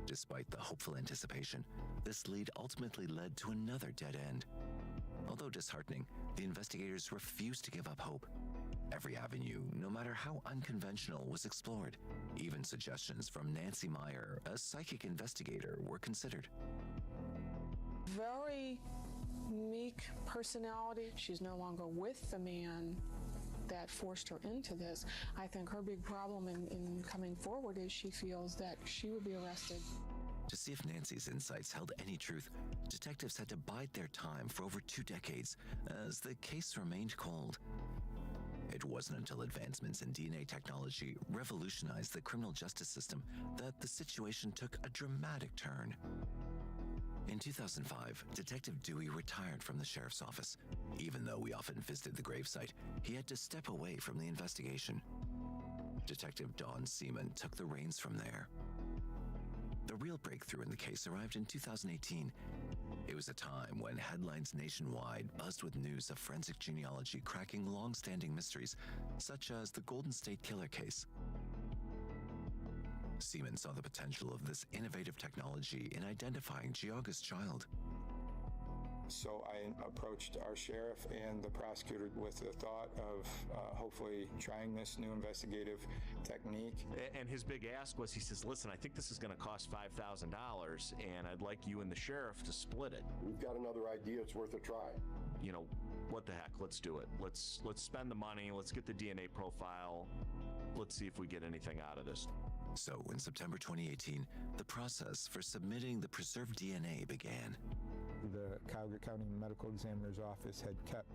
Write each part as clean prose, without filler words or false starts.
Despite the hopeful anticipation, this lead ultimately led to another dead end. Although disheartening, the investigators refused to give up hope. Every avenue, no matter how unconventional, was explored. Even suggestions from Nancy Meyer, a psychic investigator, were considered. Very meek personality. She's no longer with the man that forced her into this. I think her big problem in coming forward is she feels that she would be arrested. To see if Nancy's insights held any truth, detectives had to bide their time for over 2 decades as the case remained cold. It wasn't until advancements in DNA technology revolutionized the criminal justice system that the situation took a dramatic turn. In 2005, Detective Dewey retired from the sheriff's office. Even though he often visited the gravesite, he had to step away from the investigation. Detective Don Seaman took the reins from there. The real breakthrough in the case arrived in 2018. It was a time when headlines nationwide buzzed with news of forensic genealogy cracking long-standing mysteries, such as the Golden State Killer case. Seaman saw the potential of this innovative technology in identifying Geauga's child. So I approached our sheriff and the prosecutor with the thought of hopefully trying this new investigative technique. And his big ask was, he says, listen, I think this is going to cost $5,000 and I'd like you and the sheriff to split it. We've got another idea. It's worth a try. You know, what the heck? Let's do it. Let's spend the money. Let's get the DNA profile. Let's see if we get anything out of this. So in September 2018, the process for submitting the preserved DNA began. The Cuyahoga County Medical Examiner's Office had kept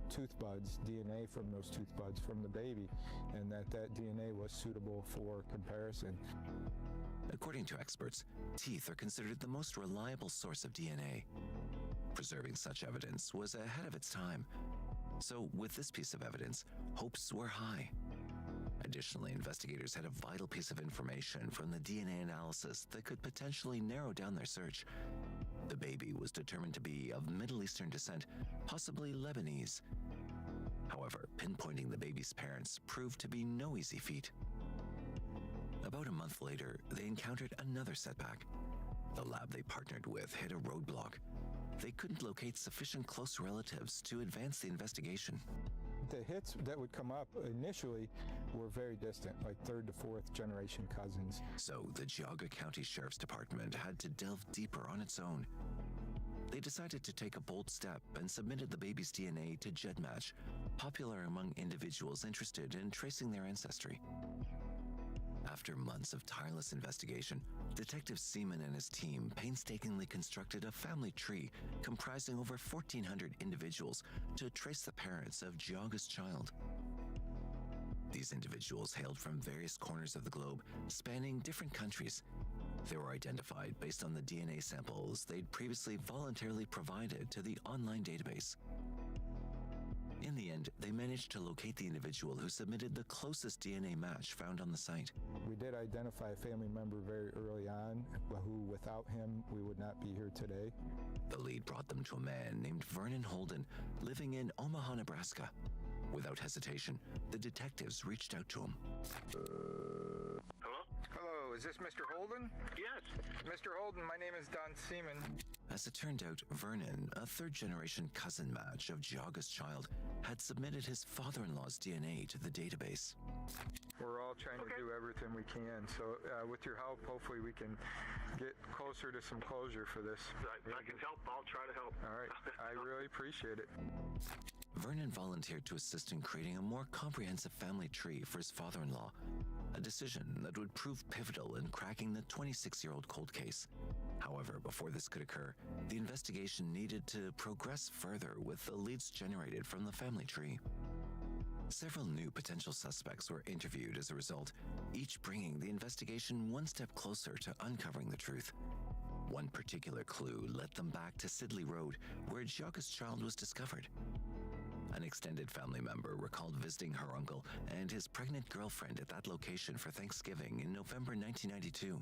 tooth buds, DNA from those tooth buds from the baby, and that DNA was suitable for comparison. According to experts, teeth are considered the most reliable source of DNA. Preserving such evidence was ahead of its time. So with this piece of evidence, hopes were high. Additionally, investigators had a vital piece of information from the DNA analysis that could potentially narrow down their search. The baby was determined to be of Middle Eastern descent, possibly Lebanese. However, pinpointing the baby's parents proved to be no easy feat. About a month later, they encountered another setback. The lab they partnered with hit a roadblock. They couldn't locate sufficient close relatives to advance the investigation. The hits that would come up initially were very distant, like 3rd to 4th generation cousins. So the Geauga County Sheriff's Department had to delve deeper on its own. They decided to take a bold step and submitted the baby's DNA to GEDmatch, popular among individuals interested in tracing their ancestry. After months of tireless investigation, Detective Seaman and his team painstakingly constructed a family tree comprising over 1,400 individuals to trace the parents of Geauga's child. These individuals hailed from various corners of the globe, spanning different countries. They were identified based on the DNA samples they'd previously voluntarily provided to the online database. In the end, they managed to locate the individual who submitted the closest DNA match found on the site. We did identify a family member very early on, who without him, we would not be here today. The lead brought them to a man named Vernon Holden, living in Omaha, Nebraska. Without hesitation, the detectives reached out to him. Hello? Hello, is this Mr. Holden? Yes. Mr. Holden, my name is Don Seaman. As it turned out, Vernon, a third-generation cousin match of Geauga's child, had submitted his father-in-law's DNA to the database. We're all trying to do everything we can, so with your help, hopefully we can get closer to some closure for this. I can help. I'll try to help. All right, I really appreciate it. Vernon volunteered to assist in creating a more comprehensive family tree for his father-in-law, a decision that would prove pivotal in cracking the 26-year-old cold case. However, before this could occur, the investigation needed to progress further with the leads generated from the family tree. Several new potential suspects were interviewed as a result, each bringing the investigation one step closer to uncovering the truth. One particular clue led them back to Sidley Road, where Geauga's child was discovered. An extended family member recalled visiting her uncle and his pregnant girlfriend at that location for Thanksgiving in November 1992.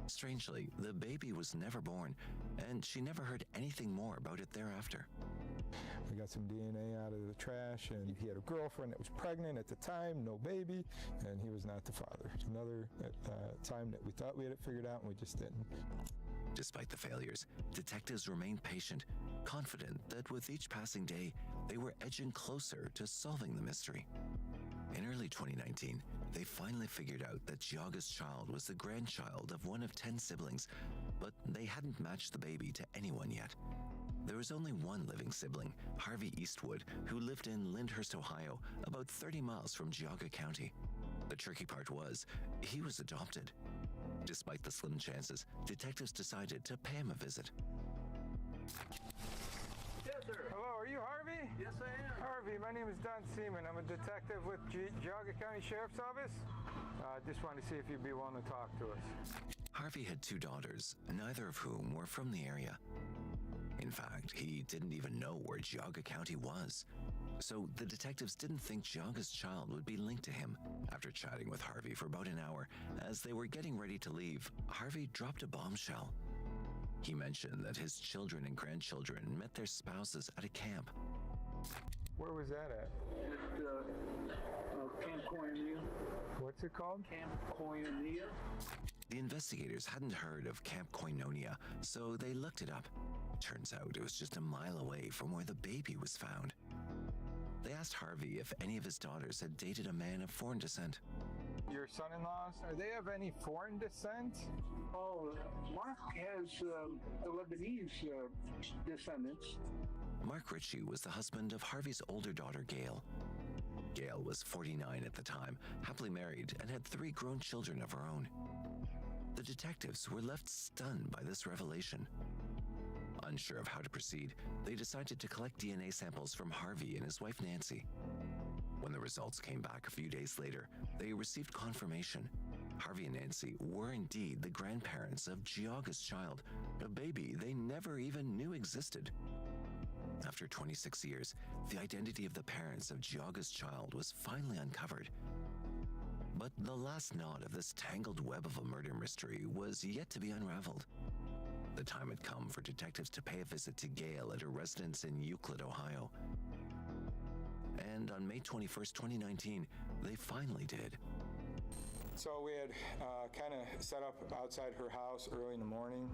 Strangely, the baby was never born, and she never heard anything more about it thereafter. I got some DNA out of the trash, and he had a girlfriend that was pregnant at the time, no baby, and he was not the father. Another time that we thought we had it figured out, and we just didn't. Despite the failures, detectives remained patient, confident that with each passing day, they were edging closer to solving the mystery. In early 2019, they finally figured out that Giaga's child was the grandchild of one of 10 siblings, but they hadn't matched the baby to anyone yet. There was only one living sibling, Harvey Eastwood, who lived in Lyndhurst, Ohio, about 30 miles from Geauga County. The tricky part was, he was adopted. Despite the slim chances, detectives decided to pay him a visit. Yes, sir. Hello, are you Harvey? Yes, I am. Harvey, my name is Don Seaman. I'm a detective with Geauga County Sheriff's Office. Just wanted to see if you'd be willing to talk to us. Harvey had 2 daughters, neither of whom were from the area. In fact, he didn't even know where Geauga County was. So the detectives didn't think Giaga's child would be linked to him. After chatting with Harvey for about an hour, as they were getting ready to leave, Harvey dropped a bombshell. He mentioned that his children and grandchildren met their spouses at a camp. Where was that at? At Camp Koinonia. What's it called? Camp Koinonia. The investigators hadn't heard of Camp Koinonia, so they looked it up. Turns out it was just a mile away from where the baby was found. They asked Harvey if any of his daughters had dated a man of foreign descent. Your son-in-laws, are they of any foreign descent? Oh, Mark has Lebanese descendants. Mark Ritchie was the husband of Harvey's older daughter, Gail. Gail was 49 at the time, happily married, and had 3 grown children of her own. The detectives were left stunned by this revelation. Unsure of how to proceed, they decided to collect DNA samples from Harvey and his wife Nancy. When the results came back a few days later, they received confirmation. Harvey and Nancy were indeed the grandparents of Giaga's child, a baby they never even knew existed. After 26 years, the identity of the parents of Giaga's child was finally uncovered. But the last knot of this tangled web of a murder mystery was yet to be unraveled. The time had come for detectives to pay a visit to Gail at her residence in Euclid, Ohio. And on May 21st, 2019, they finally did. So we had kind of set up outside her house early in the morning.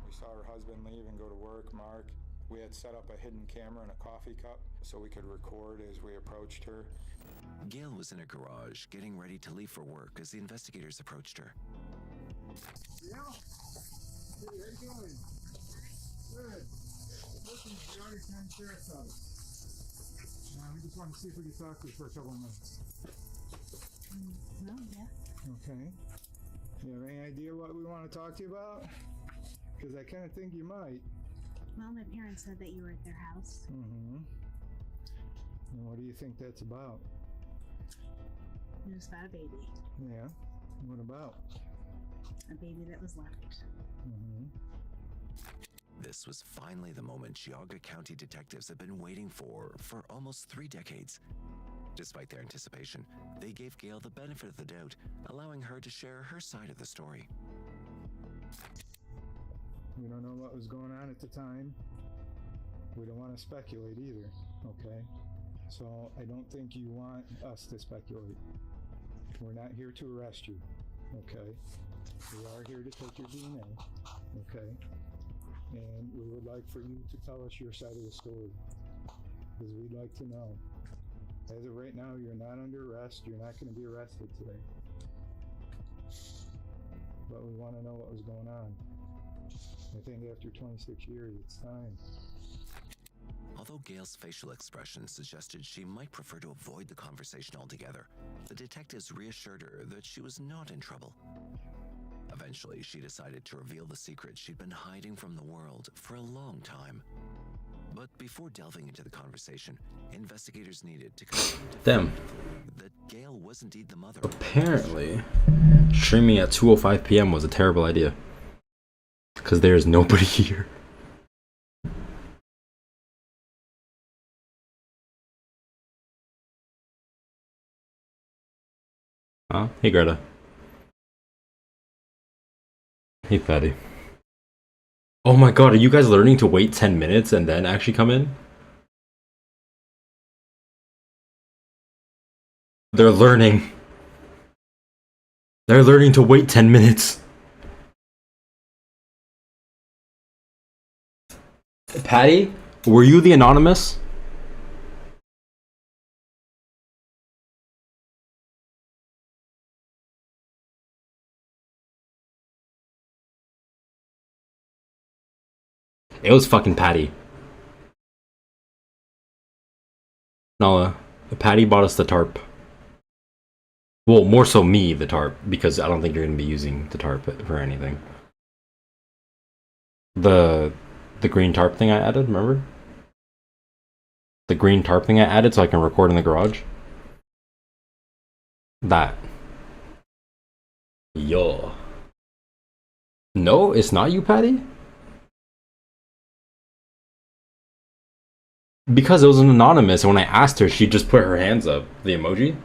We saw her husband leave and go to work, Mark. We had set up a hidden camera in a coffee cup so we could record as we approached her. Gail was in her garage getting ready to leave for work as the investigators approached her. Yeah. Hey, how you doing? Good. Listen, Geauga County Sheriff's Office. We just want to see if we can talk to you for a couple of minutes. Well, yeah. Okay. You have any idea what we want to talk to you about? Because I kind of think you might. Well, my parents said that you were at their house. Mm-hmm. And what do you think that's about? It was about a baby. Yeah. What about? A baby that was left. Mm-hmm. This was finally the moment Geauga County detectives had been waiting for almost 3 decades. Despite their anticipation, they gave Gail the benefit of the doubt, allowing her to share her side of the story. We don't know what was going on at the time. We don't want to speculate either, okay? So I don't think you want us to speculate. We're not here to arrest you, okay? We are here to take your DNA, okay? And we would like for you to tell us your side of the story, because we'd like to know. As of right now, you're not under arrest. You're not going to be arrested today. But we want to know what was going on. I think after 26 years, it's time. Although Gail's facial expression suggested she might prefer to avoid the conversation altogether, the detectives reassured her that she was not in trouble. Eventually, she decided to reveal the secret she'd been hiding from the world for a long time. But before delving into the conversation, investigators needed to confirm that Gail was indeed the mother. Apparently, streaming at 2:05 p.m. was a terrible idea. Because there's nobody here. Huh? Hey, Greta. Hey, Patty. Oh my god, are you guys learning to wait 10 minutes and then actually come in? They're learning. They're learning to wait 10 minutes. Patty, were you the anonymous? It was fucking Patty. Nala, Patty bought us the tarp. Well, more so me, the tarp, because I don't think you're gonna be using the tarp for anything. The green tarp thing I added, remember? The green tarp thing I added so I can record in the garage? That. Yo. No, it's not you, Patty? Because it was an anonymous, and when I asked her, she just put her hands up. The emoji?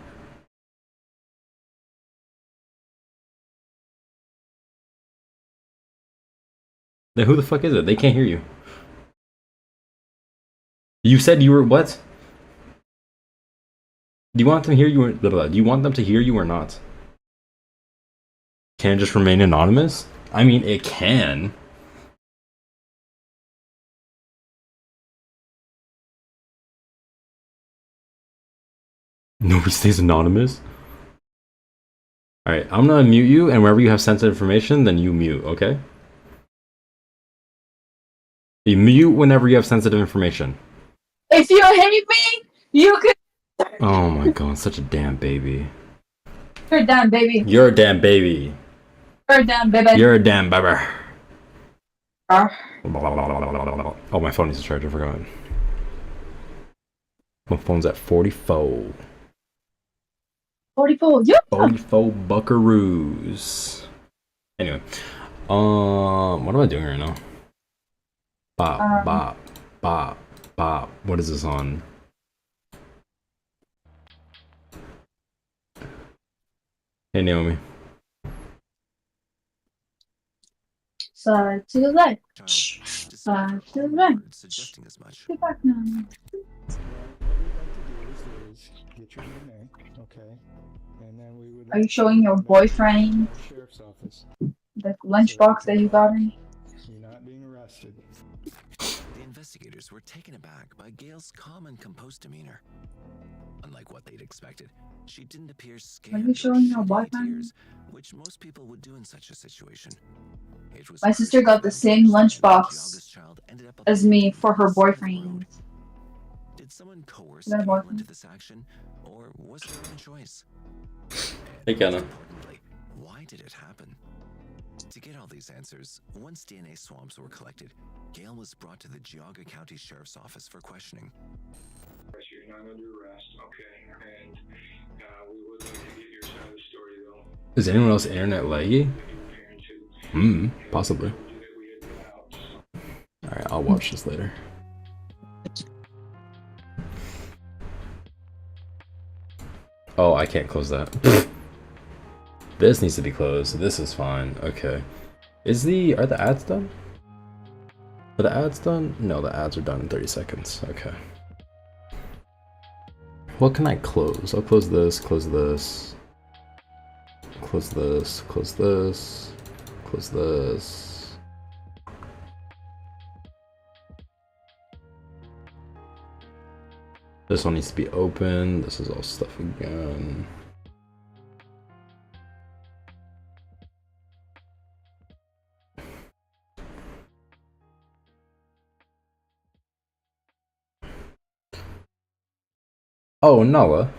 Then who the fuck is it? They can't hear you. You said you were what? Do you want them to hear you or blah, blah, blah. Do you want them to hear you or not? Can it just remain anonymous? I mean, it can. Nobody stays anonymous? Alright, I'm gonna mute you, and wherever you have sensitive information, then you mute, okay? You mute whenever you have sensitive information. If you hate me, you can. Oh my god, such a damn baby. You're a damn baby. You're a damn baby. You're a damn baby. You're a damn baby. Uh, Oh, my phone needs to charge, I forgot. My phone's at 44. 44. Yeah. 44 buckaroos. Anyway. What am I doing right now? Bop, bop, bop, bop. What is this on? Hey, Naomi. Side to the left. Side to the right. Suggesting as much. Get back now. Get your DNA, okay? And then we would. Are you showing your boyfriend Sheriff's office. the lunchbox that you got in? You're not being arrested. The investigators were taken aback by Gail's calm and composed demeanor. Unlike what they'd expected, she didn't appear scared. Are you showing your or shed any boyfriend? tears, which most people would do in such a situation. It was My sister got the same lunchbox as me for her boyfriend. Did someone coerce Is that a Gail boyfriend? into this action, or was there a choice? Hey, Kenna. Importantly, why did it happen? To get all these answers, once DNA swabs were collected, Gail was brought to the Geauga County Sheriff's Office for questioning. You're not under arrest, okay? And we would like to get your side of the story, though. Is anyone else internet laggy? Possibly. Alright, I'll watch this later. Oh, I can't close that. This needs to be closed. This is fine. Okay. Are the ads done? Are the ads done? No, the ads are done in 30 seconds. Okay. What can I close? I'll close this, close this. Close this, close this. Close this. This one needs to be open. This is all stuff again. Oh, Nala.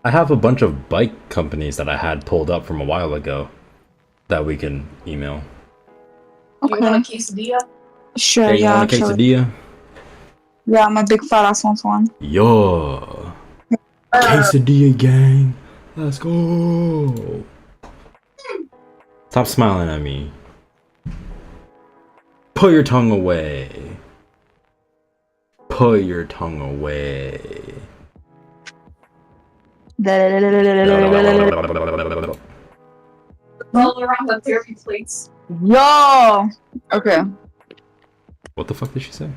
I have a bunch of bike companies that I had pulled up from a while ago that we can email. Okay. You want a quesadilla? Sure, Hey, you yeah, want a actually. quesadilla? Yeah, I'm a big fat ass wants one. Yo. Quesadilla gang. Let's go. Stop smiling at me. Put your tongue away. Put your tongue away. Dollarama therapy plates. Yo! Okay. What the fuck did she say?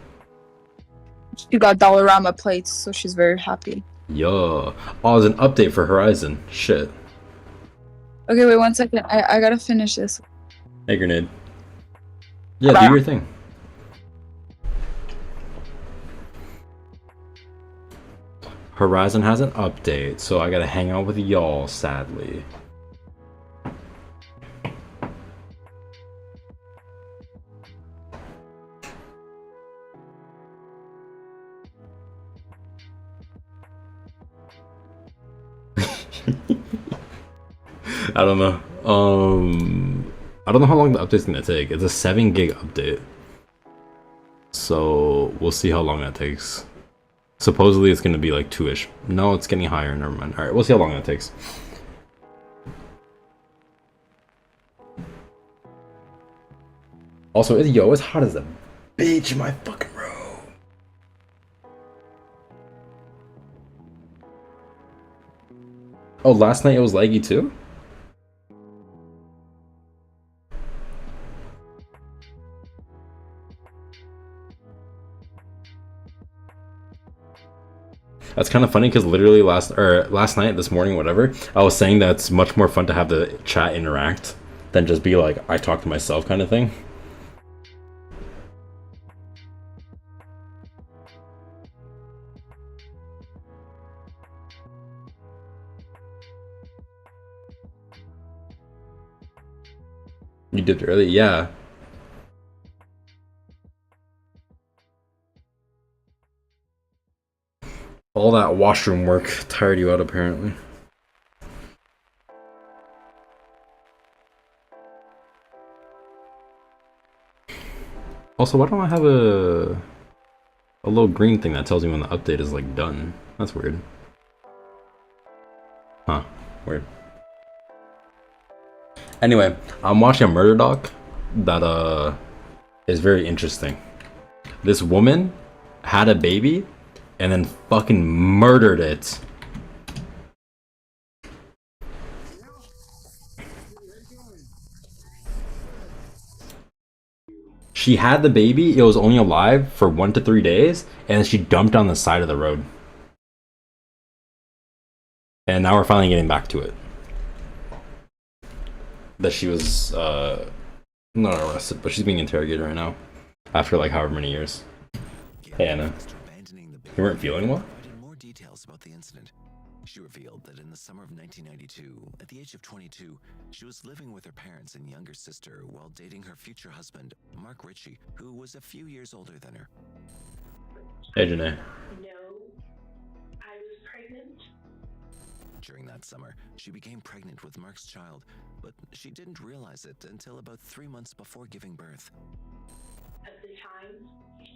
She got Dollarama plates, so she's very happy. Yo. Oh, there's an update for Horizon. Shit. Okay, wait 1 second. I gotta finish this. Hey, Grenade. Yeah, do your thing. Horizon has an update, so I gotta hang out with y'all, sadly. I don't know. I don't know how long the update's gonna take. It's a 7 gig update. So we'll see how long that takes. Supposedly it's gonna be like 2-ish. No, it's getting higher, never mind. Alright, we'll see how long that takes. Also, it's hot as a bitch in my fucking room. Oh, last night it was laggy too? That's kind of funny because literally last night, this morning, whatever, I was saying that it's much more fun to have the chat interact than just be like, I talk to myself kind of thing. You did early? Yeah. All that washroom work tired you out, apparently. Also, why don't I have a little green thing that tells me when the update is like done? That's weird. Huh, weird. Anyway, I'm watching a murder doc that is very interesting. This woman had a baby and then fucking murdered it. She had the baby, it was only alive for 1 to 3 days, and then she dumped on the side of the road. And now we're finally getting back to it. That she was not arrested, but she's being interrogated right now. After like however many years. Hey Anna. You weren't feeling well? More details about the incident. She revealed that in the summer of 1992, at the age of 22, she was living with her parents and younger sister while dating her future husband, Mark Ritchie, who was a few years older than her. Hey Janae. No, I was pregnant. During that summer, she became pregnant with Mark's child, but she didn't realize it until about 3 months before giving birth. At the time, I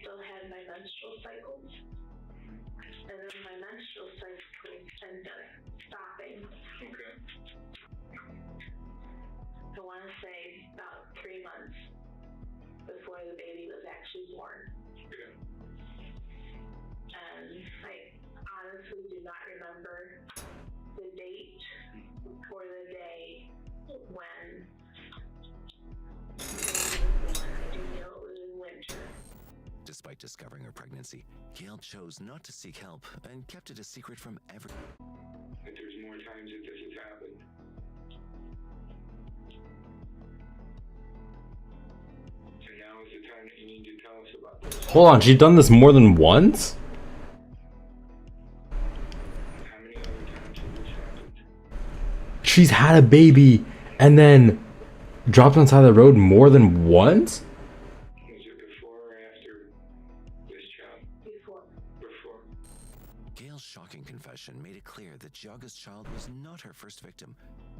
still had my menstrual cycles. And then my menstrual cycles ended up stopping. Okay. I want to say about 3 months before the baby was actually born. Okay. And I honestly do not remember the date or the day when the baby was born. I do know it was in winter. Despite discovering her pregnancy, Gail chose not to seek help and kept it a secret from everyone. That there's more times that this has happened. And now is the time that you need to tell us about this. Hold on, she's done this more than once? How many other times has this happened? She's had a baby and then dropped on the side of the road more than once? Was it before or after this child? Before. Gail's shocking confession made it clear that Giaga's child was not her first victim,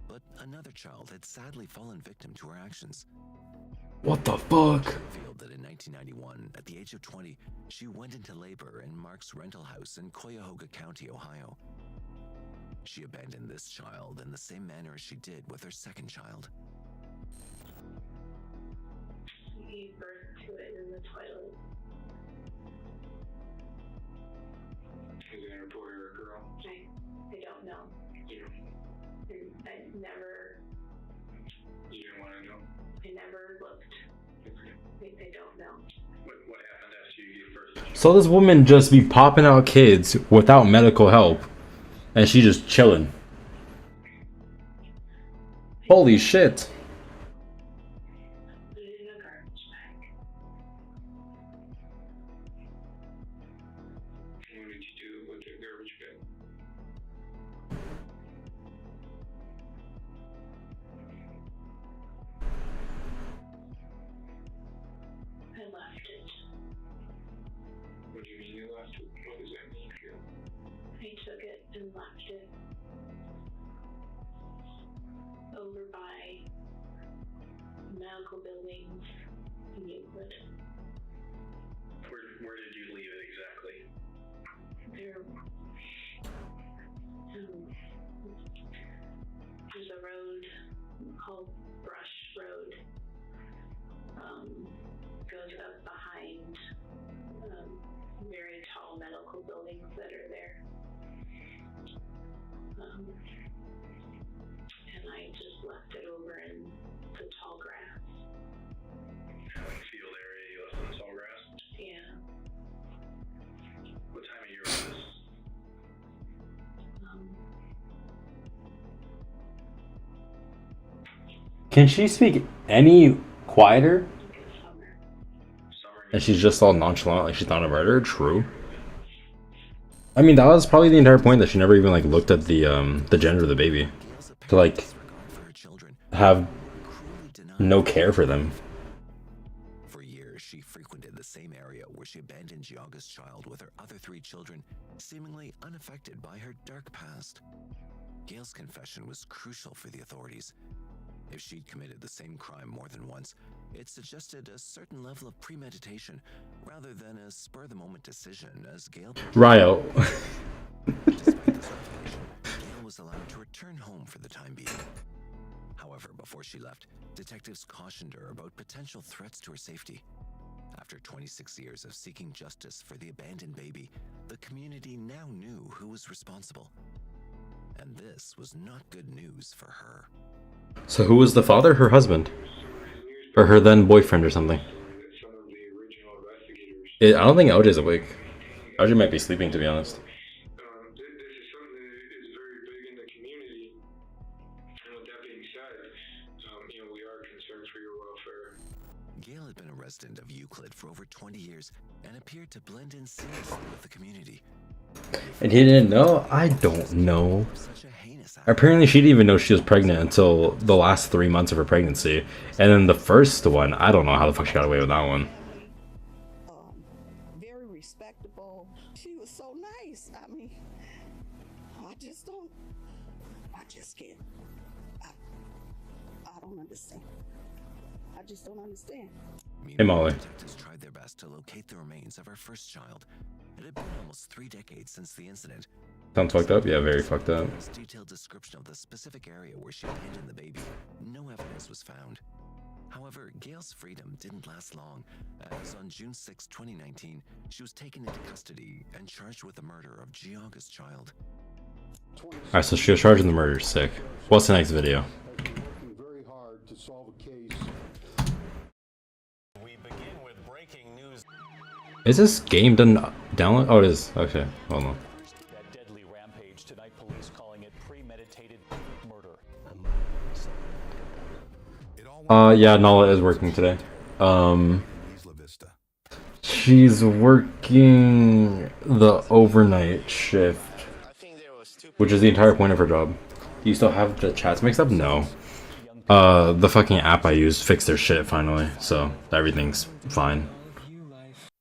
but another child had sadly fallen victim to her actions. What the fuck? She revealed that in 1991, at the age of 20, she went into labor in Mark's rental house in Cuyahoga County, Ohio. She abandoned this child in the same manner as she did with her second child. He gave birth to it in the toilet. Is it a boy or a girl? I don't know. I never You didn't want to know? I never looked. I don't know. What happened after you first? So this woman just be popping out kids without medical help, and she just chilling. Holy shit. Put it in a garbage bag. What did you do with the garbage bag? I left it. What do you mean you left it? What does that mean here? I took it and left it over by medical buildings in Euclid. Where did you leave it exactly? There, there's a road called Brush Road. Goes up behind very tall medical buildings that are there. And I just left it over in the tall grass. Like field area you left in the tall grass? Yeah. What time of year was this? Can she speak any quieter? And she's just all nonchalant, like she's not a murderer. True. I mean, that was probably the entire point, that she never even like looked at the gender of the baby, to like have no care for them. For years, she frequented the same area where she abandoned Giaga's child with her other 3 children, seemingly unaffected by her dark past. Gail's confession was crucial for the authorities. If she'd committed the same crime more than once, it suggested a certain level of premeditation rather than a spur-of-the-moment decision, as Gail... Ryo. Despite this revelation, Gail was allowed to return home for the time being. However, before she left, detectives cautioned her about potential threats to her safety. After 26 years of seeking justice for the abandoned baby, the community now knew who was responsible. And this was not good news for her. So who was the father? Her husband? Or her then boyfriend or something? I don't think LJ's awake. LJ might be sleeping, to be honest. This is something that is very big in the community. And with that being said, we are concerned for your welfare. Gail had been a resident of Euclid for over 20 years and appeared to blend in seamlessly with the community. And he didn't know? I don't know. Apparently she didn't even know she was pregnant until the last 3 months of her pregnancy. And then the first one, I don't know how the fuck she got away with that one. Very respectable. She was so nice. I mean, I just can't. I don't understand. I just don't understand. Hey, Molly. Detectives tried their best to locate the remains of her first child. It had been almost 3 decades since the incident. Sounds fucked up? Yeah, very fucked up. Detailed description of the specific area where she abandoned the baby. No evidence was found. However, Gail's freedom didn't last long, as on June 6, 2019, she was taken into custody and charged with the murder of Giaga's child. Alright, so she was charged in the murder. Sick. What's the next video? Very hard to solve a case. We begin with breaking news. Is this game done download? Oh, it is. Okay, hold on. That deadly rampage tonight, police calling it premeditated murder. Yeah, Nala is working today. She's working the overnight shift, which is the entire point of her job. Do you still have the chats mixed up? No. The fucking app I used fixed their shit finally, so everything's fine.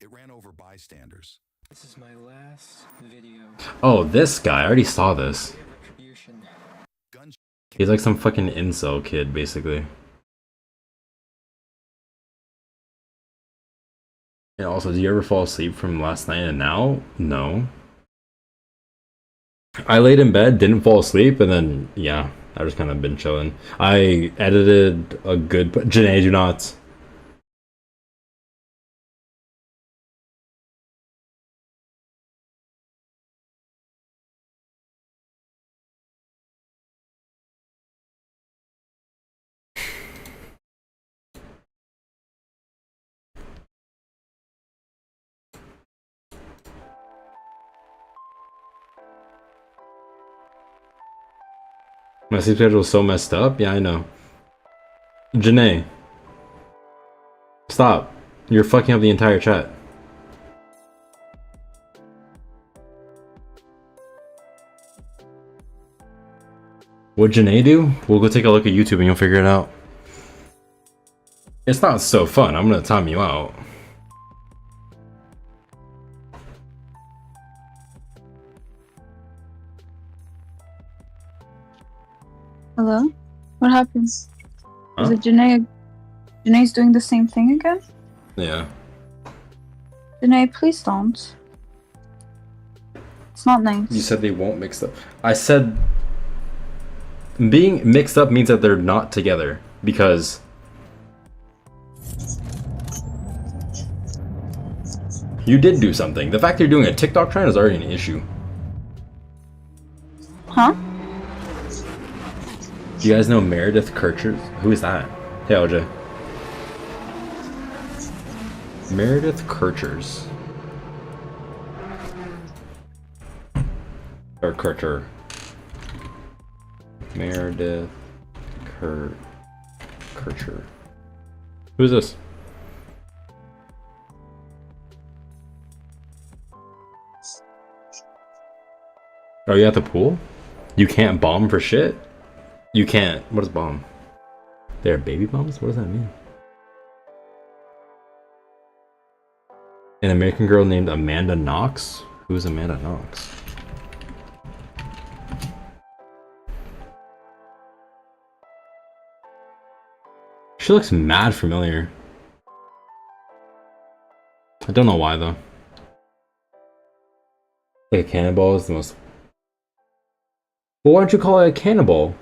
It ran over bystanders. This is my last video. Oh, this guy, I already saw this. He's like some fucking incel kid, basically. And also, do you ever fall asleep from last night and now? No. I laid in bed, didn't fall asleep, and then, yeah, I just kind of been chilling. I edited a good... Janae, do not... My sleep schedule is so messed up. Yeah, I know. Janae, stop. You're fucking up the entire chat. What'd Janae do? We'll go take a look at YouTube and you'll figure it out. It's not so fun. I'm gonna time you out. Hello? What happens? Huh? Is it Janae? Janae's doing the same thing again? Yeah. Janae, please don't. It's not nice. You said they won't mix up. I said being mixed up means that they're not together because you did do something. The fact you're doing a TikTok trend is already an issue. Huh? Do you guys know Meredith Kirchers? Who is that? Hey, LJ. Meredith Kirchers. Or Kircher. Meredith Kircher. Who's this? Are you at the pool? You can't bomb for shit? You can't. What is bomb? They're baby bombs? What does that mean? An American girl named Amanda Knox? Who's Amanda Knox? She looks mad familiar. I don't know why though. Like a cannonball is the most... Well, why don't you call it a cannonball?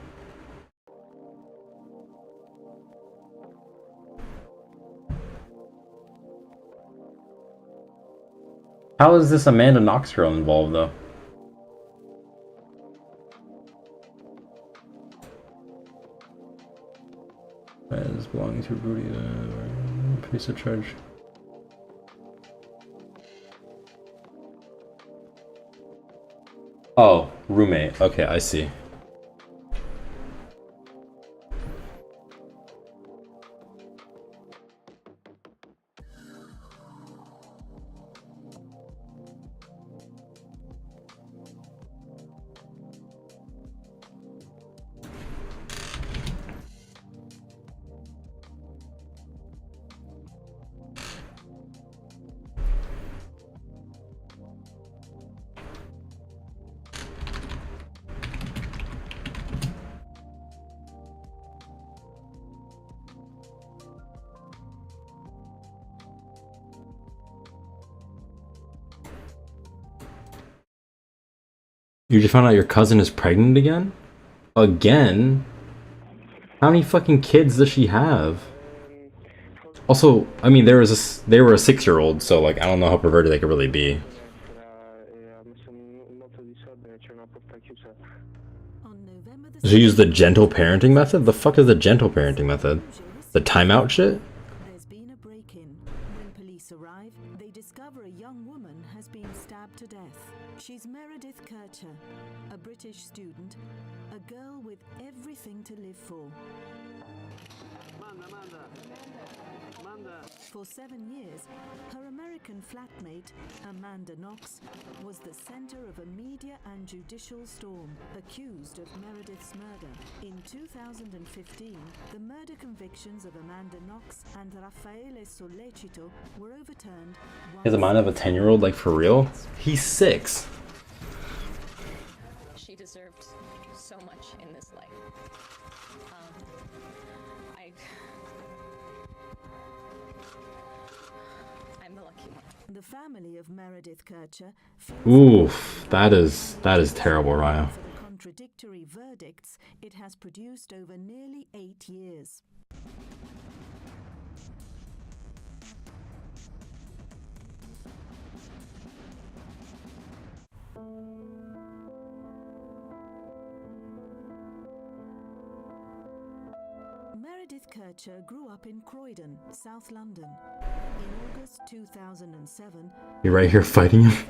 How is this Amanda Knox girl involved though? As belonging to Rudy, police are charged. Oh, roommate. Okay, I see. You just found out your cousin is pregnant again? Again? How many fucking kids does she have? Also, I mean, they were a 6-year-old, so like I don't know how perverted they could really be. She used the gentle parenting method? The fuck is the gentle parenting method? The timeout shit? There's been a break-in. When police arrive, they discover a young woman has been stabbed to death. She's Meredith Kircher, a British student, a girl with everything to live for. For 7 years, her American flatmate, Amanda Knox, was the center of a media and judicial storm, accused of Meredith's murder. In 2015, the murder convictions of Amanda Knox and Raffaele Sollecito were overturned. He has a mind of a 10-year-old, like for real? He's 6. She deserved so much in this life. I'm the lucky one. The family of Meredith Kircher Oof, that is terrible, Raya. for the contradictory verdicts it has produced over nearly 8 years. Meredith Kircher grew up in Croydon, South London. In August 2007, You're right here fighting him.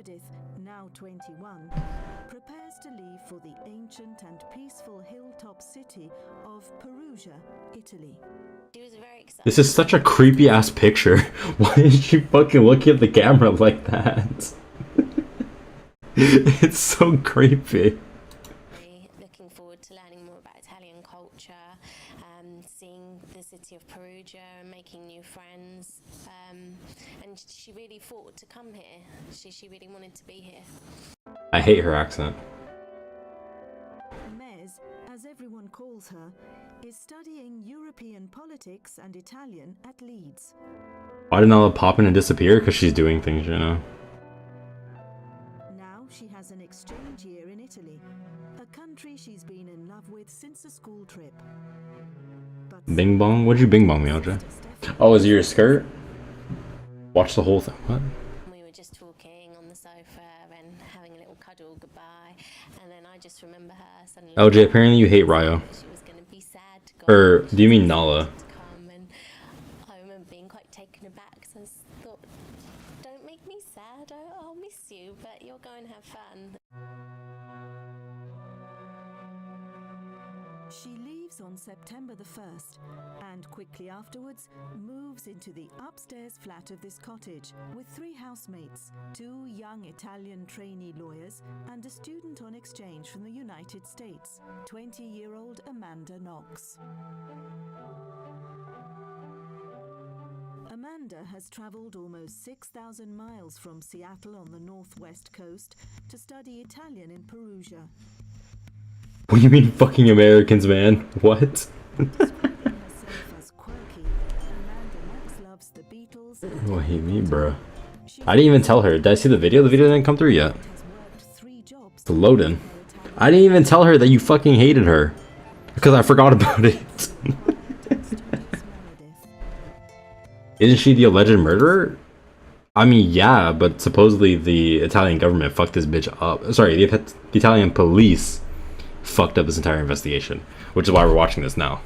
Meredith, now 21, prepares to leave for the ancient and peaceful hilltop city of Perugia, Italy. She was very excited. This is such a creepy ass picture. Why is she fucking looking at the camera like that? It's so creepy. Looking forward to learning more about Italian culture, seeing the city of Perugia and making new friends. And she really fought to come here. She really wanted to be here. I hate her accent. Mez, as everyone calls her, is studying European politics and Italian at Leeds. Why did Nala pop in and disappear? Because she's doing things, you know. Now she has an exchange year in Italy, a country she's been in love with since a school trip. But Bing bong? What'd you bing bong me, LJ? Oh, is it your skirt? Watch the whole thing. What? We were just talking on the sofa and having a little cuddle goodbye, and then I just remember her suddenly. LJ, apparently you hate Ryo. She was going to be sad to go. Or do you mean Nala? And I remember being quite taken aback, so I thought, don't make me sad, I'll miss you, but you'll go and have fun. she leaves on September the 1st and quickly afterwards moves into the upstairs flat of this cottage with 3 housemates, 2 young Italian trainee lawyers and a student on exchange from the United States, 20-year-old Amanda Knox. Amanda has travelled almost 6,000 miles from Seattle on the northwest coast to study Italian in Perugia. What do you mean fucking Americans, man? What? What do you mean, bro? I didn't even tell her. Did I see the video? The video didn't come through yet. It's loading. I didn't even tell her that you fucking hated her. Because I forgot about it. Isn't she the alleged murderer? I mean, yeah, but supposedly the Italian government fucked this bitch up. Sorry, the Italian police fucked up this entire investigation, which is why we're watching this now.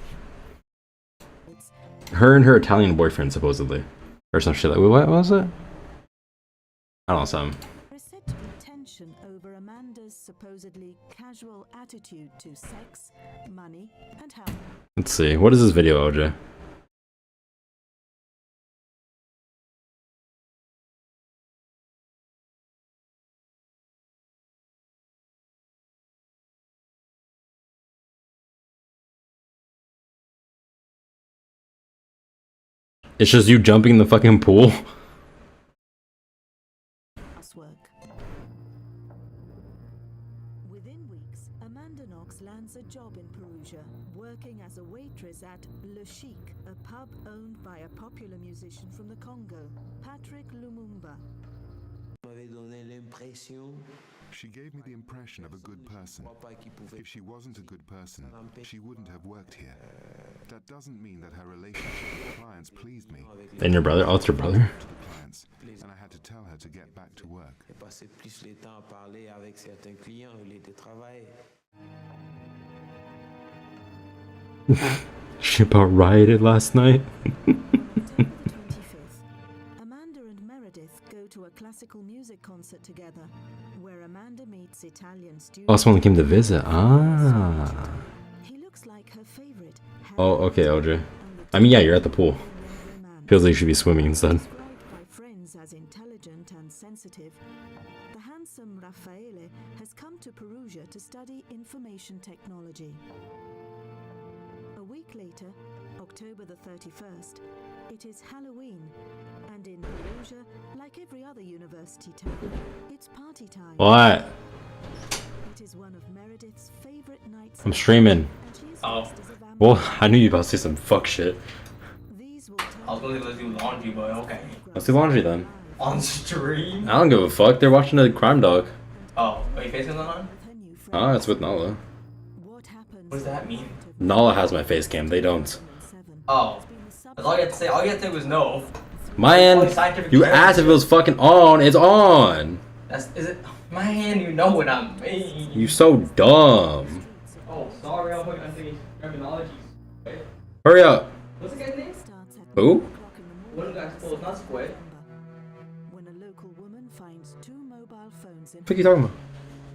Her and her Italian boyfriend, supposedly. Or some shit like, what was it? I don't know, something. There is said to be tension over Amanda's supposedly casual attitude to sex, money, and health. Let's see, what is this video, OJ? It's just you jumping in the fucking pool. Within weeks, Amanda Knox lands a job in Perugia, working as a waitress at Le Chic, a pub owned by a popular musician from the Congo, Patrick Lumumba. She gave me the impression of a good person. If she wasn't a good person, she wouldn't have worked here. That doesn't mean that her relationship with clients pleased me. And your brother? Oh, it's your brother? And I had to tell her to get back to work. She about rioted last night. Amanda and Meredith go to a classical music concert together, where Amanda meets Italian students. Oh, someone came to visit. Ah. He looks like her favorite. Oh, okay, LJ. I mean, yeah, you're at the pool. Feels like you should be swimming instead. Described by friends as intelligent and sensitive, the handsome Raffaele has come to Perugia to study information technology. A week later, October the 31st, it is Halloween, and in Perugia, like every other university town, it's party time. What? It is one of Meredith's favorite nights. I'm streaming. Oh. Well, I knew you were about to say some fuck shit. I was gonna let's do laundry, but okay. Let's do laundry then. On stream? I don't give a fuck. They're watching a crime dog. Oh, are you facing that on? Ah, it's with Nala. What does that mean? Nala has my face cam. They don't. Oh. That's all you have to say. All you have to say was no. Man, you asked if it was fucking on. It's on. Is it? Man, you know what I mean. You so dumb. Oh, sorry. I'm looking at the terminology. Hurry up. What's the guy's name? Who? What is that? It's not Squid. When a local woman finds 2 mobile What are you talking about?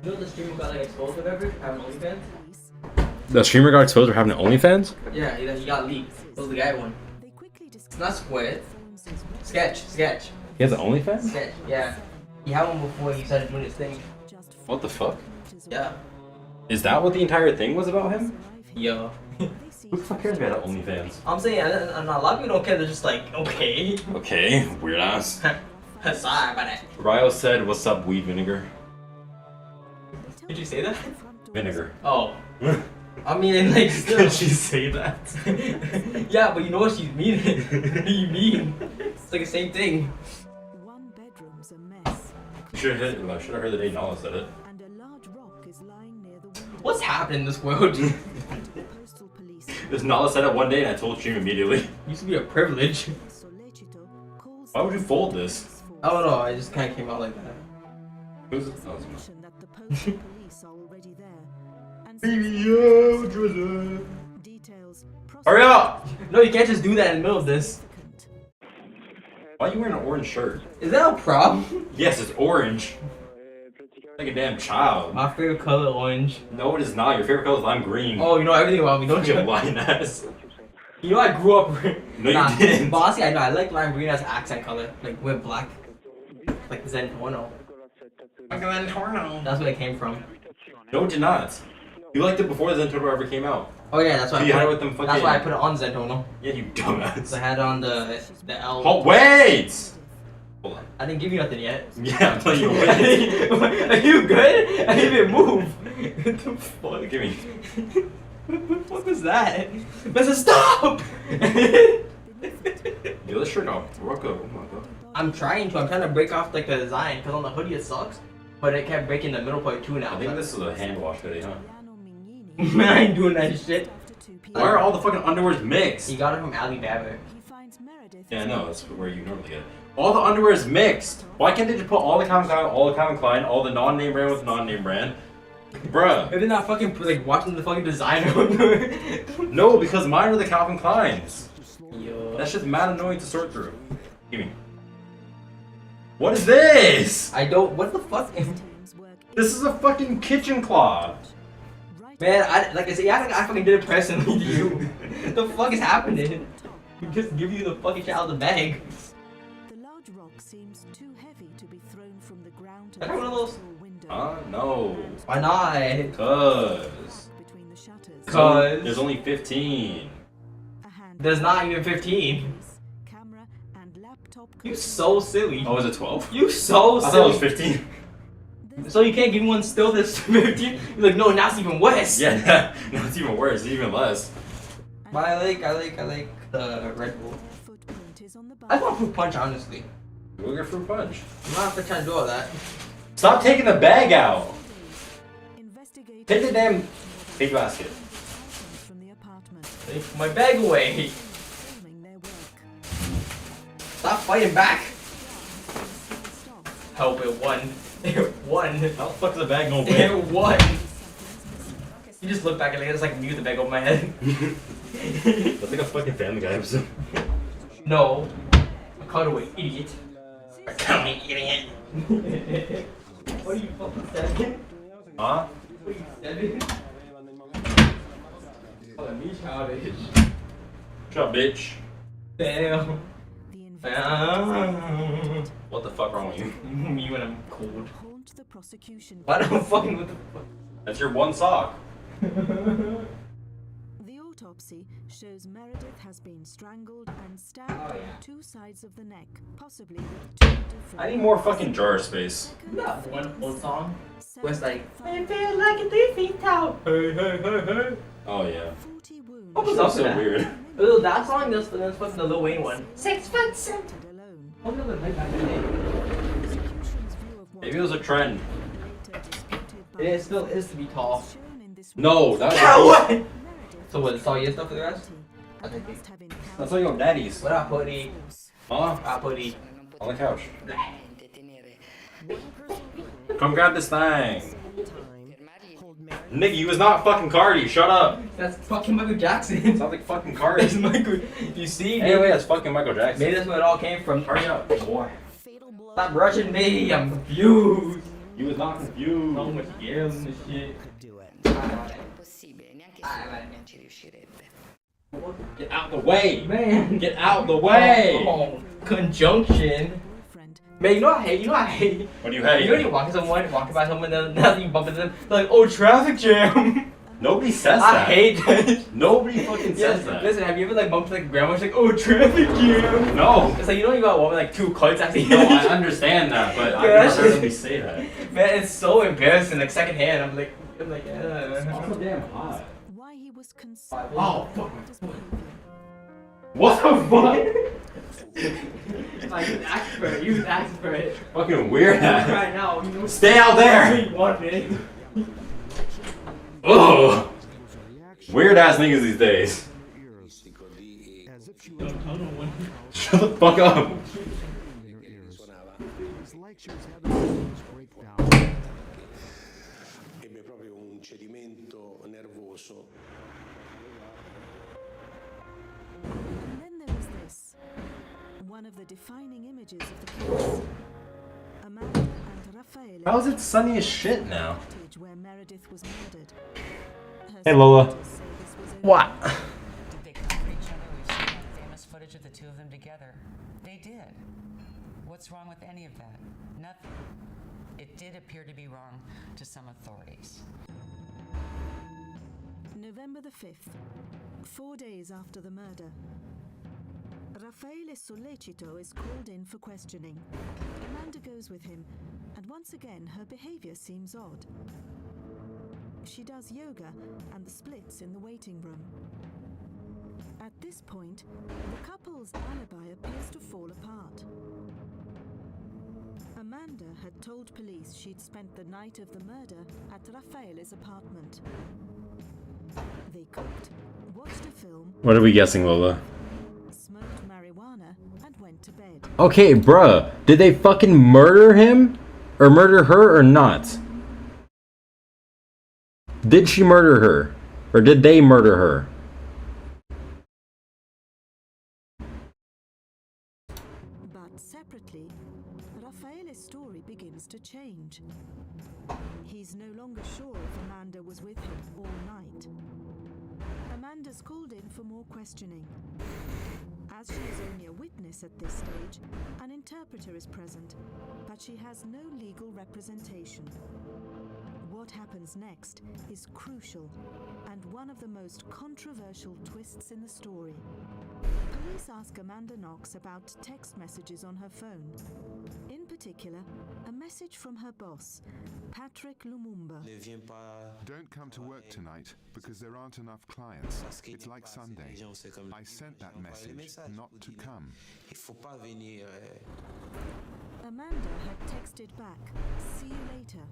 You know the streamer got like exposed or whatever? Having OnlyFans? The streamer got exposed for having OnlyFans? Yeah, he got leaked. It was the guy one. It's not Squid. Sketch. He has an OnlyFans? Sketch, yeah. He had one before he started doing his thing. What the fuck? Yeah. Is that what the entire thing was about him? Yo. Who the fuck cares about OnlyFans? I'm saying, and a lot of people don't care. They're just like, okay. Okay, weird ass. Sorry about that. Ryo said, "What's up, weed vinegar?" Did you say that? Vinegar. Oh. I mean, like, still. Did she say that? Yeah, but you know what she's meaning. What do you mean? It's like the same thing. You should have heard the day Nala said it. What's happening in this world? This Nala said it one day and I told Stream immediately. Used to be a privilege. Why would you fold this? I don't know, I just kind of came out like that. Who's it? Oh, BBO Hurry up! No, you can't just do that in the middle of this. Why are you wearing an orange shirt? Is that a problem? Yes, it's orange. Like a damn child. My favorite color, orange. No, it is not. Your favorite color is lime green. Oh, you know everything about me, don't you? You blind ass. You know I grew up. No, you didn't. But honestly, I know I like lime green as accent color, like with black, like Zentorno. That's where it came from. No, it did not. You liked it before the Zentorno ever came out. Oh yeah, that's why. You had it with them fucking. That's why I put it on Zentorno. Yeah, you dumbass. So I had it on the L. Oh wait! Hold on. I didn't give you nothing yet. Yeah, I'm telling you. Wait. Are you good? I didn't even move. What the fuck? Give me. What the fuck was that? Mister, stop! Yo, this shirt off. Rocco. Oh my god. I'm trying to break off like the design, because on the hoodie it sucks. But it kept breaking the middle part too now. I think this is a hand wash hoodie, huh? Man, I ain't doing that shit. Why are all the fucking underwears mixed? He got it from Alibaba. Yeah, I know. That's where you normally get it. All the underwear is mixed. Why can't they just put all the Calvin Klein, all the non-name brand with non-name brand? Bruh. If they're not fucking like watching the fucking designer. No, because mine are the Calvin Kleins. Yo. That's just mad annoying to sort through. Give me. What is this? I don't. What the fuck? This is a fucking kitchen cloth. Man, like I said, I fucking did it personally to you. What the fuck is happening? We just give you the fucking shit out of the bag. The large rock seems too heavy to be thrown from the ground to I got one of those. No. Why not? Cause there's only 15. There's not even 15. You so silly. Oh, is it 12? You so silly. I thought it was 15. So you can't give me one still that's 15? You're like, no, now it's even worse. Yeah, no, it's even worse. It's even less. But I like the Red Bull. I want fruit punch, honestly. We'll get fruit punch. I'm not trying to do all that. Stop taking the bag out. Take the damn big basket. Take my bag away. Stop fighting back. Help, it won. It won. How the fuck is the bag gonna win? It won. You just look back and it's like mute the bag over my head. That's like a fucking Family Guy episode. No. A cutaway, idiot. A cutaway, idiot. What are you fucking saying? Huh? What are you saying? Oh, me childish. Shut up, bitch. Damn. What the fuck wrong with you? Me when I'm cold. Why don't I fucking what the fuck? That's your one sock. The autopsy shows Meredith has been strangled and stabbed on two sides of the neck, possibly with two different. I need more fucking jar space. That one old song was like, I feel like a 3 feet tall. Hey, hey, hey, hey. Oh yeah. What was That's up so with weird. Oh, that song, that's fucking the Lil Wayne one. 6 foot 7. What was it like back in the day? Maybe it was a trend. It still is to be tall. No, that was what? So what, it's all your stuff for the rest? That's all your daddy's. What up, Putty? Huh? Putty. On the couch. Come grab this thing. Nigga, you was not fucking Cardi. Shut up. That's fucking Michael Jackson. Sounds like fucking Cardi. That's Michael. You see? Anyway, that's fucking Michael Jackson. Maybe that's where it all came from. Hurry up, boy. Stop rushing me. I'm confused. You was not confused. So much yelling and shit. Get out the way, man. Get out the way. Oh, conjunction. Man, you know I hate. What do you hate? You know you walking by someone, then you bump into them, they're like, oh, traffic jam. Nobody says I that. hate that. Nobody fucking says that. Listen, have you ever like bumped like grandma? She's like, oh, traffic jam. No. It's like, you know you got a woman like two carts actually. No, I understand that, but I've never heard somebody say that. Man, it's so embarrassing. Like secondhand, I'm like, It's also damn hot. Why he was Oh, fuck. What the fuck? Like, you asked for it. Fucking weird ass. Right now, you know. Stay out there. You want it. Ugh. Weird ass niggas these days. Shut the fuck up. It's like she was having a nervous breakdown. Ebbe proprio un cedimento nervoso. And then there was this. One of the defining images of the case. Amanda and Raffaele. How is it sunny as shit now? Where Meredith was murdered. Hey Lola. What? Did they come for each other? We've seen that famous footage of the two of them together. They did. What's wrong with any of that? Nothing. It did appear to be wrong to some authorities. November the 5th, 4 days after the murder. Raffaele Sollecito is called in for questioning. Amanda goes with him, and once again her behavior seems odd. She does yoga and the splits in the waiting room. At this point, the couple's alibi appears to fall apart. Amanda had told police she'd spent the night of the murder at Raffaele's apartment. They cooked, watched a film, What are we guessing, Lola? smoked marijuana, and went to bed. Okay, bruh. Did they fucking murder him? Or murder her or not? Did she murder her? Or did they murder her? But separately, Raffaele's story begins to change. He's no longer sure if Amanda was with him all night. Amanda's called in for more questioning. As she is only a witness at this stage, an interpreter is present, but she has no legal representation. What happens next is crucial and one of the most controversial twists in the story. Police ask Amanda Knox about text messages on her phone. In particular, a message from her boss, Patrick Lumumba. Don't come to work tonight because there aren't enough clients. It's like Sunday. I sent that message not to come. Amanda had texted back, "See you later."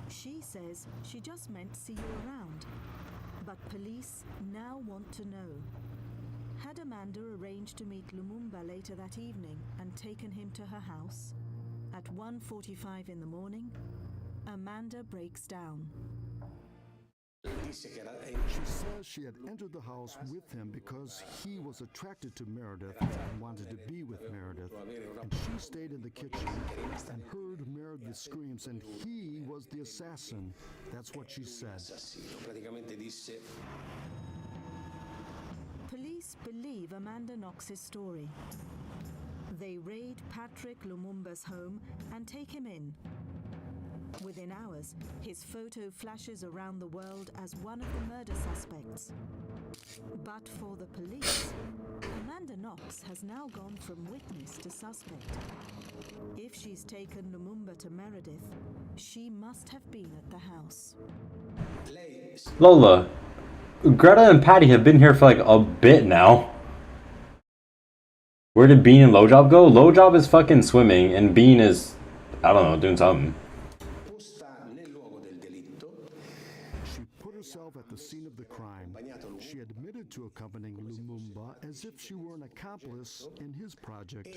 She says she just meant see you around. But police now want to know. Had Amanda arranged to meet Lumumba later that evening and taken him to her house? At 1:45 in the morning, Amanda breaks down. She says she had entered the house with him because he was attracted to Meredith and wanted to be with Meredith. And she stayed in the kitchen and heard Meredith's screams, and he was the assassin. That's what she said. Police believe Amanda Knox's story. They raid Patrick Lumumba's home and take him in. Within hours, his photo flashes around the world as one of the murder suspects. But for the police, Amanda Knox has now gone from witness to suspect. If she's taken Lumumba to Meredith, she must have been at the house. Lola, Greta and Patty have been here for like a bit now. Where did Bean and Lowjob go? Lowjob is fucking swimming and Bean is, I don't know, doing something. She put herself at the scene of the crime. She admitted to accompanying Lumumba as if she were an accomplice in his project.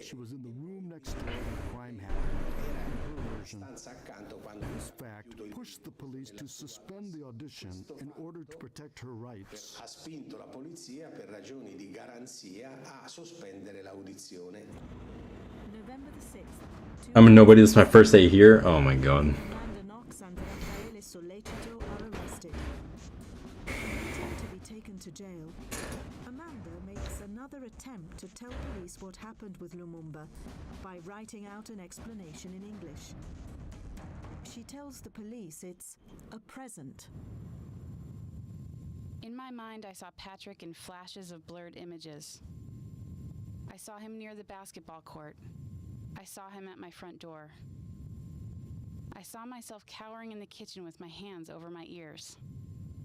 She was in the room next door when the crime happened. In her version, this fact pushed the police to suspend the audition in order to protect her rights. Ha spinto la polizia per ragioni di garanzia a sospendere l'audizione. November November the 6th, I'm a nobody. This is my first day here. Oh my god. Amanda Knox and Rafael Solecito are arrested. Waiting to be taken to jail, Amanda makes another attempt to tell police what happened with Lumumba by writing out an explanation in English. She tells the police it's a present. In my mind, I saw Patrick in flashes of blurred images. I saw him near the basketball court. I saw him at my front door. I saw myself cowering in the kitchen with my hands over my ears.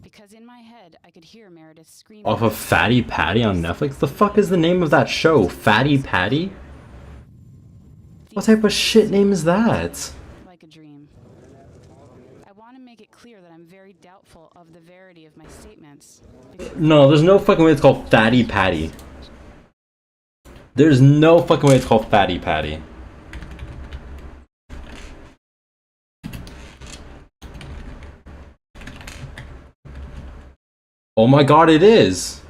Because in my head, I could hear Meredith screaming. Off of Fatty Patty on Netflix? The fuck is the name of that show? Fatty Patty? What type of shit name is that? Like a dream. I want to make it clear that I'm very doubtful of the verity of my statements. No, there's no fucking way it's called Fatty Patty. There's no fucking way it's called Fatty Patty. Oh my god, it is!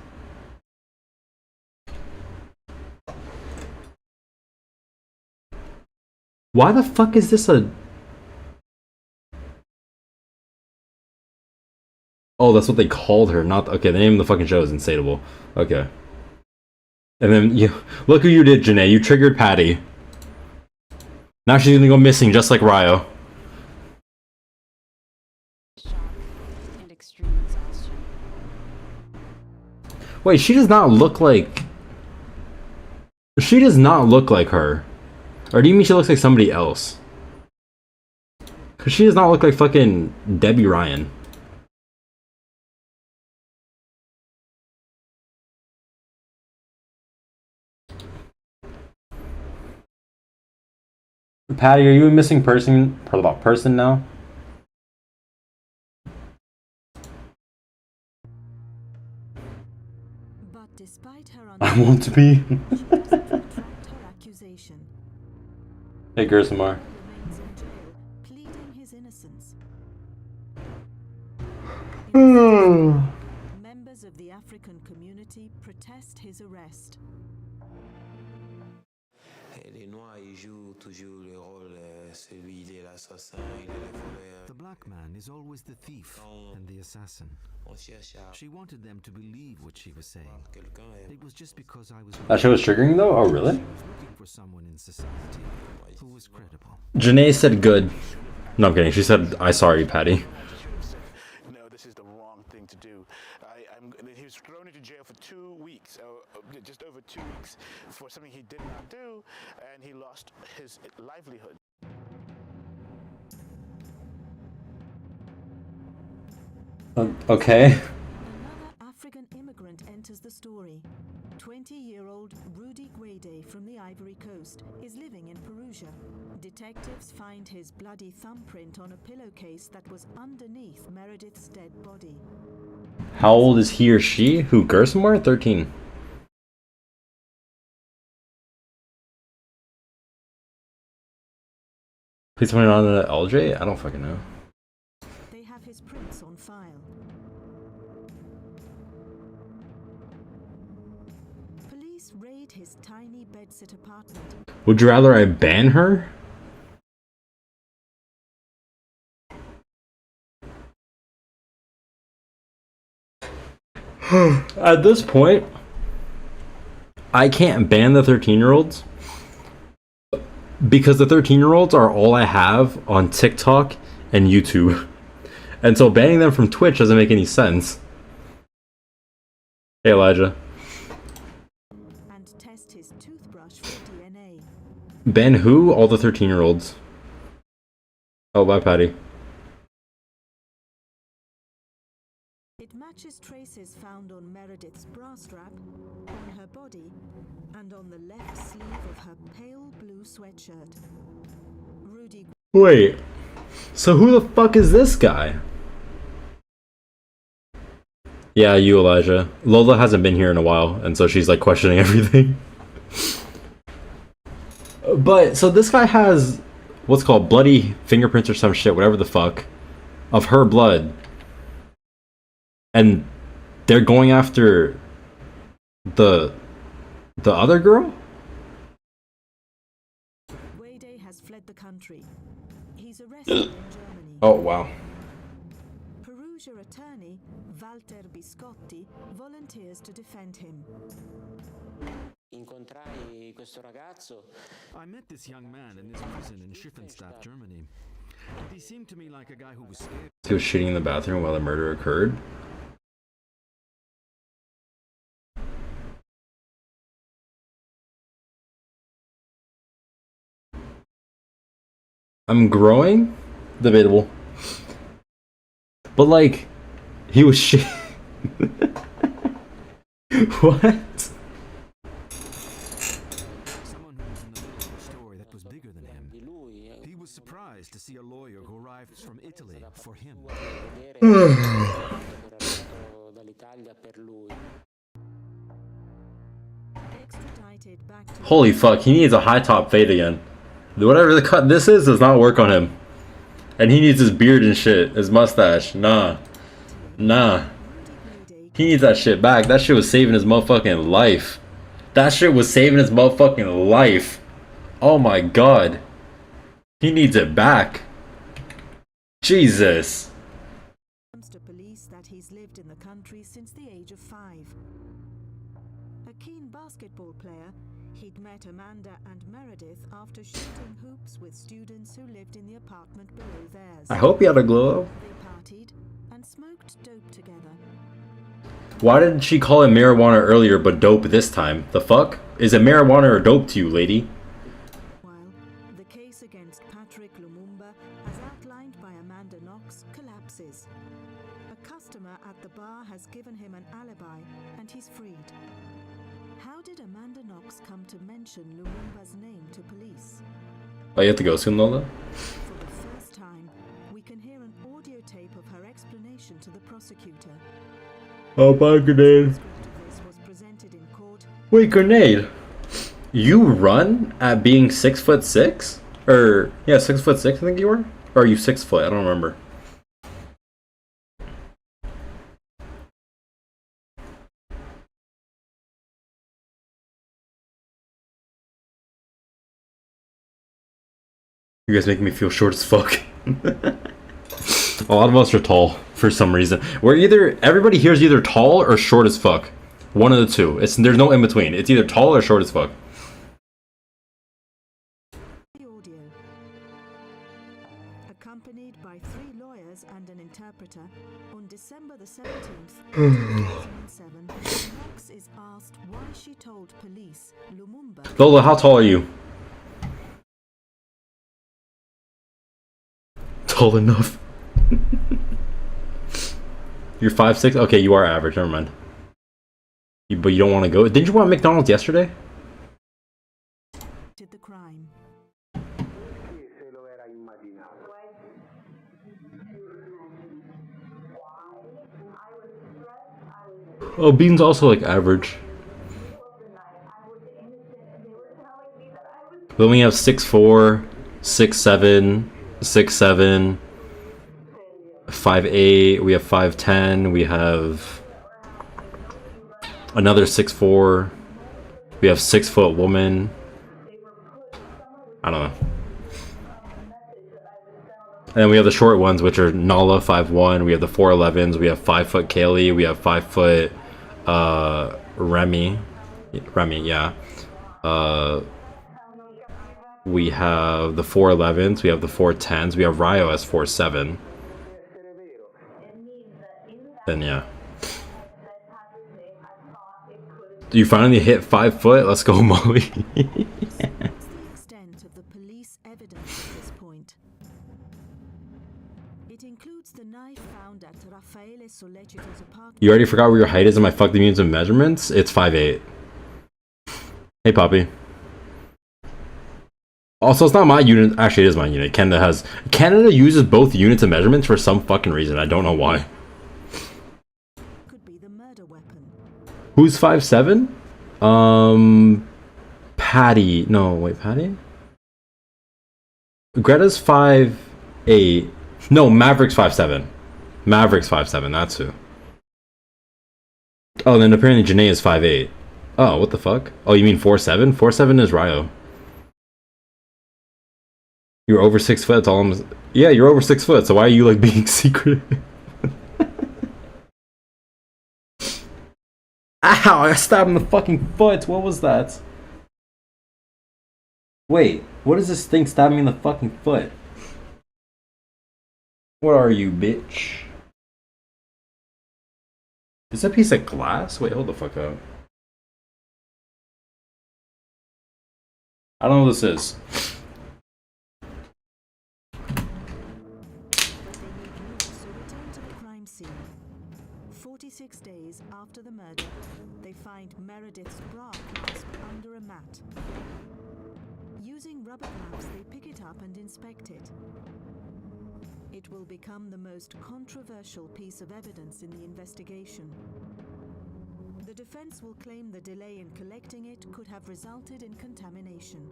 Why the fuck is this a... Oh, that's what they called her, not... Okay, the name of the fucking show is Insatiable. Okay. And then, you... Look who you did, Janae. You triggered Patty. Now she's gonna go missing, just like Ryo. Wait, she does not look like... She does not look like her. Or do you mean she looks like somebody else? Because she does not look like fucking Debbie Ryan. Patty, are you a missing person now? But despite her I want to be. her accusation, Hey, Gersamar. remains in jail, pleading his innocence. Members of the African community protest his arrest. The black man is always the thief and the assassin. She wanted them to believe what she was saying. It was just because I was... That show was triggering though? Oh, really? She was looking for someone in society who was credible. Janae said good. No, I'm kidding. She said, I sorry, Patty. No, this is the wrong thing to do. He was thrown into jail for 2 weeks, just over 2 weeks, for something he did not do, and he lost his livelihood. Okay. Another African immigrant enters the story. 20-year-old Rudy Guede from the Ivory Coast is living in Perugia. Detectives find his bloody thumbprint on a pillowcase that was underneath Meredith's dead body. How old is he or she? Who, Gersamar? 13. Please put it on the LJ? I don't fucking know. They have his prints on file. Police raid his tiny bedsit apartment. Would you rather I ban her? At this point, I can't ban the 13-year-olds because the 13-year-olds are all I have on TikTok and YouTube. And so banning them from Twitch doesn't make any sense. Hey, Elijah. And test his toothbrush for DNA. Ban who? All the 13-year-olds. Oh, bye, Patty. It matches traces found on Meredith's bra strap, on her body, and on the left sleeve of her pale blue sweatshirt. Rudy. Wait. So who the fuck is this guy? Yeah, you, Elijah. Lola hasn't been here in a while, and so she's like questioning everything. But, so this guy has what's called bloody fingerprints or some shit, whatever the fuck, of her blood. And they're going after the other girl? Oh, wow. Perugia attorney Walter Biscotti volunteers to defend him. I met this young man in this prison in Schiffenstadt, Germany. And he seemed to me like a guy who was scared. He was shitting in the bathroom while the murder occurred. I'm growing? Debatable. But like, he was shit. What? Someone who was in the middle of a story that was bigger than him. He was surprised to see a lawyer who arrived from Italy for him. Extradited back to Holy fuck, he needs a high top fade again. Whatever the cut this is does not work on him. And he needs his beard and shit, his mustache. Nah. Nah. He needs that shit back. That shit was saving his motherfucking life. That shit was saving his motherfucking life. Oh my god. He needs it back. Jesus. to police that he's lived in the country since the age of 5. A keen basketball player, he'd met Amanda and Meredith after shooting hoops with students who lived in the apartment below theirs. I hope he had a glow up. They partied and smoked dope together. Why didn't she call it marijuana earlier but dope this time? The fuck? Is it marijuana or dope to you, lady? The case against Patrick Lumumba, as outlined by Amanda Knox, collapses. A customer at the bar has given him an alibi, and he's freed. How did Amanda Knox come to mention Lumumba's name to police? Oh, you have to go soon, Lola? For the first time, we can hear an audio tape of her explanation to the prosecutor. Oh, my grenade. Wait, grenade. You run at being 6'6"? Or, yeah, 6'6", I think you were? Or are you 6 foot? I don't remember. You guys make me feel short as fuck. A lot of us are tall for some reason. We're either, everybody here is either tall or short as fuck. One of the two. There's no in between. It's either tall or short as fuck. Accompanied by 3 lawyers and an interpreter, on December the 17th, 2007, Knox is asked why she told police Lumumba... Lola, how tall are you? Tall enough. You're 5'6"? Okay, you are average, never mind. But you don't want to go? Didn't you want McDonald's yesterday? Did the crime. Oh, Bean's also like average. Then we have 6'4", 6'7", 6'7", 5'8", we have 5'10", we have another 6'4", we have 6 foot woman. I don't know. And then we have the short ones, which are Nala 5'1", we have the 4'11s, we have 5 foot Kaylee, we have 5 foot Remy, yeah. We have the 4'11s, we have the 4'10s, we have Ryo as 4'7". Then yeah. You finally hit 5 foot? Let's go, Molly. You already forgot where your height is in my fuck the units of measurements? It's 5'8". Hey, Poppy. Also, it's not my unit. Actually, it is my unit. Canada uses both units of measurements for some fucking reason. I don't know why. Who's 5'7"? Patty. No, wait, Patty? Greta's 5'8". No, Maverick's 5'7". Maverick's 5'7", that's who. Oh, then apparently Janae is 5'8". Oh, what the fuck? Oh, you mean 4'7"? 4'7" is Ryo. You're over 6 foot. That's all I'm... Yeah, you're over 6 foot. So why are you like being secret? Ow! I stabbed him in the fucking foot. What was that? Wait, what is this thing stabbing me in the fucking foot? What are you, bitch? Is that a piece of glass? Wait, hold the fuck up. I don't know what this is. So return to the crime scene. 46 days after the murder, they find Meredith's bra clasp under a mat. Using rubber gloves, they pick it up and inspect it. It will become the most controversial piece of evidence in the investigation. The defense will claim the delay in collecting it could have resulted in contamination.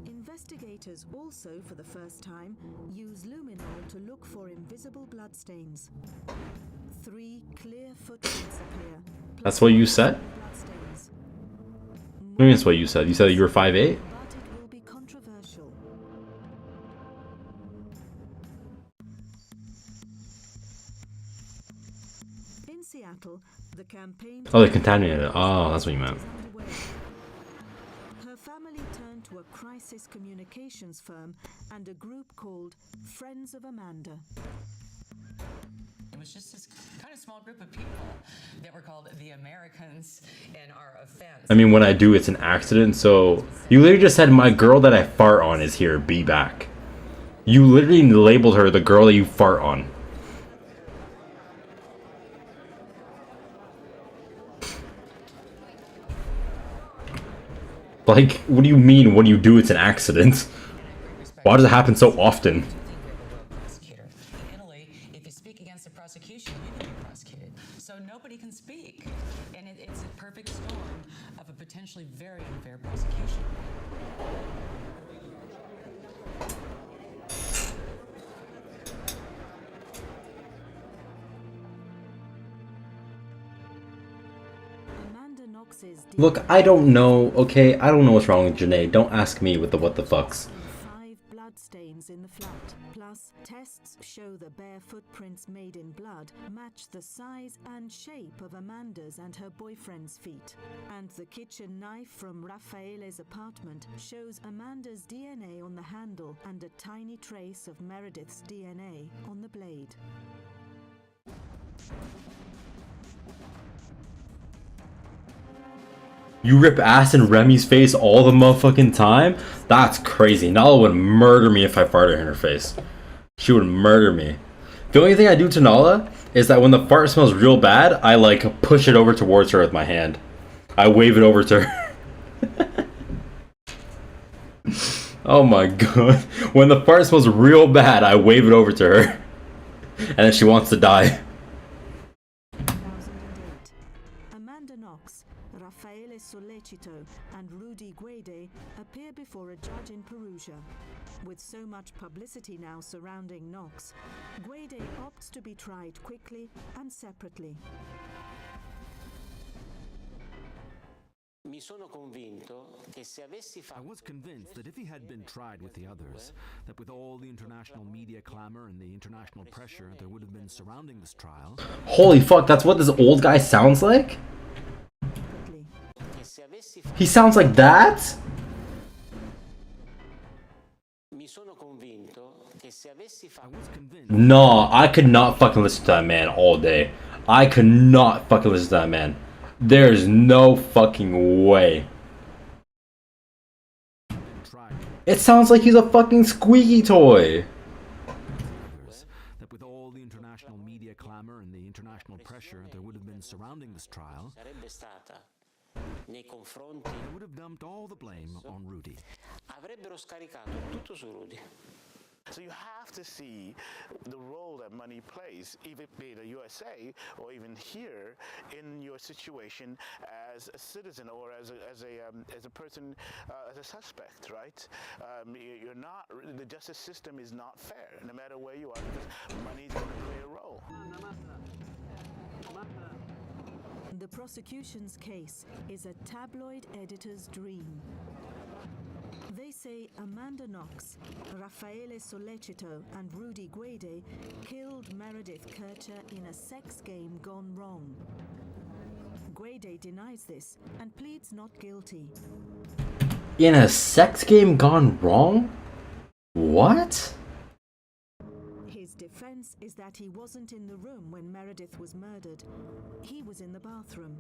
Investigators also, for the first time, use luminol to look for invisible bloodstains. 3 clear footprints appear. That's what you said? I mean, that's what you said. You said you were 5'8"? But it will be controversial. In Seattle, the campaign... Oh, they contaminated it. Oh, that's what you meant. Her family turned to a crisis communications firm and a group called Friends of Amanda. It was just this kind of small group of people that were called the Americans in our offense. I mean, when I do, it's an accident. So you literally just said my girl that I fart on is here. Be back. You literally labeled her the girl that you fart on. Like, what do you mean when you do it's an accident? Why does it happen so often? Prosecution, you can be prosecuted. So nobody can speak. And it's a perfect storm of a potentially very unfair prosecution. Amanda Knox's Look, I don't know, okay? I don't know what's wrong with Janae. Don't ask me with the what the fucks. 5 bloodstains in the flat. Plus, tests show the bare footprints made in blood match the size and shape of Amanda's and her boyfriend's feet. And the kitchen knife from Raffaele's apartment shows Amanda's DNA on the handle and a tiny trace of Meredith's DNA on the blade. You rip ass in Remy's face all the motherfucking time? That's crazy. Nala would murder me if I farted in her face. She would murder me. The only thing I do to Nala is that when the fart smells real bad, I like push it over towards her with my hand. I wave it over to her. Oh my god. When the fart smells real bad, I wave it over to her. And then she wants to die. 2008. Amanda Knox, Raffaele Sollecito, and Rudy Guede appear before a judge in Perugia. With so much publicity now surrounding Knox, Guede opts to be tried quickly and separately. I was convinced that if he had been tried with the others, that with all the international media clamor and the international pressure there would have been surrounding this trial... Holy fuck, that's what this old guy sounds like? He sounds like that? No, I could not fucking listen to that man all day. I could not fucking listen to that man. There's no fucking way. It sounds like he's a fucking squeaky toy. That with all the international media clamor and the international pressure there would have been surrounding this trial, they would have dumped all the blame on Rudy. So you have to see the role that money plays, even be it the USA or even here, in your situation as a citizen or as a person, as a suspect, right? You're not. The justice system is not fair, no matter where you are, because money is going to play a role. The prosecution's case is a tabloid editor's dream. They say Amanda Knox, Raffaele Sollecito, and Rudy Guede killed Meredith Kircher in a sex game gone wrong. Guede denies this and pleads not guilty. In a sex game gone wrong? What? His defense is that he wasn't in the room when Meredith was murdered. He was in the bathroom.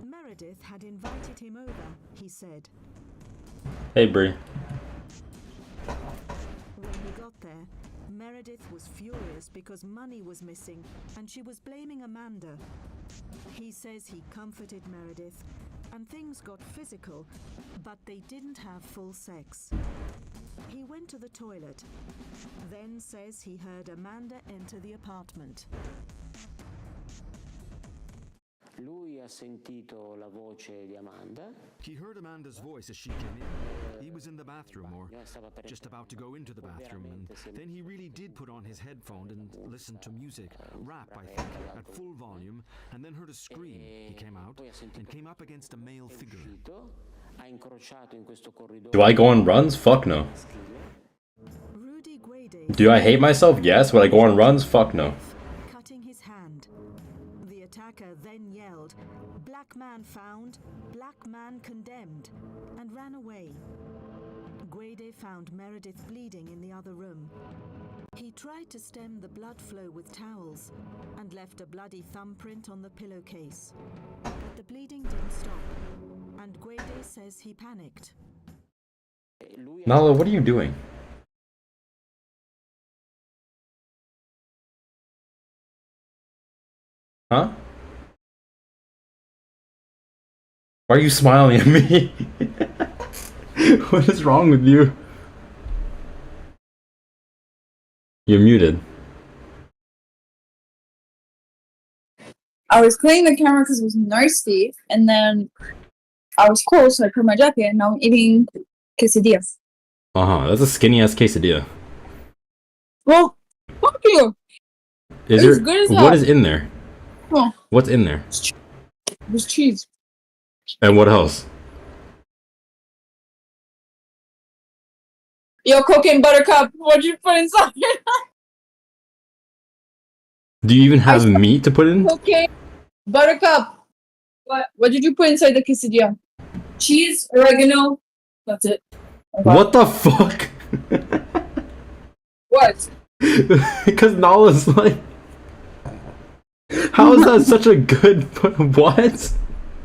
Meredith had invited him over, he said. Hey, Brie. When he got there, Meredith was furious because money was missing and she was blaming Amanda. He says he comforted Meredith and things got physical, but they didn't have full sex. He went to the toilet, then says he heard Amanda enter the apartment. Lui ha sentito la voce di Amanda. He heard Amanda's voice as she came in. He was in the bathroom, or just about to go into the bathroom, and then he really did put on his headphone and listened to music, rap I think, at full volume, and then heard a scream. He came out and came up against a male figure. Do I go on runs? Fuck no. Do I hate myself? Yes. Would I go on runs? Fuck no. Cutting his hand. The attacker then yelled, "Black man found, black man condemned," and ran away. Guede found Meredith bleeding in the other room. He tried to stem the blood flow with towels and left a bloody thumbprint on the pillowcase. But the bleeding didn't stop, and Guede says he panicked. Nala, what are you doing? Huh? Why are you smiling at me? What is wrong with you? You're muted. I was cleaning the camera because it was thirsty, and then I was cold, so I put my jacket, and now I'm eating quesadillas. That's a skinny ass quesadilla. Well, fuck you. Is It's there? good as What hell. is in there? Oh, What's in there? there's cheese. And what else? Yo, cocaine buttercup. What'd you put inside? Do you even have meat to put in? Cocaine buttercup. What did you put inside the quesadilla? Cheese, oregano. That's it. What the fuck? What? Because Nala's like, how is that such a good? What?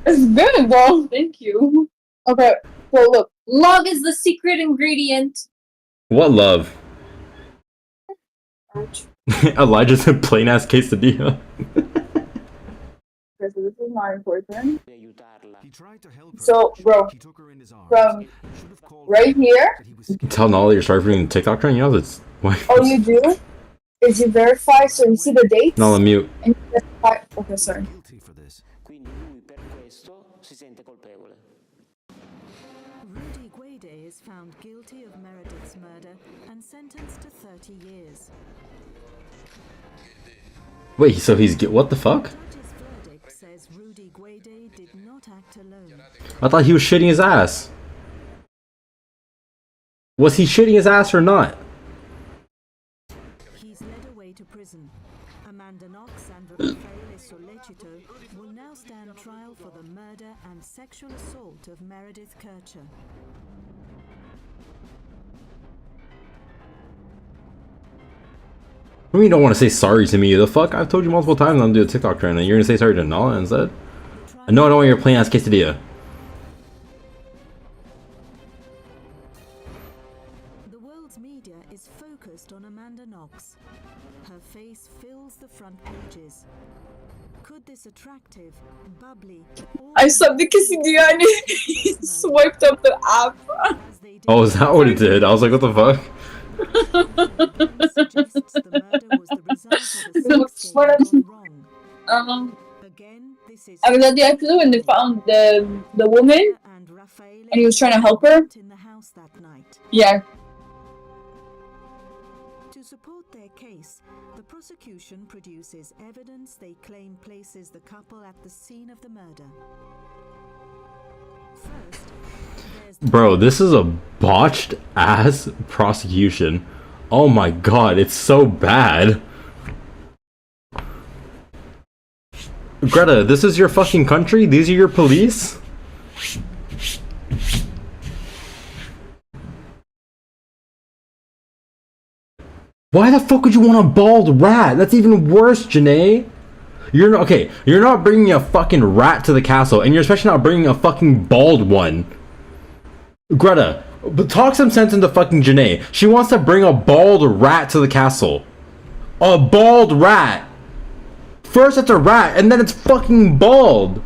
It's good, bro. Thank you. Okay. Well, look. Love is the secret ingredient. What love? Elijah's a plain ass quesadilla. Okay, so this is not important. He tried to help her. So, bro, He took her in his arms. from right here, Tell Nala you're starting from the TikTok trend. You know that's why. all you do is you verify. So you see the dates. Nala, mute. And you verify. Okay, sorry. Quindi lui per questo si sente colpevole. Rudy Guede is found guilty of Meredith's murder and sentenced to 30 years. Wait, so he's what the fuck? Judge's verdict says Rudy Guede did not act alone. I thought he was shitting his ass. Was he shitting his ass or not? He's led away to prison. Amanda Knox and Raffaele Sollecito will now stand trial for the murder and sexual assault of Meredith Kircher. I mean, you don't want to say sorry to me. The fuck? I've told you multiple times I'm gonna do a TikTok trend and you're gonna say sorry to Nala instead? No, I don't want your plain ass quesadilla. The world's media is focused on Amanda Knox. Her face fills the front pages. Could this attractive, bubbly, I subbed the quesadilla and it swiped up the app. Oh, is that what it did? I was like, what the fuck? I was at the episode when they found the woman and he was trying to help her. Yeah. To support their case, the prosecution produces evidence they claim places the couple at the scene of the murder. First, Bro, this is a botched ass prosecution. Oh my god, it's so bad. Greta, this is your fucking country? These are your police? Why the fuck would you want a bald rat? That's even worse, Janae. You're not, okay, you're not bringing a fucking rat to the castle, and you're especially not bringing a fucking bald one. Greta, but talk some sense into fucking Janae. She wants to bring a bald rat to the castle. A bald rat. First it's a rat, and then it's fucking bald.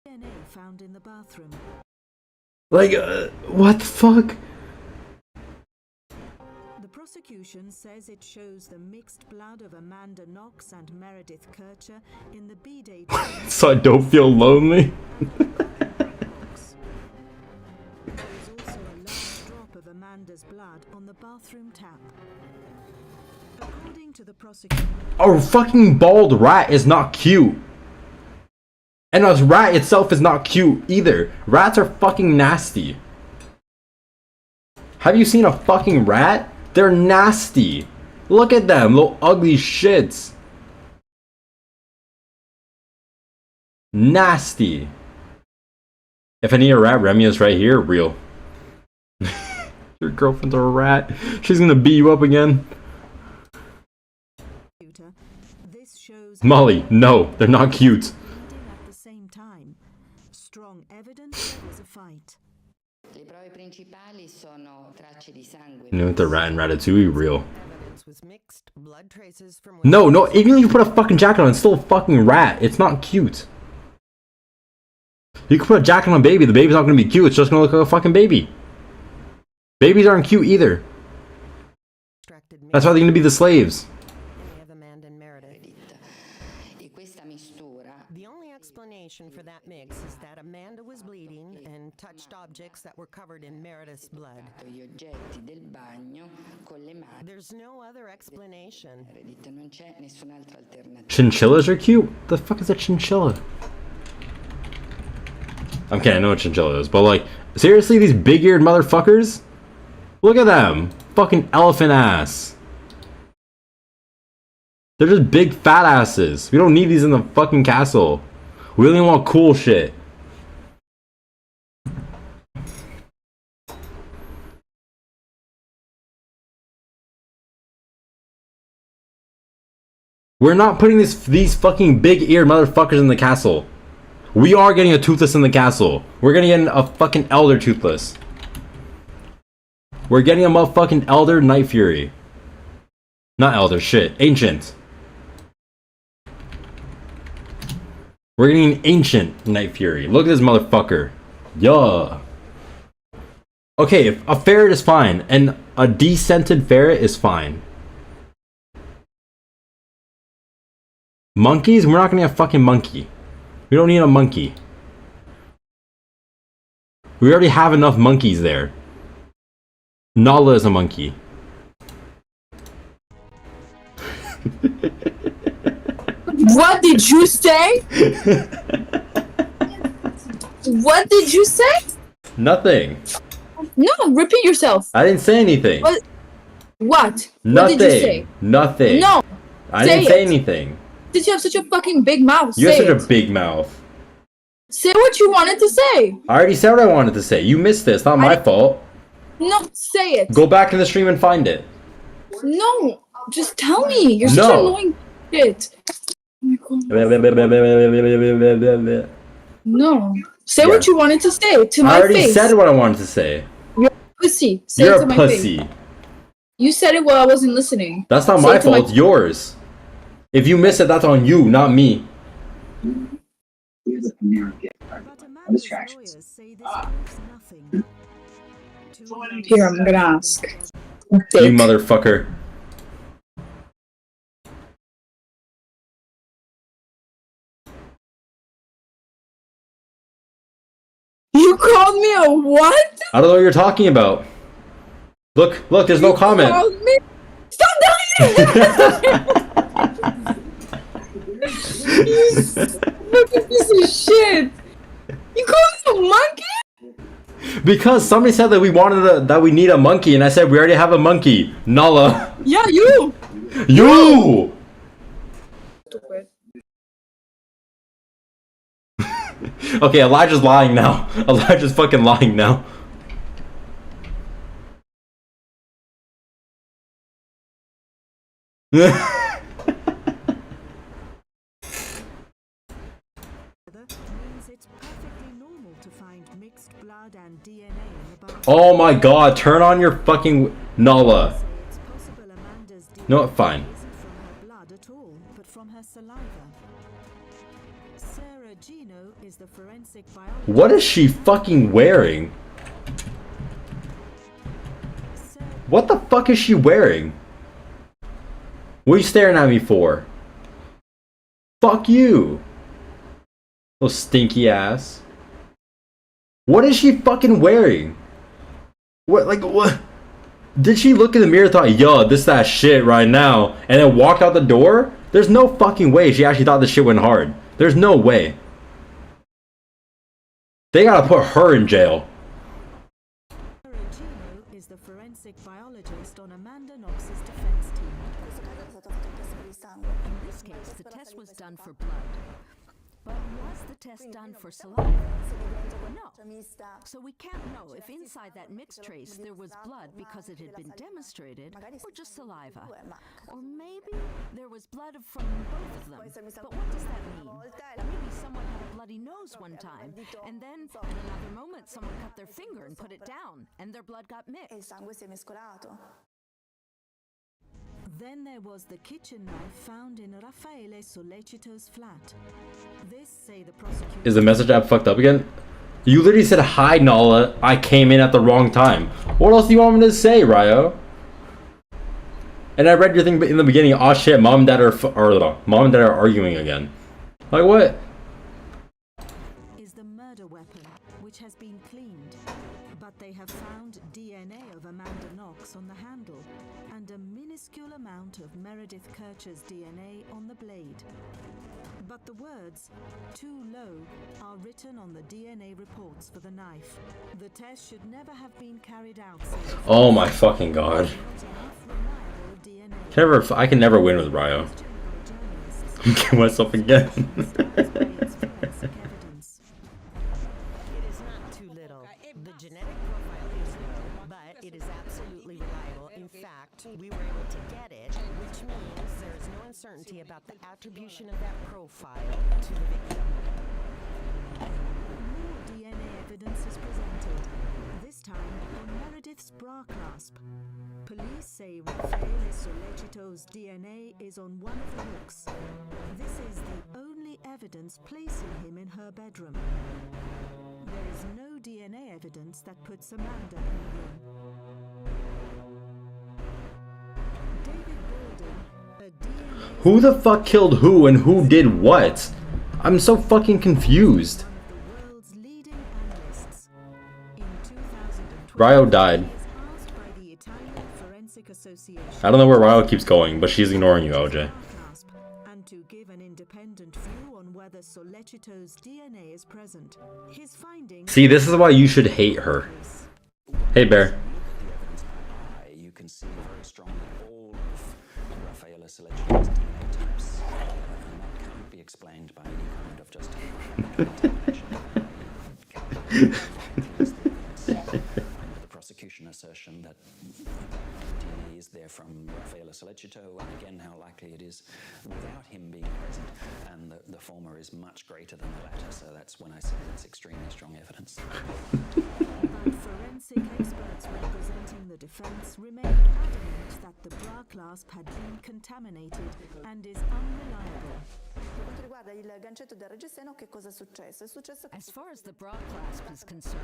DNA found in the bathroom. Like, what the fuck? The prosecution says it shows the mixed blood of Amanda Knox and Meredith Kircher in the B-Day. So I don't feel lonely. There is also a large drop of Amanda's blood on the bathroom tap. According to the prosecution, A fucking bald rat is not cute. And a rat itself is not cute either. Rats are fucking nasty. Have you seen a fucking rat? They're nasty. Look at them, little ugly shits. Nasty. If I need a rat, Remia's right here. Real. Your girlfriend's a rat. She's gonna beat you up again. this shows Molly, no, they're not cute. at the same time. Strong evidence there was a fight. Le prove principali sono tracce di sangue. You know, with the rat and Ratatouille, real. Evidence was mixed, blood traces from No, even if you put a fucking jacket on, it's still a fucking rat. It's not cute. You can put a jacket on a baby, the baby's not gonna be cute, it's just gonna look like a fucking baby. Babies aren't cute either. That's why they're gonna be the slaves. The only explanation for that mix is that Amanda was bleeding and touched objects that were covered in Meredith's blood. There's no other explanation. Chinchillas are cute? The fuck is a chinchilla? Okay, I know what chinchilla is, but like, seriously, these big-eared motherfuckers? Look at them. Fucking elephant ass. They're just big fat asses. We don't need these in the fucking castle. We only want cool shit. We're not putting these fucking big-eared motherfuckers in the castle. We are getting a Toothless in the castle. We're gonna get a fucking Elder Toothless. We're getting a motherfucking Elder Night Fury. Not Elder, shit. Ancient. We're getting an Ancient Night Fury. Look at this motherfucker. Yeah. Okay, a ferret is fine. And a descented ferret is fine. Monkeys? We're not gonna get a fucking monkey. We don't need a monkey. We already have enough monkeys there. Nala is a monkey. What did you say? What did you say? Nothing. No, repeat yourself. I didn't say anything. What? Nothing. What did you say? Nothing. No. I didn't say anything. Did you have such a fucking big mouth? You have Say such it. a big mouth. Say what you wanted to say. I already said what I wanted to say. You missed this. Not my fault. No, say it. Go back in the stream and find it. No, just tell me. You're such No. annoying shit. No. Say what you wanted to say to I my already face. said what I wanted to say. You're a pussy. Say You're it to a my pussy. face. You said it while I wasn't listening. That's not Say my it to fault. It's yours. If you miss it, that's on you, not me. Distractions. Here, I'm gonna ask. You motherfucker. You called me a what? I don't know what you're talking about. Look, there's no comment. Called me? Stop doing it! You fucking piece of shit! You call me a monkey? Because somebody said that we need a monkey, and I said we already have a monkey. Nala. Yeah, you! You! Stupid. Okay, Elijah's lying now. Elijah's fucking lying now. Oh my god, turn on your fucking Nala. No, fine. What is she fucking wearing? What the fuck is she wearing? What are you staring at me for? Fuck you. Little stinky ass. What is she fucking wearing? What, like, what? Did she look in the mirror and thought, yo, this that shit right now, and then walk out the door? There's no fucking way she actually thought this shit went hard. There's no way. They gotta put her in jail. Is the forensic biologist on Amanda Knox's defense team. In this case, the test was done for blood. But was the test done for saliva? No. So we can't know if inside that mixed trace there was blood because it had been demonstrated, or just saliva. Or maybe there was blood from both of them. But what does that mean? Maybe someone had a bloody nose one time, and then at another moment someone cut their finger and put it down, and their blood got mixed. Then there was the kitchen knife found in Raffaele Sollecito's flat. This, say the prosecutor... Is the message app fucked up again? You literally said, hi Nala, I came in at the wrong time. What else do you want me to say, Ryo? And I read your thing in the beginning, oh shit, mom and dad are arguing again. Like what? Is the murder weapon, which has been cleaned. But they have found DNA of Amanda Knox on the handle, and a minuscule amount of Meredith Kircher's DNA on the blade. But the words, too low, are written on the DNA reports for the knife. The test should never have been carried out. Oh my fucking god. I can never win with Ryo. I'm killing myself again. We were able to get it, which means there is no uncertainty about the attribution of that profile to the victim. More DNA evidence is presented, this time on Meredith's bra clasp. Police say Raffaele Sollecito's DNA is on one of the hooks. This is the only evidence placing him in her bedroom. There is no DNA evidence that puts Amanda in the room. Who the fuck killed who and who did what? I'm so fucking confused. Ryo died. I don't know where Ryo keeps going, but she's ignoring you, OJ. And to give an independent view on whether Sollecito's DNA is present. His findings. See, this is why you should hate her. Hey, Bear. You can see very strongly all of Raffaele Sollecito's DNA types, and that can't be explained by any kind of just the prosecution assertion that DNA is there from Raffaele Sollecito, and again how likely it is without him being present, and the former is much greater than the latter, so that's when I say it's extremely strong evidence. But forensic experts representing the defense remain adamant that the bra clasp had been contaminated and is unreliable. As far as the bra clasp is concerned,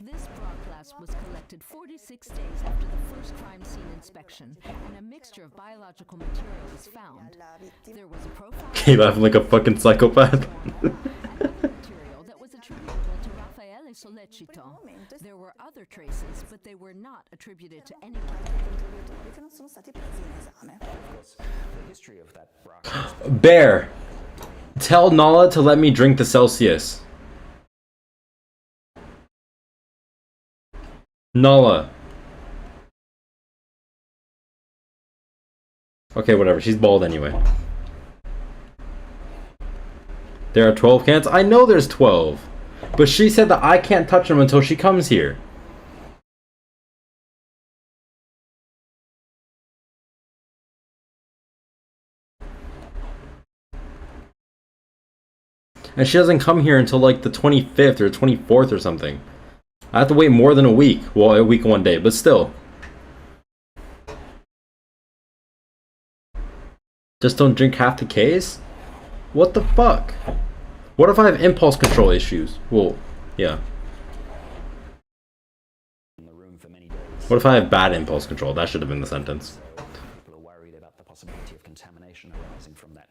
this bra clasp was collected 46 days after the first crime scene inspection, and a mixture of biological material was found. There was a profile. He laughing like a fucking psychopath. material that was attributable to Raffaele only sollecito. There were other traces, but they were not attributed to anyone. Of course, the history of that broadcast. Bear, tell Nala to let me drink the Celsius. Nala. Okay, whatever. She's bald anyway. There are 12 cans? I know there's 12. But she said that I can't touch them until she comes here. And she doesn't come here until like the 25th or 24th or something. I have to wait more than a week. Well, a week and 1 day, but still. Just don't drink half the case? What the fuck? What if I have impulse control issues? Well, yeah. What if I have bad impulse control? That should have been the sentence. People are worried about the possibility of contamination arising from that.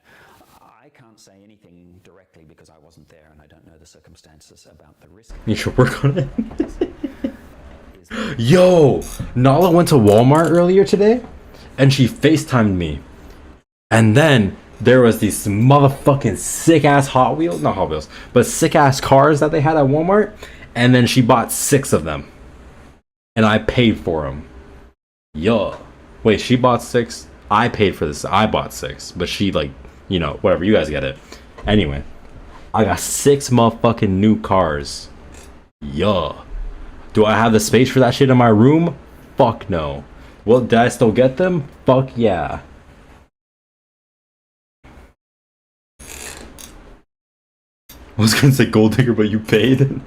I can't say anything directly because I wasn't there and I don't know the circumstances about the risk. You should work on it. Yo! Nala went to Walmart earlier today and she FaceTimed me. And then there was these motherfucking sick-ass Hot Wheels, not Hot Wheels, but sick-ass cars that they had at Walmart. And then she bought 6 of them. And I paid for them. Yo. Wait, she bought 6? I paid for this. I bought 6. But she, like, you know, whatever. You guys get it. Anyway. I got 6 motherfucking new cars. Yo. Do I have the space for that shit in my room? Fuck no. Well, did I still get them? Fuck yeah. I was gonna say gold digger, but you paid.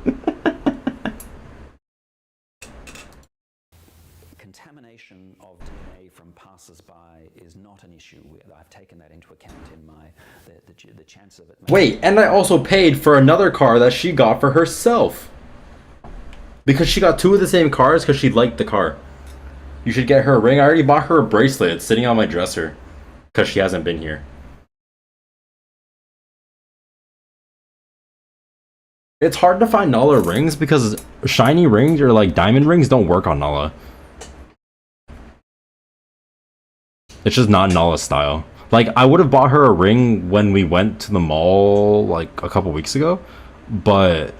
Contamination of DNA from passers-by is not an issue. I've taken that into account in my the chance of it. Wait, and I also paid for another car that she got for herself. Because she got 2 of the same cars because she liked the car. You should get her a ring. I already bought her a bracelet. It's sitting on my dresser because she hasn't been here. It's hard to find Nala rings because shiny rings or like diamond rings don't work on Nala. It's just not Nala's style. Like, I would have bought her a ring when we went to the mall like a couple weeks ago, but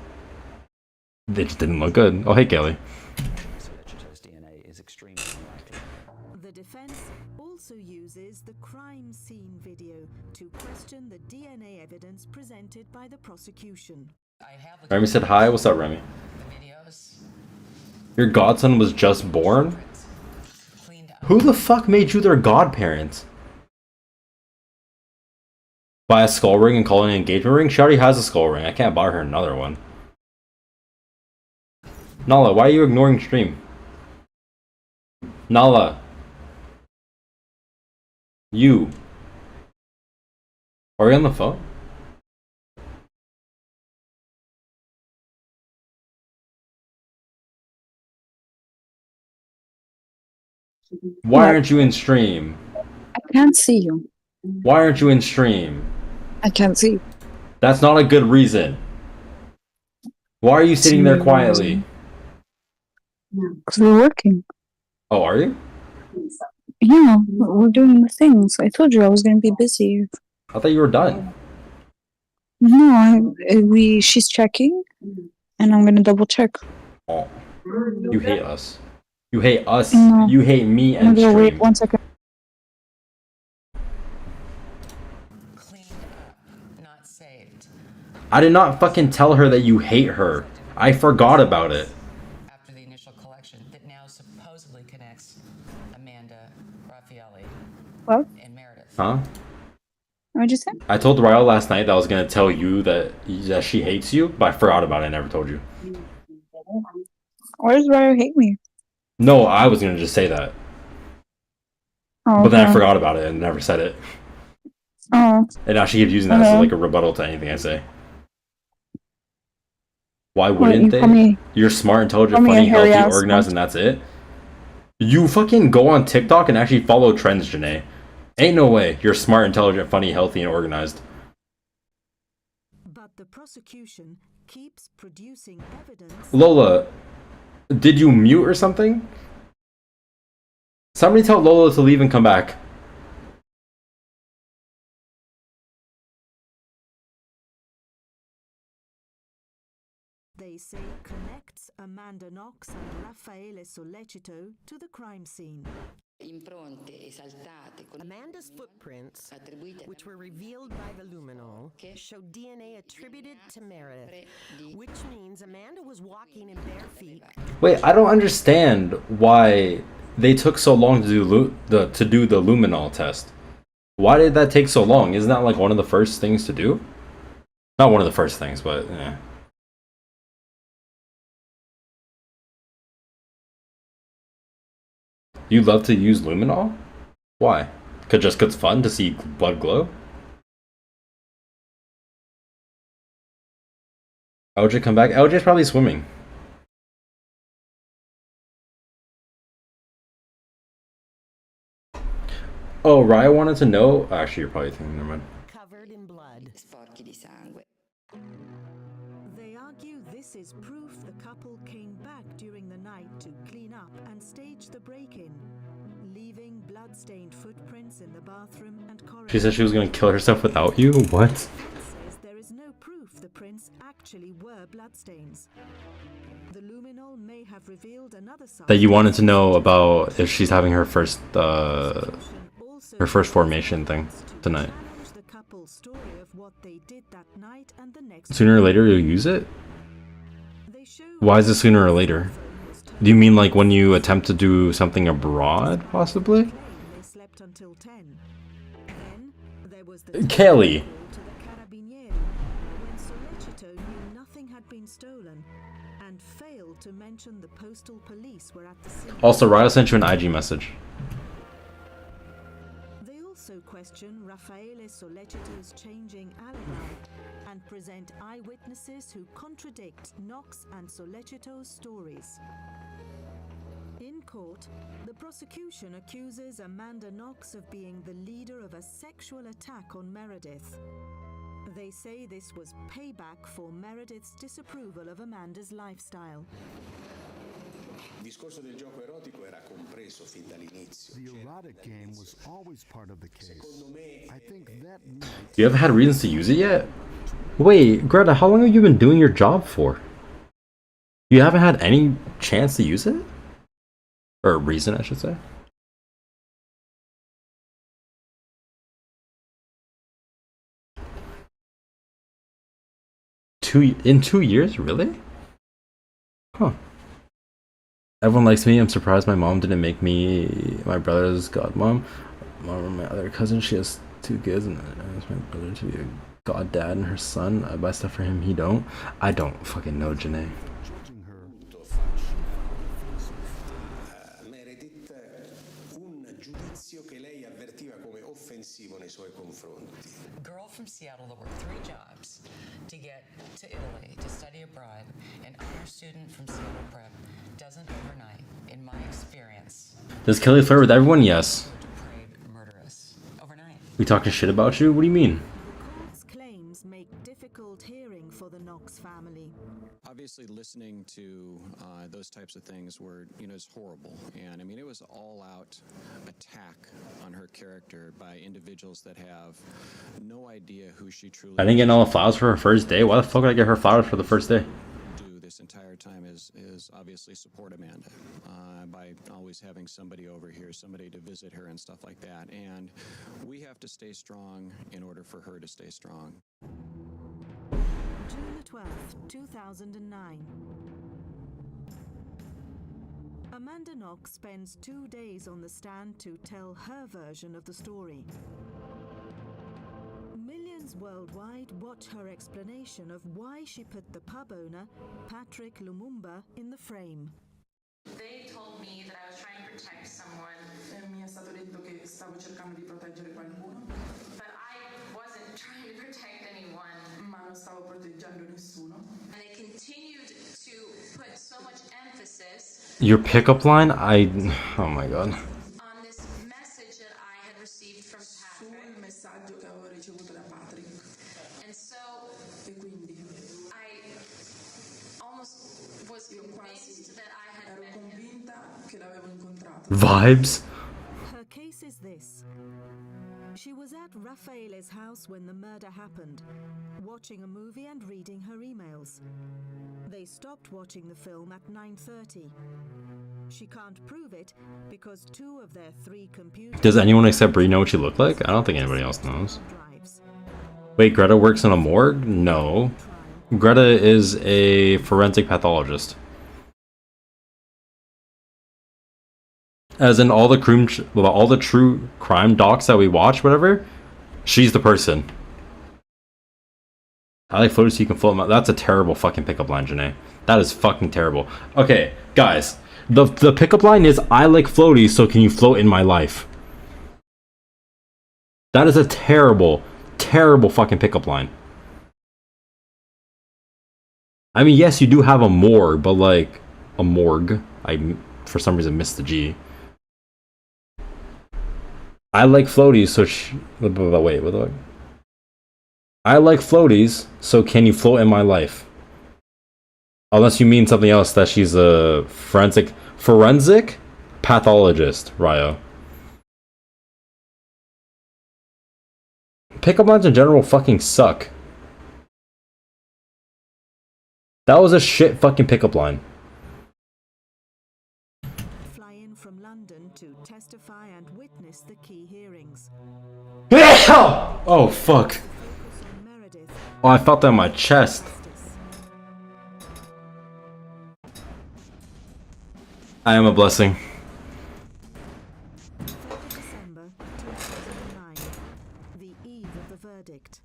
it just didn't look good. Oh, hey, Kaylee. The defense also uses the crime scene video to question the DNA evidence presented by the prosecution. Remy said hi. What's up, Remy? Your godson was just born? Who the fuck made you their godparents? Buy a skull ring and call it an engagement ring? She already has a skull ring. I can't buy her another one. Nala, why are you ignoring stream? Nala. You. Are you on the phone? Why aren't you in stream? I can't see you. Why aren't you in stream? I can't see. That's not a good reason. Why are you sitting there quietly? Because we're working. Oh, are you? Yeah, we're doing the things. I told you I was going to be busy. I thought you were done. No, she's checking, and I'm going to double check. Oh, you hate us. You hate us. No. You hate me and No, stream. wait 1 second. Not saved. I did not fucking tell her that you hate her. I forgot about it. After the initial collection that now supposedly connects Amanda, Raffaelli, What? and Meredith. Huh? What'd you say? I told Ryle last night that I was gonna tell you that she hates you, but I forgot about it. I never told you. Why does Ryo hate me? No, I was gonna just say that. Oh, But then I okay. forgot about it and never said it. Oh. And now she keeps using that as like a rebuttal to anything I say. Why wouldn't you they? call me- You're smart, intelligent, call me a funny, hairy healthy, ass organized, and that's it? You fucking go on TikTok and actually follow trends, Janae. Ain't no way. You're smart, intelligent, funny, healthy, and organized. But the prosecution keeps producing evidence. Lola, did you mute or something? Somebody tell Lola to leave and come back. They say connects Amanda Knox and Raffaele Sollecito to the crime scene. Amanda's footprints, which were revealed by the luminol, showed DNA attributed to Meredith, which means Amanda was walking in bare feet. Wait, I don't understand why they took so long to do the luminol test. Why did that take so long? Isn't that like one of the first things to do? Not one of the first things, but yeah. You love to use luminol? Why? Just 'cause it's fun to see blood glow? LJ come back? LJ's probably swimming. Oh, Raya wanted to know. Actually, you're probably thinking, never mind. Covered in blood. They argue this is proof the couple came back during the night to clean up and stage the break-in, leaving blood-stained footprints in the bathroom and corridor. She said she was gonna kill herself without you? What? Says there is no proof the prints actually were bloodstains. The luminol may have revealed another side That you wanted to know about if she's having her first formation thing tonight. the couple's story of what they did that night and the next. Sooner or later you'll use it? Why is it sooner or later? Do you mean like when you attempt to do something abroad, possibly? They slept until 10. Then there was the Kelly. to the Carabinieri when Sollecito knew nothing had been stolen and failed to mention the postal police were at the scene. Also, Raya sent you an IG message. They also question Raffaele Sollecito's changing alibi and present eyewitnesses who contradict Knox and Sollecito's stories. In court, the prosecution accuses Amanda Knox of being the leader of a sexual attack on Meredith. They say this was payback for Meredith's disapproval of Amanda's lifestyle. Il discorso del gioco erotico era compreso fin dall'inizio. The erotic game was always part of the case. I think that night... You haven't had reasons to use it yet? Wait, Greta, how long have you been doing your job for? You haven't had any chance to use it? Or a reason, I should say. In 2 years? Really? Huh. Everyone likes me. I'm surprised my mom didn't make me my brother's godmom. My other cousin, she has 2 kids, and I asked my brother to be a goddad and her son. I buy stuff for him, he don't. I don't fucking know, Janae. Meredith, un giudizio che lei avvertiva come offensivo nei suoi confronti. Girl from Seattle that worked 3 jobs to get to Italy to study abroad, an honor student from Seattle Prep, doesn't overnight, in my experience. Does Kelly flirt with everyone? Yes. Murderous. Overnight. We talking shit about you? What do you mean? Court's claims make difficult hearing for the Knox family. Obviously, listening to those types of things were, is horrible. And I mean, it was all-out attack on her character by individuals that have no idea who she truly is. I didn't get all the flowers for her first day. Why the fuck would I get her flowers for the first day? Do this entire time is obviously support Amanda by always having somebody over here, somebody to visit her and stuff like that. And we have to stay strong in order for her to stay strong. June the 12th, 2009. Amanda Knox spends 2 days on the stand to tell her version of the story. Millions worldwide watch her explanation of why she put the pub owner, Patrick Lumumba, in the frame. They told me that I was trying to protect someone. Mi è stato detto che stavo cercando di proteggere qualcuno. But I wasn't trying to protect anyone. Ma non stavo proteggendo nessuno. And they continued to put so much emphasis. Your pickup line? Oh my god. On this message that I had received from Patrick. Sul messaggio che avevo ricevuto da Patrick. And so e quindi I Vibes? Her case is this. She was at Raffaele's house when the murder happened, watching a movie and reading her emails. They stopped watching the film at 9:30. She can't prove it because 2 of their 3 computers... Does anyone except Brie know what she looked like? I don't think anybody else knows. Wait, Greta works in a morgue? No. Greta is a forensic pathologist. As in all the true crime docs that we watch, whatever, she's the person. I like floaties so you can float them. That's a terrible fucking pickup line, Janae. That is fucking terrible. Okay, guys. The pickup line is, I like floaties, so can you float in my life? That is a terrible, terrible fucking pickup line. I mean, yes, you do have a morgue, but like, a morgue. I, for some reason, missed the G. I like floaties, so wait, what the fuck? I like floaties, so can you float in my life? Unless you mean something else, that she's a forensic pathologist, Ryo. Pickup lines in general fucking suck. That was a shit fucking pickup line. Fly in from London to testify and witness the key hearings. Oh fuck. Oh, I felt that in my chest. I am a blessing. December 2009, the eve of the verdict.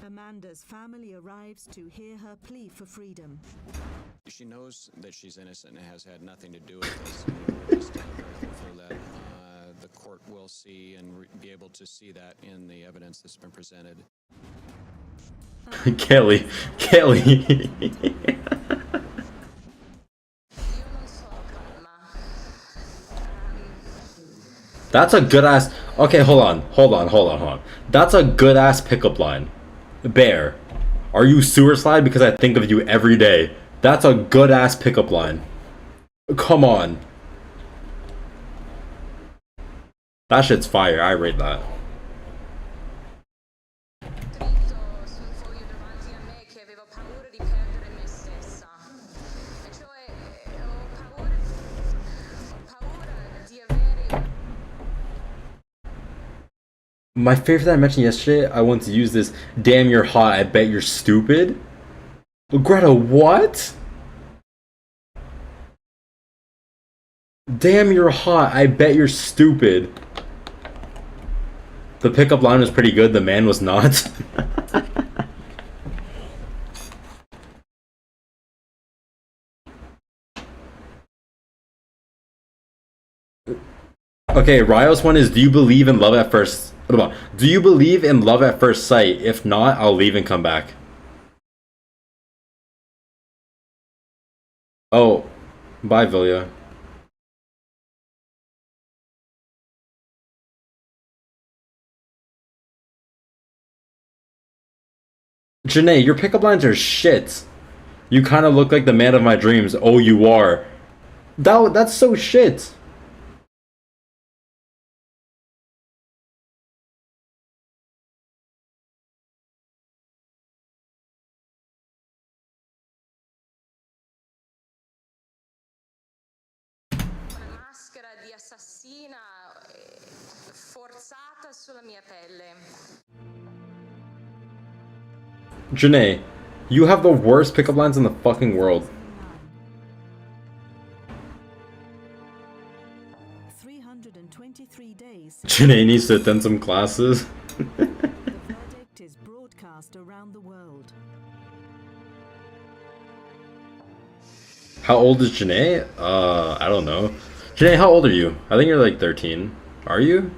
Amanda's family arrives to hear her plea for freedom. She knows that she's innocent and has had nothing to do with this. We're just very hopeful that the court will see and be able to see that in the evidence that's been presented. Kelly. That's a good ass. Okay, hold on. That's a good ass pickup line. Bear, are you sewer slide? Because I think of you every day. That's a good ass pickup line. Come on. That shit's fire. I rate that. My favorite that I mentioned yesterday, I want to use this. Damn, you're hot. I bet you're stupid. Greta, what? Damn, you're hot. I bet you're stupid. The pickup line was pretty good. The man was not. Okay, Ryo's one is, do you believe in love at first? Do you believe in love at first sight? If not, I'll leave and come back. Oh, bye, Vilya. Janae, your pickup lines are shit. You kind of look like the man of my dreams. Oh, you are. That's so shit. Janae, you have the worst pickup lines in the fucking world. 323 days. Janae needs to attend some classes. The verdict is broadcast around the world. How old is Janae? I don't know. Janae, how old are you? I think you're like 13. Are you?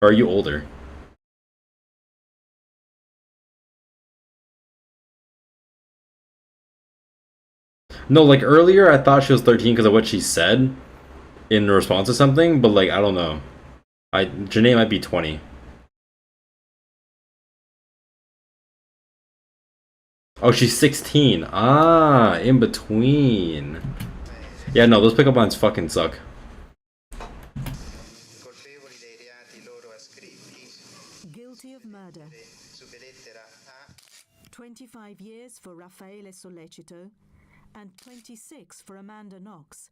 Or are you older? No, like earlier I thought she was 13 because of what she said in response to something, but like I don't know. Janae might be 20. Oh, she's 16. Ah, in between. Yeah, no, those pickup lines fucking suck. 25 years for Raffaele Sollecito and 26 for Amanda Knox,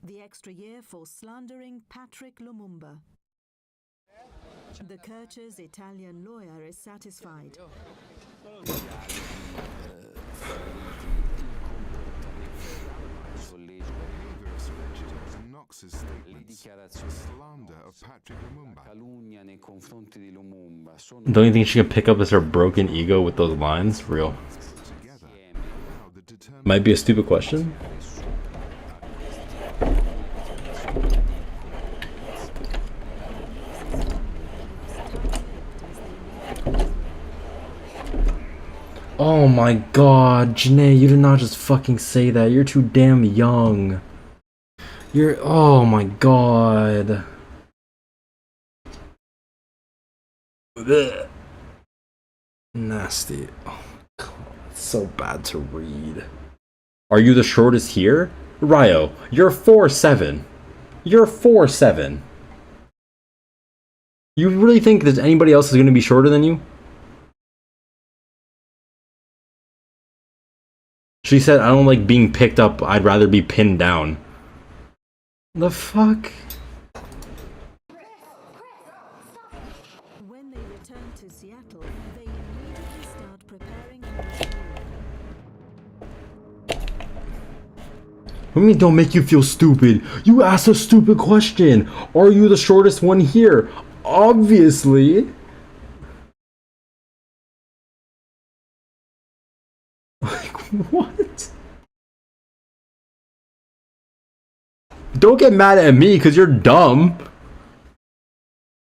the extra year for slandering Patrick Lumumba. The Kircher's Italian lawyer is satisfied. Knox's statements, slander of Patrick Lumumba. Don't you think she could pick up as her broken ego with those lines? Real. Might be a stupid question. Oh my god, Janae, you did not just fucking say that. You're too damn young. Oh my god. Ugh. Nasty. Oh my god, it's so bad to read. Are you the shortest here? Ryo, you're 4'7". You're 4'7". You really think that anybody else is going to be shorter than you? She said, I don't like being picked up, I'd rather be pinned down. The fuck? When they return to Seattle, they immediately start preparing for What do you mean don't make you feel stupid? You asked a stupid question. Are you the shortest one here? Obviously. Like, what? Don't get mad at me because you're dumb.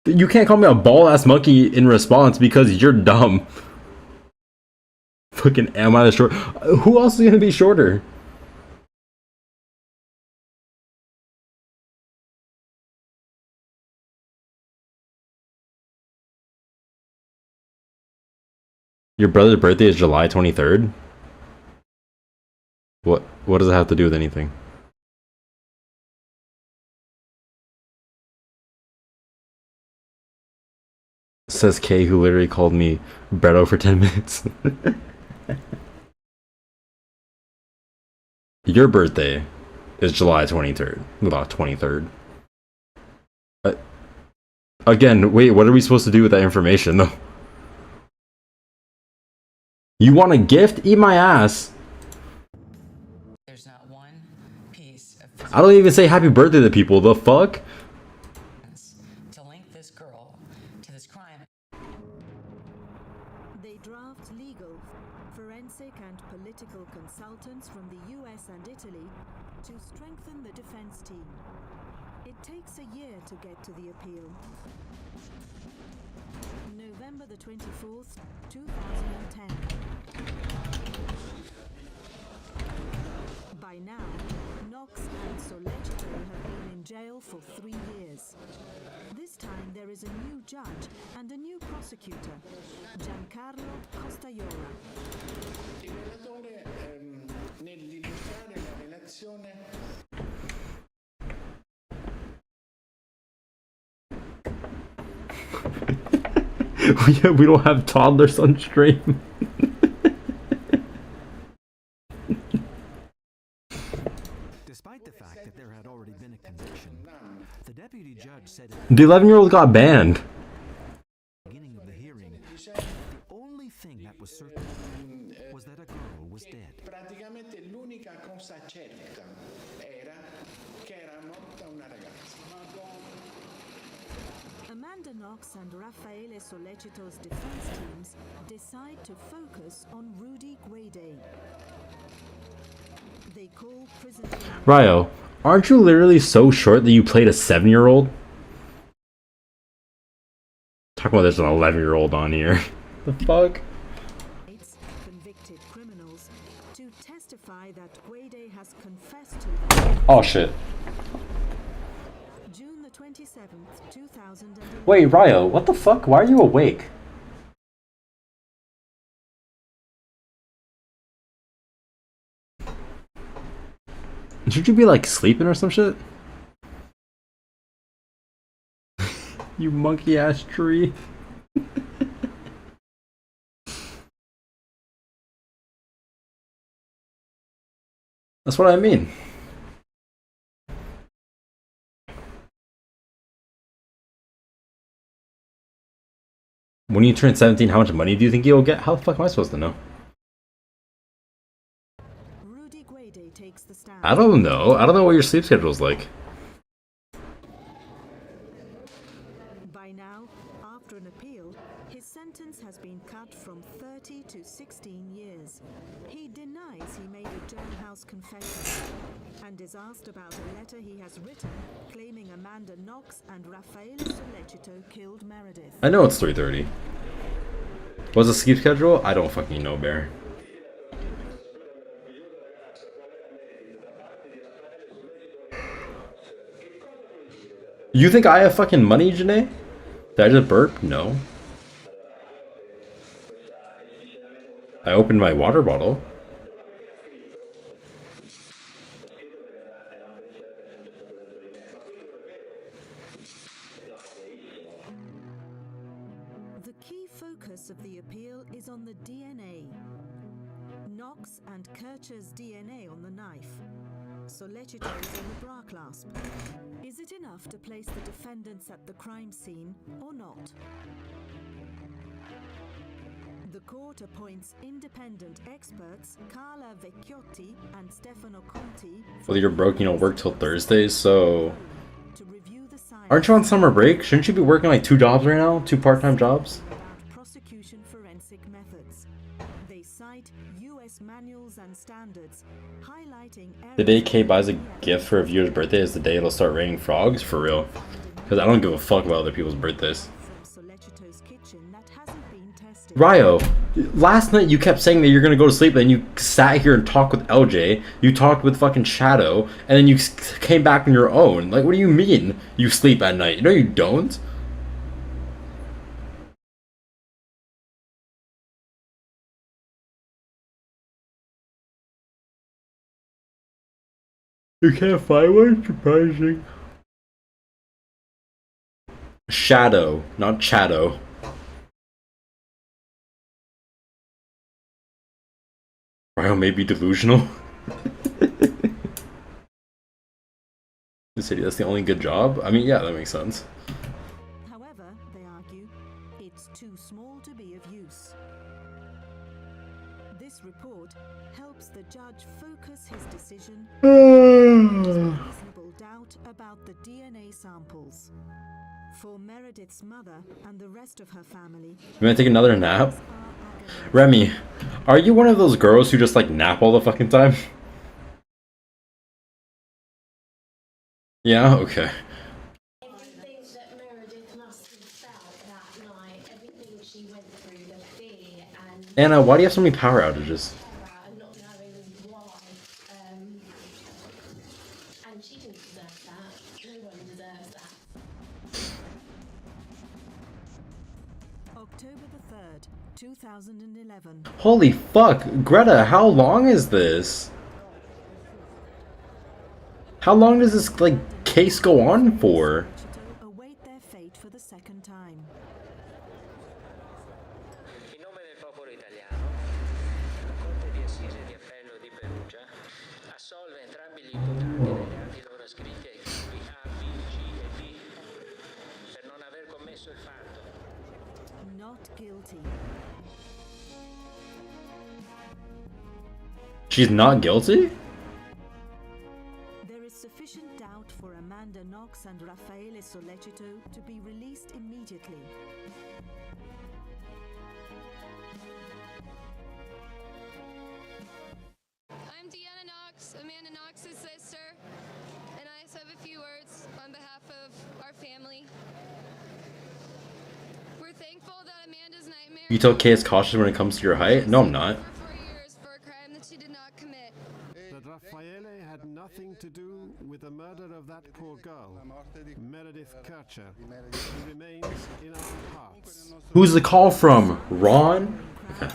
You can't call me a ball-ass monkey in response because you're dumb. Fucking am I the short? Who else is gonna be shorter? Your brother's birthday is July 23rd? What does it have to do with anything? Says Kay, who literally called me Bredo for 10 minutes. Your birthday is July 23rd. About 23rd. Again, wait, what are we supposed to do with that information, though? You want a gift? Eat my ass. There's not one piece of I don't even say happy birthday to people. The fuck? to link this girl to this crime. They draft legal, forensic and political consultants from the US and Italy to strengthen the defense team. It takes a year to get to the appeal. November the 24th, 2010. By now, Knox and Sollecito have been in jail for 3 years. This time there is a new judge and a new prosecutor, Giancarlo Costaiola. Il relatore nell'illustrare la relazione we don't have toddlers on stream. Despite the fact that there had already been a conviction, the deputy judge said The 11-year-old got banned. at the beginning of the hearing, the only thing that was certain was that a girl was dead. praticamente l'unica cosa certa era che era morta una ragazza. Amanda Knox and Raffaele Sollecito's defense teams decide to focus on Rudy Guede. They call prison. Ryo, aren't you literally so short that you played a 7-year-old? Talk about there's an 11-year-old on here. The fuck? Convicted criminals to testify that Guede has confessed to Oh shit. June the 27th, 2011. Wait, Ryo, what the fuck? Why are you awake? Should you be like sleeping or some shit? You monkey ass tree. That's what I mean. When you turn 17, how much money do you think you'll get? How the fuck am I supposed to know? I don't know. I don't know what your sleep schedule's like. By now, after an appeal, his sentence has been cut from 30 to 16 years. He denies he made a jailhouse confession and is asked about a letter he has written claiming Amanda Knox and Raffaele Sollecito killed Meredith. I know it's 3:30. What's the sleep schedule? I don't fucking know, Bear. You think I have fucking money, Janae? Did I just burp? No. I opened my water bottle. The key focus of the appeal is on the DNA. Knox and Kircher's DNA on the knife. Sollecito's on the bra clasp. Is it enough to place the defendants at the crime scene or not? The court appoints independent experts Carla Vecchiotti and Stefano Conti. Whether you're broke, you don't work till Thursdays, so... Aren't you on summer break? Shouldn't you be working like 2 jobs right now? 2 part-time jobs? Prosecution forensic methods. They cite US manuals and standards, highlighting The day Kate buys a gift for a viewer's birthday is the day it'll start raining frogs? For real. Because I don't give a fuck about other people's birthdays. Ryo, last night you kept saying that you're gonna go to sleep, and you sat here and talked with LJ, you talked with fucking Shadow, and then you came back on your own. Like, what do you mean you sleep at night? No, you don't. You can't find one? Surprising. Shadow, not Shadow. Ryo may be delusional. The city, that's the only good job? I mean, yeah, that makes sense. However, they argue, it's too small to be of use. This report helps the judge focus his decision on reasonable doubt about the DNA samples. For Meredith's mother and the rest of her family, You wanna take another nap? Remy, are you one of those girls who just like nap all the fucking time? Yeah, okay. Everything that Meredith must have felt that night, everything she went through, the fear and Anna, why do you have so many power outages? not knowing why. And she didn't deserve that. No one deserves that. October the 3rd, 2011. Holy fuck, Greta, how long is this? How long does this, like, case go on for? Await their fate for the second time. In nome del popolo italiano, la Corte di Assise di Appello di Perugia assolve entrambi gli imputati dai reati loro ascritti ai titoli A, B, C e D per non aver commesso il fatto. Not guilty. She's not guilty? There is sufficient doubt for Amanda Knox and Raffaele Sollecito to be released immediately. I'm Deanna Knox, Amanda Knox's sister, and I just have a few words on behalf of our family. We're thankful that Amanda's nightmare You tell Kay is cautious when it comes to your height? No, I'm not. for a crime that she did not commit. That Raffaele had nothing to do with the murder of that poor girl, Meredith Kircher, who remains in our hearts. Who's the call from? Ron? Okay.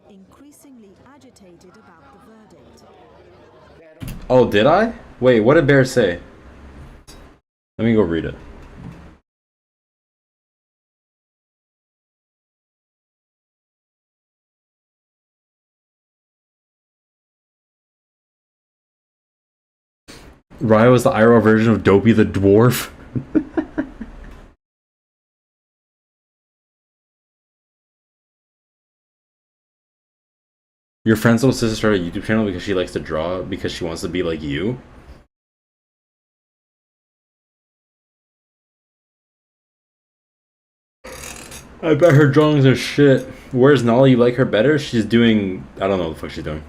Increasingly agitated about the verdict. Oh, did I? Wait, what did Bear say? Let me go read it. Raya was the IRL version of Dopey the dwarf. Your friend's little sister started a YouTube channel because she likes to draw because she wants to be like you? I bet her drawings are shit. Where's Nolly? You like her better? She's doing... I don't know what the fuck she's doing.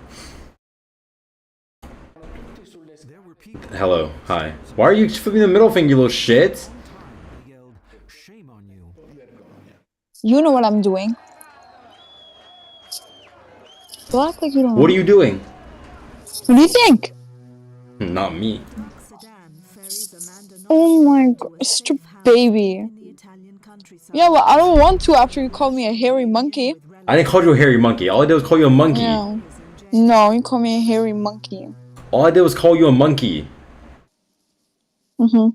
Hello. Hi. Why are you flipping the middle finger, you little shit? You know what I'm doing. Don't act like you don't know. What are you doing? What do you think? Not me. Oh my god, such a baby. Yeah, well, I don't want to after you called me a hairy monkey. I didn't call you a hairy monkey. All I did was call you a monkey. Yeah. No, you called me a hairy monkey. All I did was call you a monkey. Mm-hmm.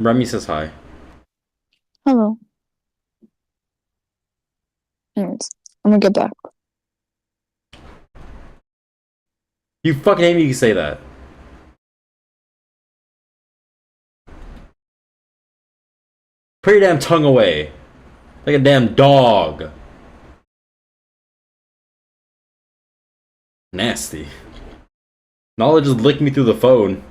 Remy says hi. Hello. Anyways, I'm gonna get back. You fucking hate me you say that. Put your damn tongue away. Like a damn dog. Nasty. Knowledge just licked me through the phone.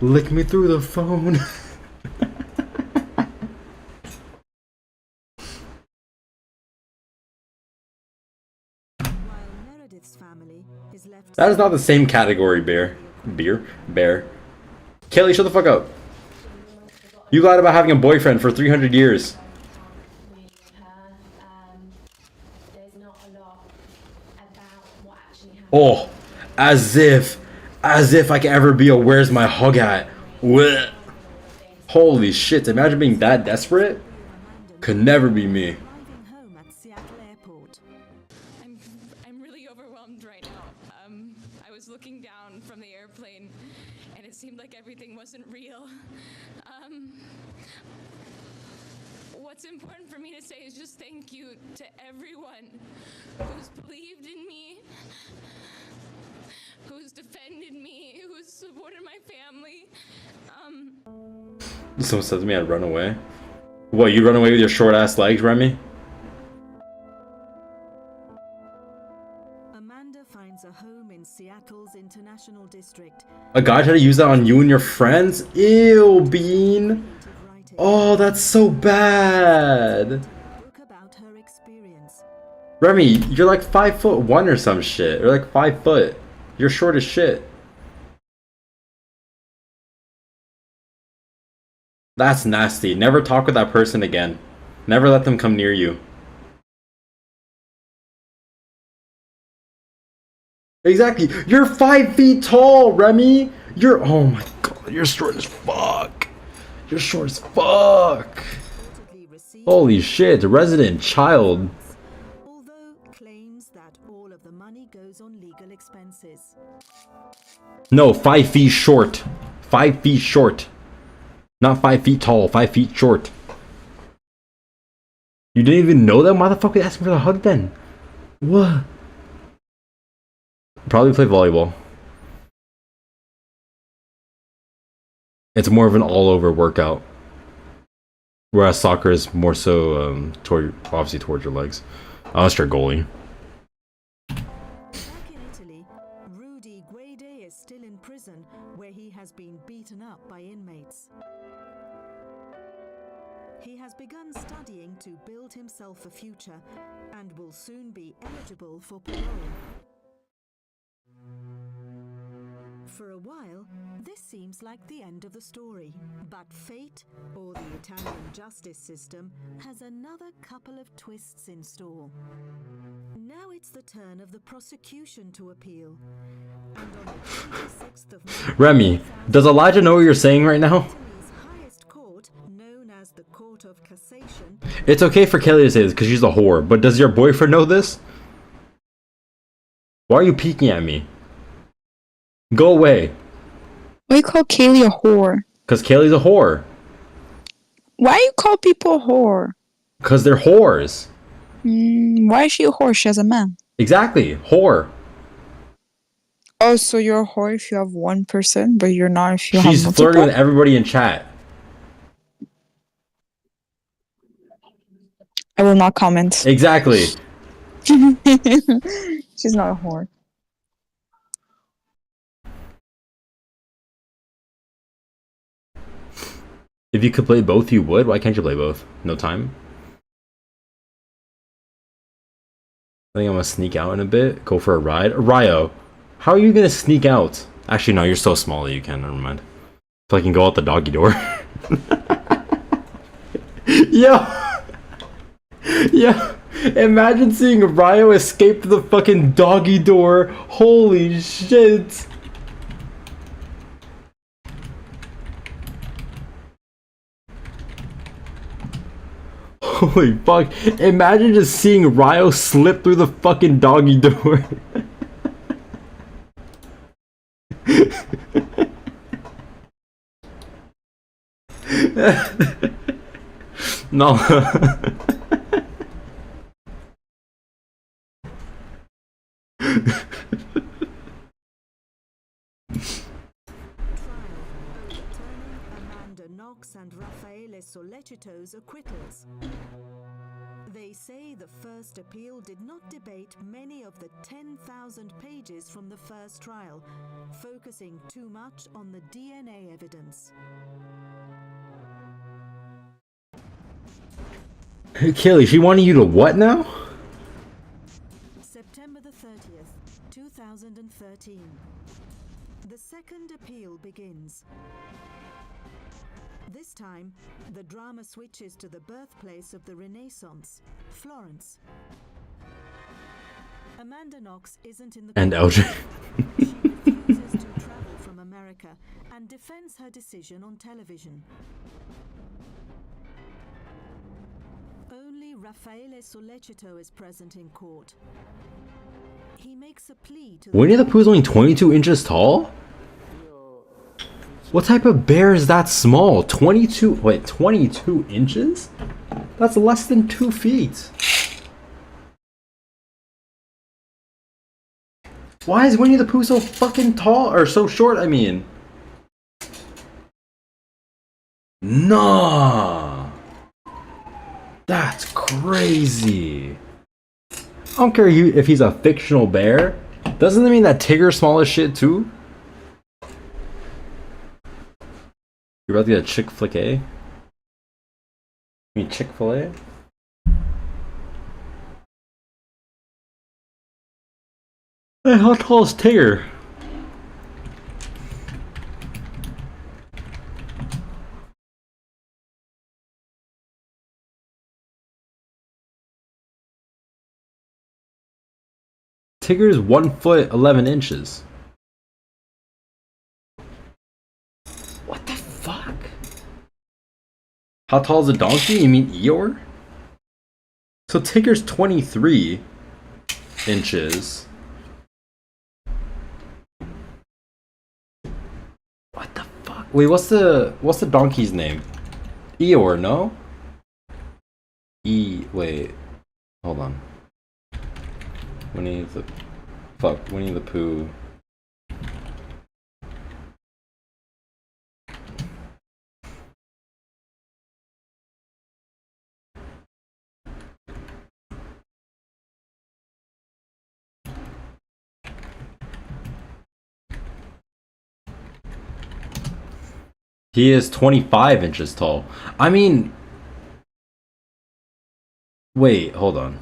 Lick me through the phone. That is not the same category, Bear. Bear. Kelly, shut the fuck up. You lied about having a boyfriend for 300 years. Oh, as if I can ever be a where's my hug at. Blech. Holy shit, imagine being that desperate. Could never be me. I'm really overwhelmed right now. I was looking down from the airplane, and it seemed like everything wasn't real. What's important for me to say is just thank you to everyone who's believed in me, who's defended me, who's supported my family. Someone said to me I'd run away. What, you run away with your short ass legs, Remy? Amanda finds a home in Seattle's International District. A guy tried to use that on you and your friends? Ew, Bean. Oh, that's so bad. Remy, you're like 5'1" or some shit. Or like 5 foot. You're short as shit. That's nasty. Never talk with that person again. Never let them come near you. Exactly. You're 5 feet tall, Remy. You're... Oh my god. You're short as fuck. You're short as fuck. Holy shit. Resident child. No, 5 feet short. 5 feet short. Not 5 feet tall, 5 feet short. You didn't even know that? Why the fuck were you asking for the hug then? What? Probably play volleyball. It's more of an all-over workout. Whereas soccer is more so obviously towards your legs. Unless you're a goalie. Back in Italy, Rudy Guede is still in prison where he has been beaten up by inmates. He has begun studying to build himself a future and will soon be eligible for parole. For a while, this seems like the end of the story, but fate, or the Italian justice system, has another couple of twists in store. Now it's the turn of the prosecution to appeal. And on the 26th of Remy, does Elijah know what you're saying right now? the Court of Cassation. It's okay for Kelly to say this because she's a whore, but does your boyfriend know this? Why are you peeking at me? Go away. Why you call Kaylee a whore? Because Kaylee's a whore. Why you call people a whore? Because they're whores. Why is she a whore? She has a man. Exactly. Whore. Oh, so you're a whore if you have one person, but you're not if you have She's multiple? flirting with everybody in chat. I will not comment. Exactly. She's not a whore. If you could play both, you would. Why can't you play both? No time? I think I'm gonna sneak out in a bit. Go for a ride. Ryo, how are you gonna sneak out? Actually, no, you're so small that you can. Never mind. So I can go out the doggy door. Yo! Yo! Imagine seeing Ryo escape the fucking doggy door. Holy shit! Holy fuck. Imagine just seeing Ryo slip through the fucking doggy door. No. Amanda Knox and Raffaele Sollecito's acquittals. They say the first appeal did not debate many of the 10,000 pages from the first trial, focusing too much on the DNA evidence. Kelly, she wanted you to what now? September the 30th, 2013. The second appeal begins. This time, the drama switches to the birthplace of the Renaissance, Florence. Amanda Knox isn't in the And court. LJ. She refuses to travel from America and defends her decision on television. Only Raffaele Sollecito is present in court. He makes a plea to Winnie the Pooh's only 22 inches tall? What type of bear is that small? 22 inches? That's less than 2 feet. Why is Winnie the Pooh so fucking tall? Or so short, I mean. Nah. That's crazy. I don't care if he's a fictional bear. Doesn't that mean that Tigger's small as shit too? You're about to get a Chick-fil-A? I mean Chick-fil-A? Hey, how tall is Tigger? Tigger's 1 foot 11 inches. What the fuck? How tall is a donkey? You mean Eeyore? So Tigger's 23 inches. What the fuck? Wait, what's the donkey's name? Eeyore, no? Wait. Hold on. Winnie the Pooh. He is 25 inches tall. I mean... Wait, hold on.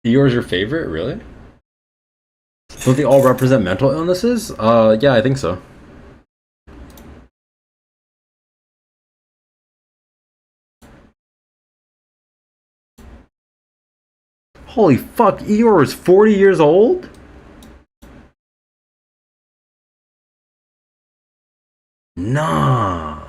Yours your favorite, really? Don't they all represent mental illnesses? Yeah, I think so. Holy fuck, Eeyore is 40 years old? Nah.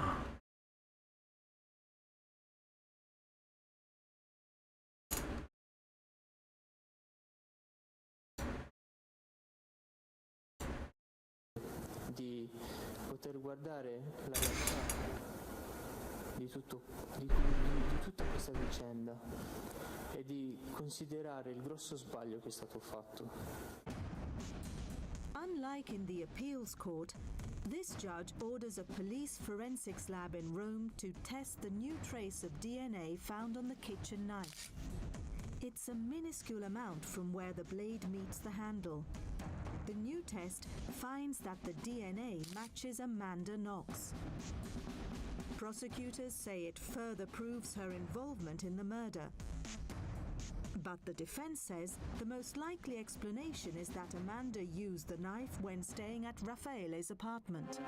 poter guardare la realtà di tutta questa vicenda e di considerare il grosso sbaglio che è stato fatto. Unlike in the appeals court, this judge orders a police forensics lab in Rome to test the new trace of DNA found on the kitchen knife. It's a minuscule amount from where the blade meets the handle. The new test finds that the DNA matches Amanda Knox. Prosecutors say it further proves her involvement in the murder. But the defense says the most likely explanation is that Amanda used the knife when staying at Raffaele's apartment.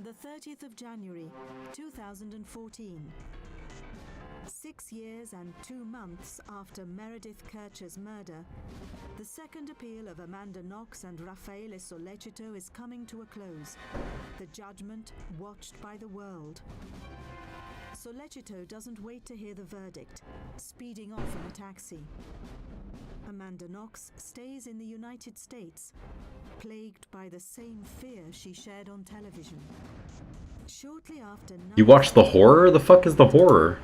The 30th of January, 2014. 6 years and 2 months after Meredith Kercher's murder, the second appeal of Amanda Knox and Raffaele Sollecito is coming to a close, the judgment watched by the world. Sollecito doesn't wait to hear the verdict, speeding off in a taxi. Amanda Knox stays in the United States, plagued by the same fear she shared on television. Shortly after... You watched The Horror? The fuck is The Horror?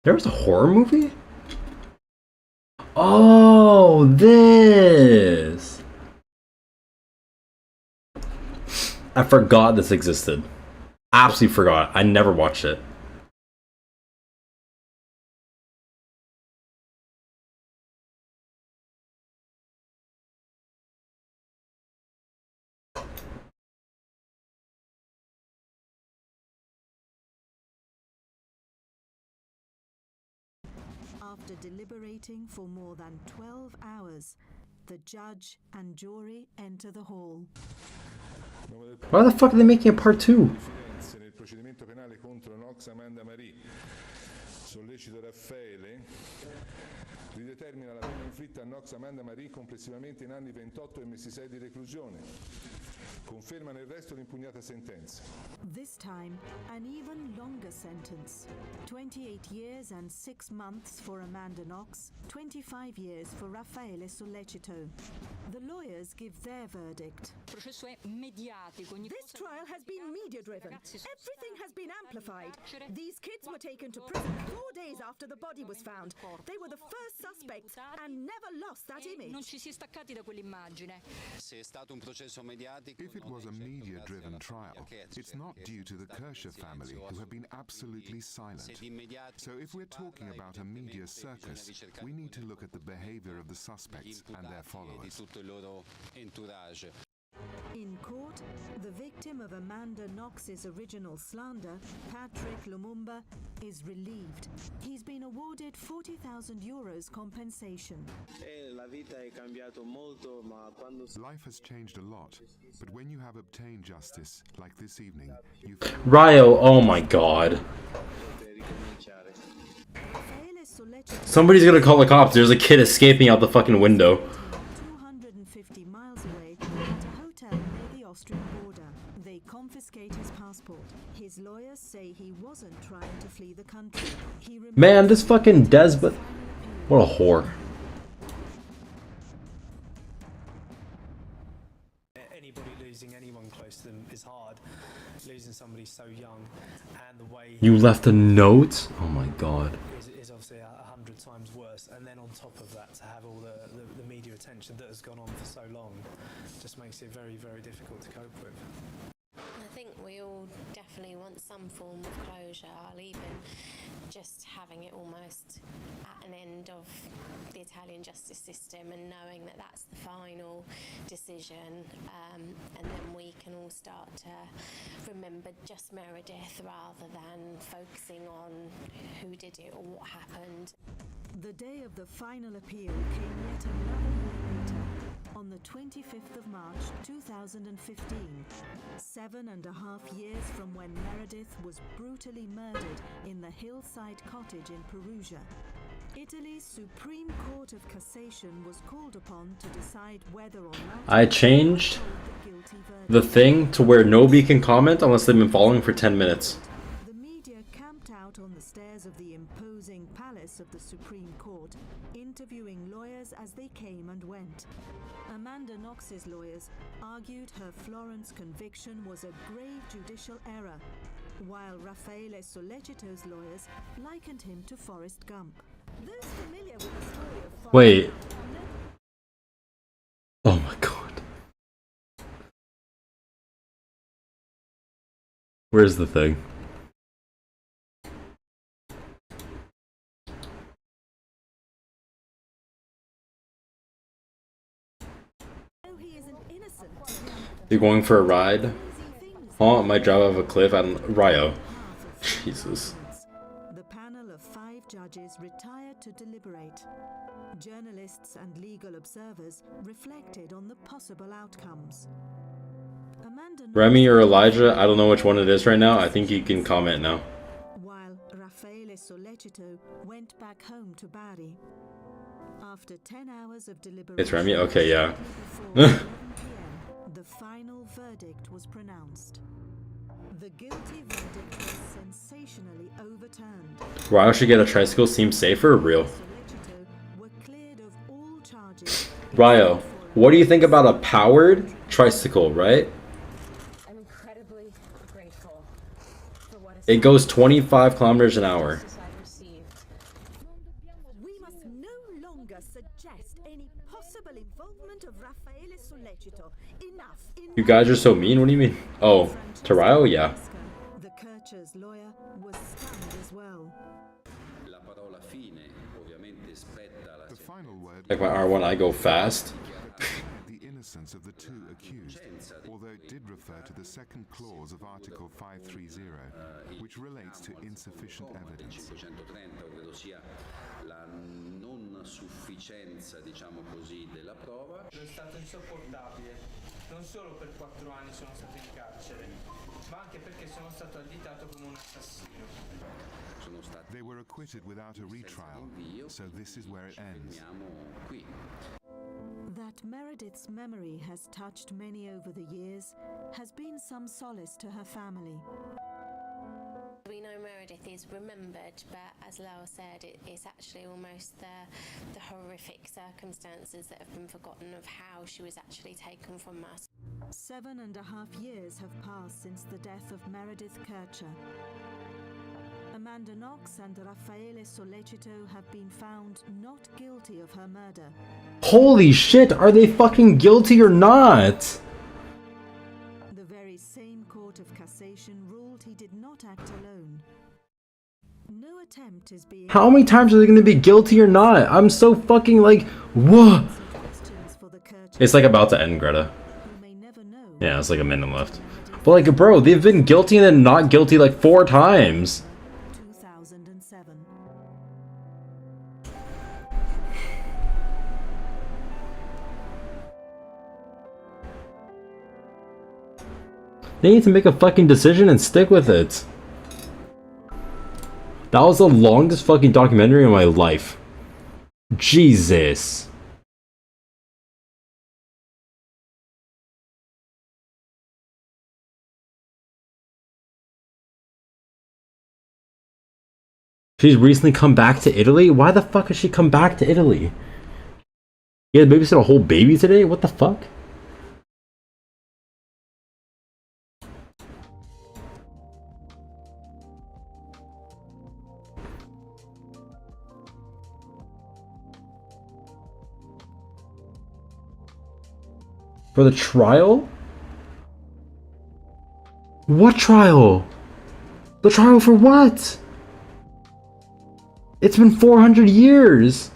There was a horror movie? Oh, this! I forgot this existed. Absolutely forgot. I never watched it. After deliberating for more than 12 hours, the judge and jury enter the hall. Why the fuck are they making a part 2? Nel procedimento penale contro Knox Amanda Marie, sollecito Raffaele, ridetermina la pena inflitta a Knox Amanda Marie complessivamente in anni 28 e mesi 6 di reclusione. Conferma nel resto l'impugnata sentenza. This time, an even longer sentence. 28 years and 6 months for Amanda Knox, 25 years for Raffaele Sollecito. The lawyers give their verdict. This trial has been media-driven. Everything has been amplified. These kids were taken to prison 4 days after the body was found. They were the first suspects and never lost that image. If it was a media-driven trial, it's not due to the Kercher family, who have been absolutely silent. So if we're talking about a media circus, we need to look at the behavior of the suspects and their followers. In court, the victim of Amanda Knox's original slander, Patrick Lumumba, is relieved. He's been awarded €40,000 compensation. Life has changed a lot, but when you have obtained justice, like this evening, you... Ryo, oh my god. Somebody's gonna call the cops. There's a kid escaping out the fucking window. 250 miles away, at a hotel near the Austrian border. They confiscate his passport. His lawyers say he wasn't trying to flee the country. Man, this fucking Desmond. What a whore. Anybody losing anyone close to them is hard. Losing somebody so young, and the way You left a note? Oh my god. is obviously 100 times worse. And then on top of that, to have all the media attention that has gone on for so long, just makes it very, very difficult to cope with. I think we all definitely want some form of closure, even just having it almost at an end of the Italian justice system and knowing that that's the final decision, and then we can all start to remember just Meredith rather than focusing on who did it or what happened. The day of the final appeal came yet another year later, on the 25th of March 2015, 7.5 years from when Meredith was brutally murdered in the hillside cottage in Perugia. Italy's Supreme Court of Cassation was called upon to decide whether or not I changed the thing to where nobody can comment unless they've been following for 10 minutes. the media camped out on the stairs of the imposing palace of the Supreme Court, interviewing lawyers as they came and went. Amanda Knox's lawyers argued her Florence conviction was a grave judicial error, while Raffaele Sollecito's lawyers likened him to Forrest Gump. Those familiar with the story of Forrest Wait. Gump Oh my god. Where's the thing? know he is an innocent. You're going for a ride? Oh, might drive off a cliff at Rio. Jesus. The panel of 5 judges retired to deliberate. Journalists and legal observers reflected on the possible outcomes. Amanda Remy or Elijah, I don't know which one it is right now. I think you can comment now. while Raffaele Sollecito went back home to Bari. After 10 hours of deliberation, It's Remy? Okay, yeah. before 11 p.m., the final verdict was pronounced. The guilty verdict was sensationally overturned. Rio should get a tricycle. Seems safer or real? Sollecito were cleared of all charges. Rio, what do you think about a powered tricycle, right? I'm incredibly grateful for what It goes 25 kilometers an hour. I've received. We must no longer suggest any possible involvement of Raffaele Sollecito. Enough. You guys are so mean. What do you mean? Oh, to Rio? Yeah. The Kircher's lawyer was stunned as well. The final word Like my R1, I go fast. the innocence of the 2 accused, although it did refer to the second clause of Article 530, which relates to insufficient evidence. La non sufficienza, diciamo così, della prova. È stato insopportabile. Non solo per 4 anni sono stato in carcere, ma anche perché sono stato additato come un assassino. They were acquitted without a retrial, so this is where it ends. That Meredith's memory has touched many over the years has been some solace to her family. We know Meredith is remembered, but as Laura said, it's actually almost the horrific circumstances that have been forgotten of how she was actually taken from us. 7.5 years have passed since the death of Meredith Kircher. Amanda Knox and Raffaele Sollecito have been found not guilty of her murder. Holy shit, are they fucking guilty or not? The very same Court of Cassation ruled he did not act alone. No attempt is being... How many times are they gonna be guilty or not? I'm so fucking like, whoa. It's like about to end, Greta. Yeah, it's like a minute left. But like, bro, they've been guilty and then not guilty like 4 times. 2007. They need to make a fucking decision and stick with it. That was the longest fucking documentary in my life. Jesus. She's recently come back to Italy? Why the fuck has she come back to Italy? You had to babysit a whole baby today? What the fuck? For the trial? What trial? The trial for what? It's been 400 years!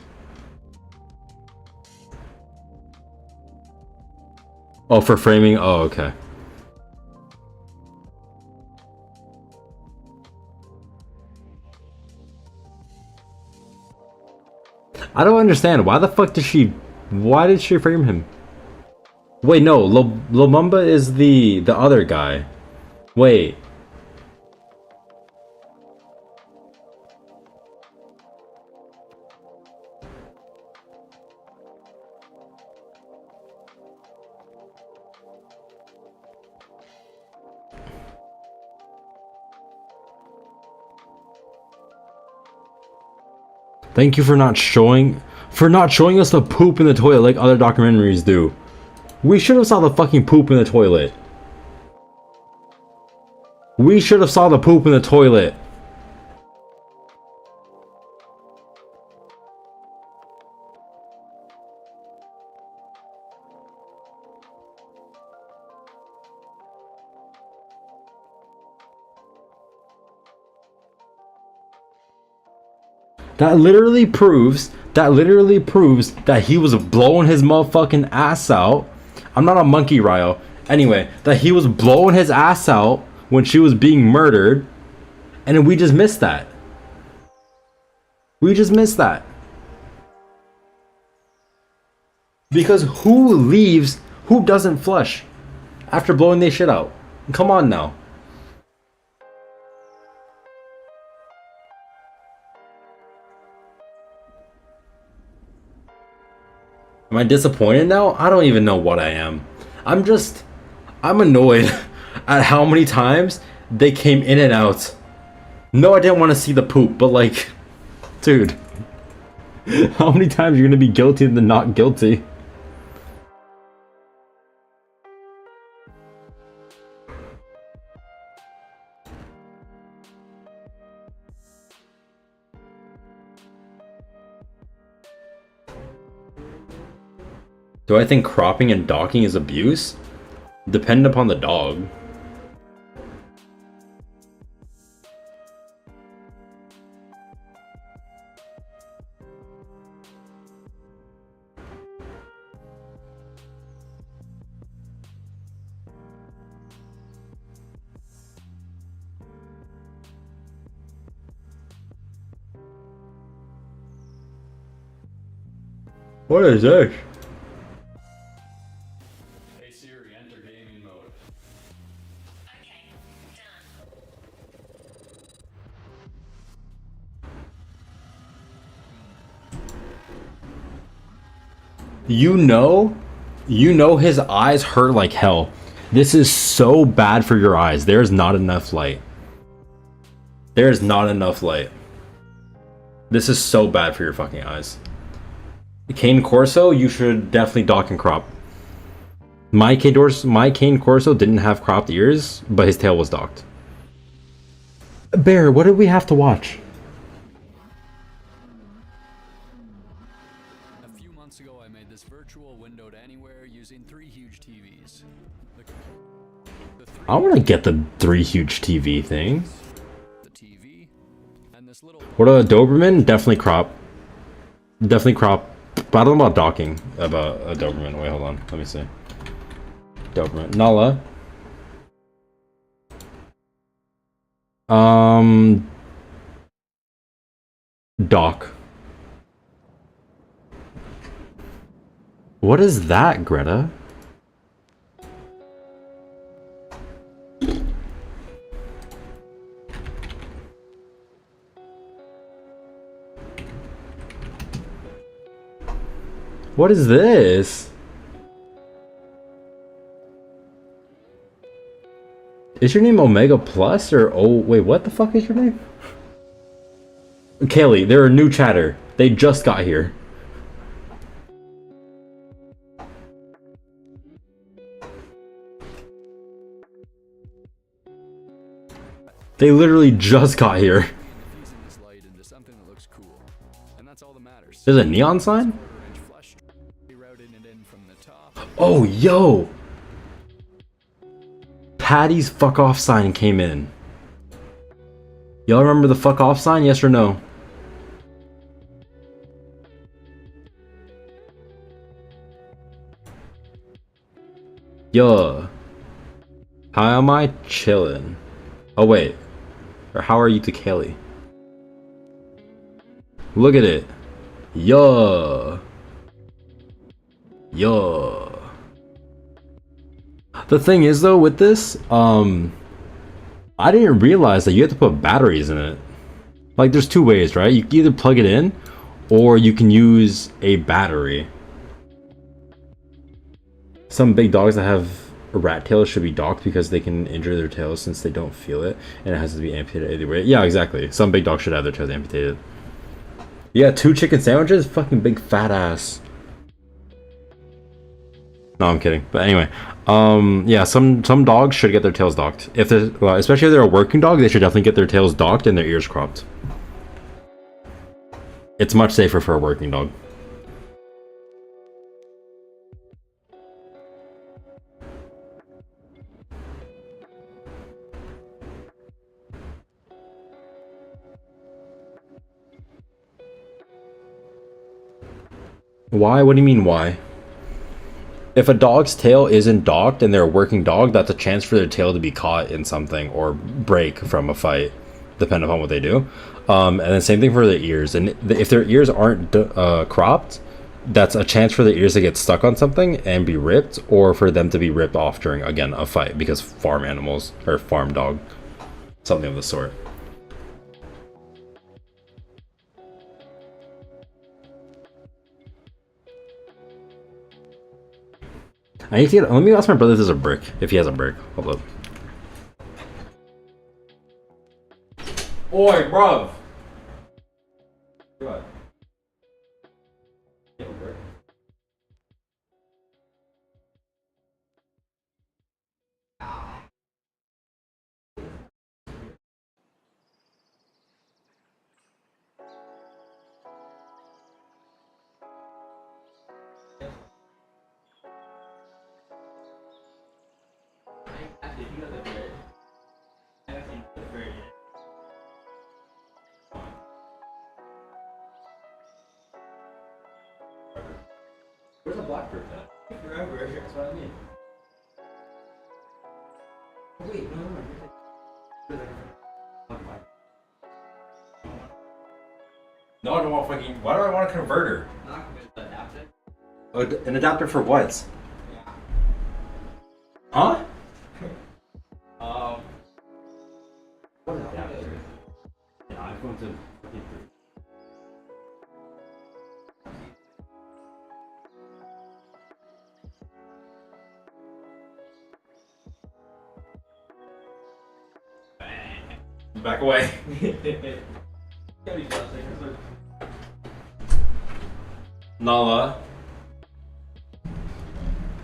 Oh, for framing? Oh, okay. I don't understand. Why the fuck did she... Why did she frame him? Wait, no. Lumumba is the other guy. Wait. Thank you for not showing us the poop in the toilet like other documentaries do. We should have saw the fucking poop in the toilet. We should have saw the poop in the toilet. That literally proves that he was blowing his motherfucking ass out. I'm not a monkey, Ryo. Anyway, that he was blowing his ass out when she was being murdered, and we just missed that. We just missed that. Because who doesn't flush after blowing their shit out? Come on now. Am I disappointed now? I don't even know what I am. I'm annoyed at how many times they came in and out. No, I didn't want to see the poop, but like, dude, how many times you're gonna be guilty and then not guilty? Do I think cropping and docking is abuse? Depending upon the dog. What is this? You know his eyes hurt like hell. This is so bad for your eyes. There's not enough light. There's not enough light. This is so bad for your fucking eyes. Cane Corso, you should definitely dock and crop. My Cane Corso didn't have cropped ears, but his tail was docked. Bear, what did we have to watch? I want to get the 3 huge TV thing. What about Doberman? Definitely crop. Definitely crop. But I don't know about docking. About a Doberman. Wait, hold on. Let me see. Doberman. Nala. Doc. What is that, Greta? What is this? Is your name Omega Plus or wait, what the fuck is your name? Kaylee, they're a new chatter. They just got here. They literally just got here. There's a neon sign? Oh, yo! Patty's fuck off sign came in. Y'all remember the fuck off sign? Yes or no? Yo. How am I chillin'? Oh wait. Or how are you to Kelly? Look at it. Yo. Yo. The thing is though with this, I didn't realize that you have to put batteries in it. Like there's 2 ways, right? You can either plug it in or you can use a battery. Some big dogs that have rat tails should be docked because they can injure their tails since they don't feel it and it has to be amputated either way. Yeah, exactly. Some big dogs should have their tails amputated. You got 2 chicken sandwiches? Fucking big fat ass. No, I'm kidding. But anyway, yeah, some dogs should get their tails docked. If they're, especially if they're a working dog, they should definitely get their tails docked and their ears cropped. It's much safer for a working dog. Why? What do you mean why? If a dog's tail isn't docked and they're a working dog, that's a chance for their tail to be caught in something or break from a fight, depending upon what they do. And then same thing for their ears. And if their ears aren't cropped, that's a chance for the ears to get stuck on something and be ripped, or for them to be ripped off during, again, a fight, because farm animals, or farm dog, something of the sort. I need to get, let me ask my brother if there's a brick, if he has a brick. Hold up. Oi, bruv! What? You have a brick? Where's the blackbird at? Forever, that's what I mean. Oh, wait, no, I don't want fucking. Why do I want a converter? Not an adapter. An adapter for what? Yeah. Huh? What adapter? An iPhone to. Back away. Nala,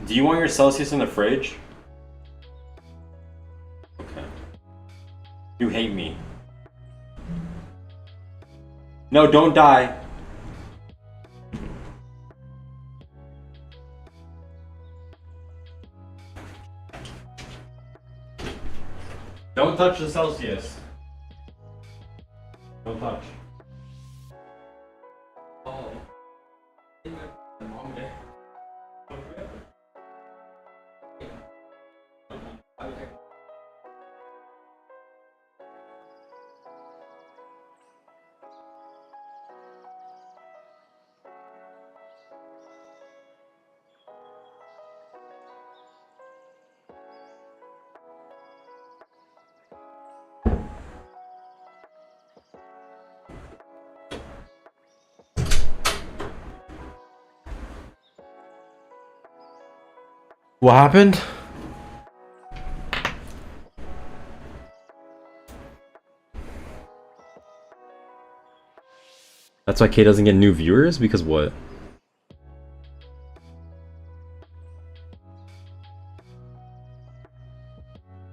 do you want your Celsius in the fridge? Okay. You hate me. No, don't die. Don't touch the Celsius. Don't touch. Oh. What happened? That's why Kay doesn't get new viewers? Because what?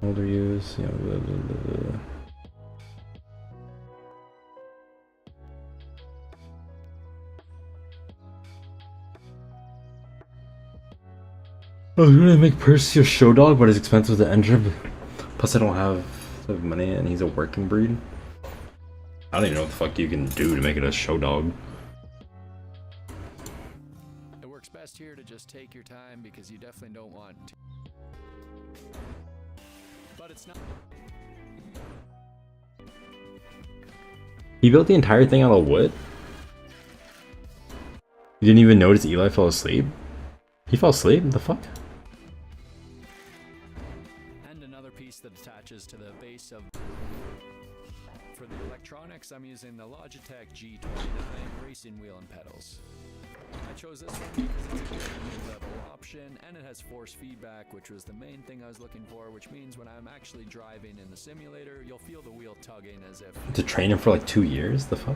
Older use, yeah, blah, blah, blah, blah. I was gonna make Percy a show dog, but it's expensive to enter. Plus, I don't have money, and he's a working breed. I don't even know what the fuck you can do to make it a show dog. It works best here to just take your time because you definitely don't want to. But it's not. He built the entire thing out of wood? You didn't even notice Eli fell asleep? He fell asleep? What the fuck? And another piece that attaches to the base of. For the electronics, I'm using the Logitech G29 racing wheel and pedals. I chose this one because it's a good mid-level option and it has force feedback, which was the main thing I was looking for, which means when I'm actually driving in the simulator, you'll feel the wheel tugging as if... To train him for like 2 years? The fuck?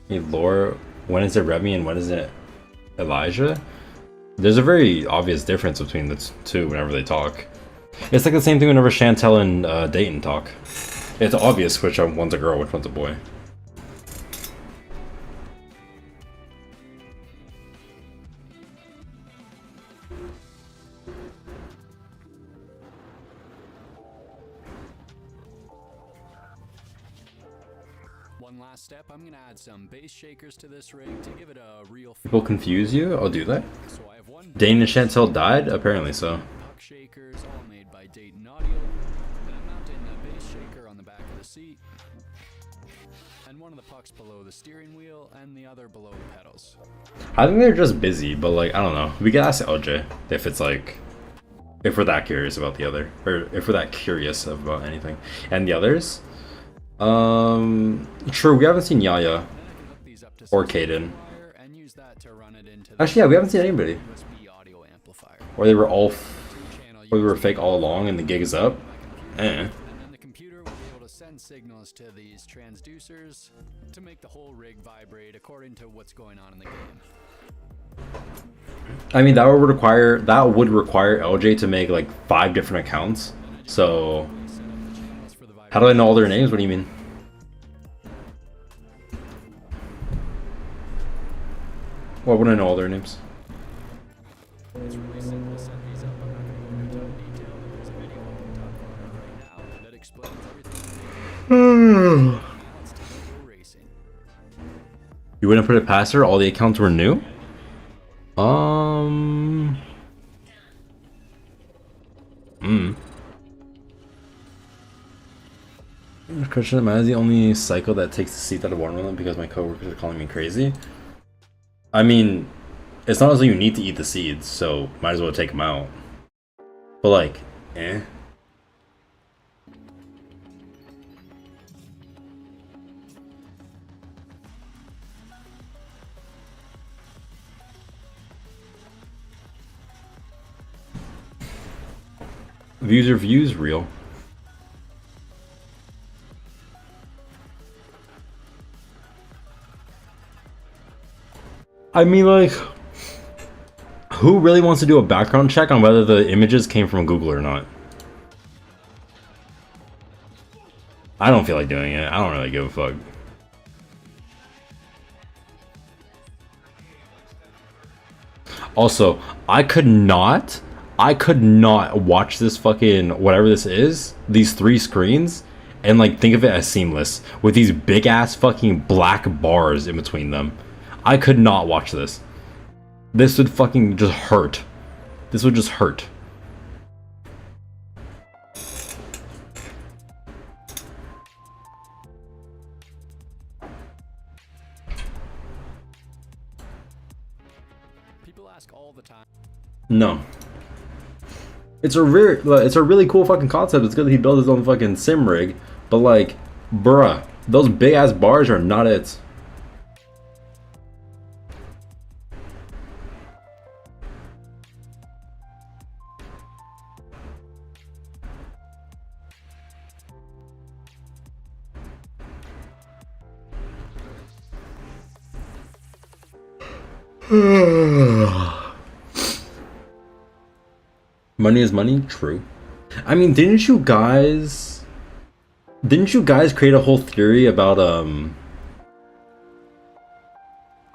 Hey, Laura, when is it Remy and when is it Elijah? There's a very obvious difference between the two whenever they talk. It's like the same thing whenever Chantel and Dayton talk. It's obvious which one's a girl, which one's a boy. One last step, I'm gonna add some bass shakers to this rig to give it a real People confuse you? Oh, do they? So I have one Dayton and Chantel died? Apparently so. puck shakers, all made by Dayton Audio. Then I'm mounting a bass shaker on the back of the seat. And one of the pucks below the steering wheel and the other below the pedals. I think they're just busy, but like, I don't know. We can ask LJ if it's like, if we're that curious about the other, or if we're that curious about anything. And the others? True, we haven't seen Yaya or Kaden. Actually, yeah, we haven't seen anybody. Or they were all, or they were fake all along and the gig is up. And then the computer will be able to send signals to these transducers to make the whole rig vibrate according to what's going on in the game. I mean, that would require LJ to make like 5 different accounts. So, how do I know all their names? What do you mean? Why wouldn't I know all their names? It's really simple to set these up. I'm not going to go into ton of detail, but there's a video on TikTok right now that explains everything. Now it's time to go racing. You wouldn't put it past her? All the accounts were new? Question, am I the only psycho that takes the seat out of one of them because my coworkers are calling me crazy? I mean, it's not as though you need to eat the seeds, so might as well take them out. But like, eh. Views are views, real. I mean, like, who really wants to do a background check on whether the images came from Google or not? I don't feel like doing it. I don't really give a fuck. Also, I could not watch this fucking whatever this is, these 3 screens, and like think of it as seamless with these big ass fucking black bars in between them. I could not watch this. This would fucking just hurt. This would just hurt. People ask all the time. No. It's a really cool fucking concept. It's good that he built his own fucking sim rig, but like, bruh, those big ass bars are not it. Money is money? True. I mean, didn't you guys create a whole theory about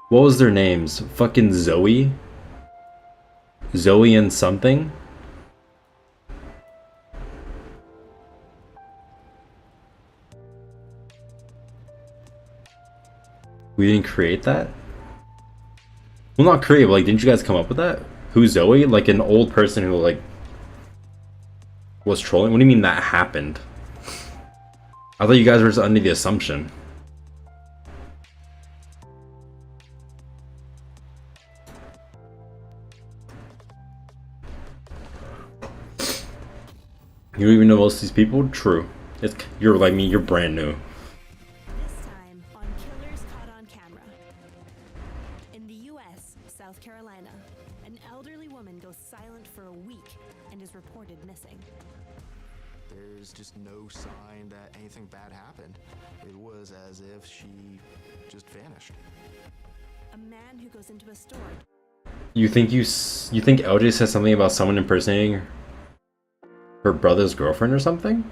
what was their names? Fucking Zoe and something? We didn't create that? Well, not create, but like, didn't you guys come up with that? Who's Zoe? Like an old person who like was trolling? What do you mean that happened? I thought you guys were just under the assumption. You don't even know most of these people? True. You're like me, you're brand new. This time on Killers Caught on Camera. In the U.S., South Carolina, an elderly woman goes silent for a week and is reported missing. There's just no sign that anything bad happened. It was as if she just vanished. A man who goes into a store. You think LJ said something about someone impersonating her brother's girlfriend or something?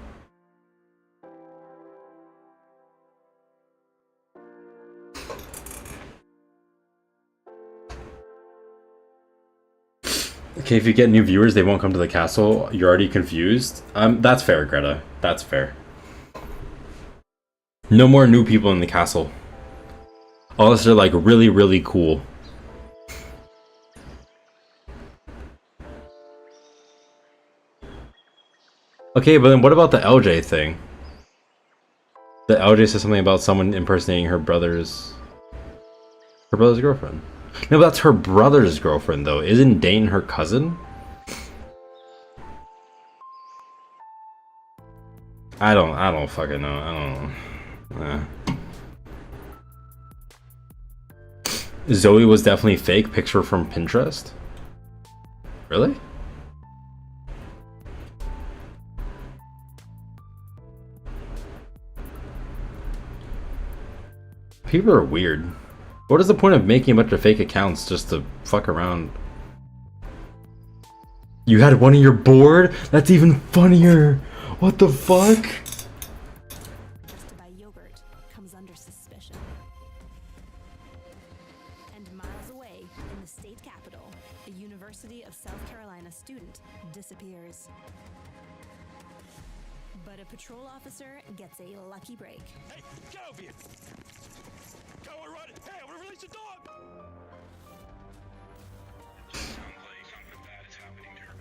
Okay, if you get new viewers, they won't come to the castle. You're already confused. That's fair, Greta. That's fair. No more new people in the castle. Unless they're like really, really cool. Okay, but then what about the LJ thing? The LJ said something about someone impersonating her brother's girlfriend. No, but that's her brother's girlfriend though. Isn't Dane her cousin? I don't fucking know. I don't know. Zoe was definitely fake. Picture from Pinterest. Really? People are weird. What is the point of making a bunch of fake accounts just to fuck around? You had one on your board? That's even funnier. What the fuck? Just by yogurt comes under suspicion. And miles away in the state capital, a University of South Carolina student disappears. But a patrol officer gets a lucky break. Hey, get over here! Go and run it! Hey, I'm gonna release the dog! Sounds like something bad is happening to her.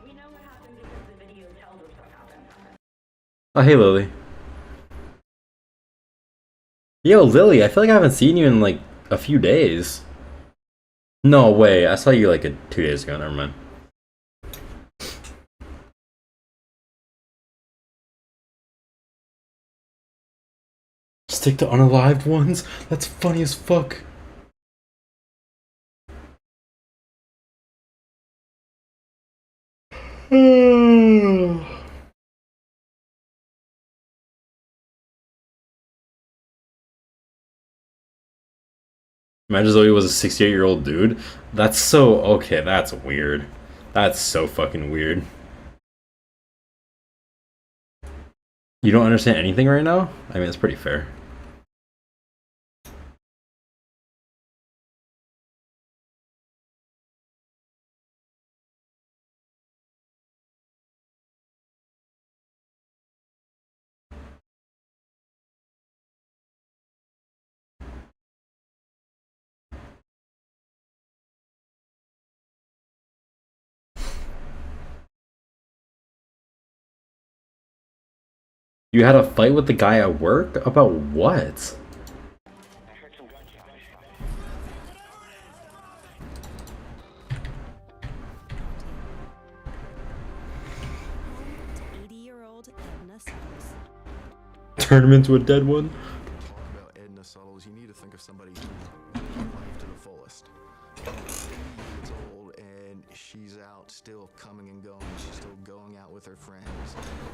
We know what happened because the video tells us what happened. Oh, hey, Lily. Yo, Lily, I feel like I haven't seen you in like a few days. No way, I saw you like 2 days ago, never mind. Stick to unalived ones? That's funny as fuck. Imagine Zoe was a 68-year-old dude. That's so... Okay, that's weird. That's so fucking weird. You don't understand anything right now? I mean, it's pretty fair. You had a fight with the guy at work? About what? Turn him into a dead one? Talk about Edna Suttles, you need to think of somebody who lived life to the fullest. She's old and she's out still coming and going. She's still going out with her friends,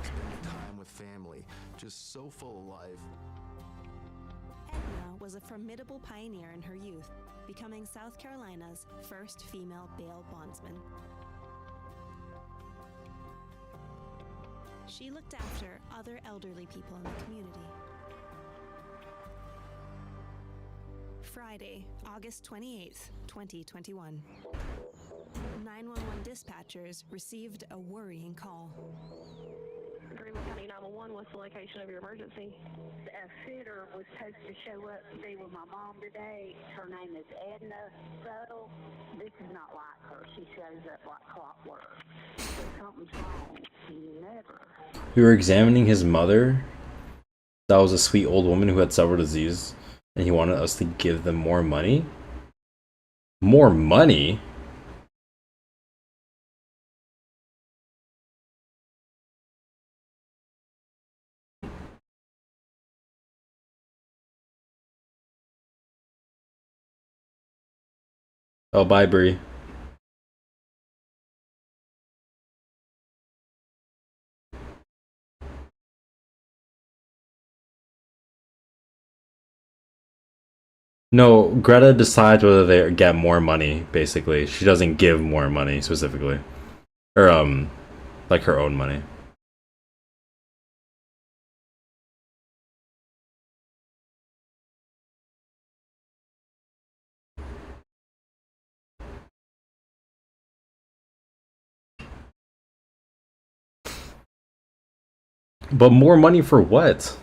spending time with family, just so full of life. Edna was a formidable pioneer in her youth, becoming South Carolina's first female bail bondsman. She looked after other elderly people in the community. Friday, August 28th, 2021. 911 dispatchers received a worrying call. Greenville County 911, what's the location of your emergency? A sitter was supposed to show up to be with my mom today. Her name is Edna Suttle. This is not like her. She shows up like clockwork. Something's wrong. Never. We were examining his mother. That was a sweet old woman who had several diseases, and he wanted us to give them more money. More money? Oh, bye, Bree. No, Greta decides whether they get more money, basically. She doesn't give more money, specifically. Or, like her own money. But more money for what?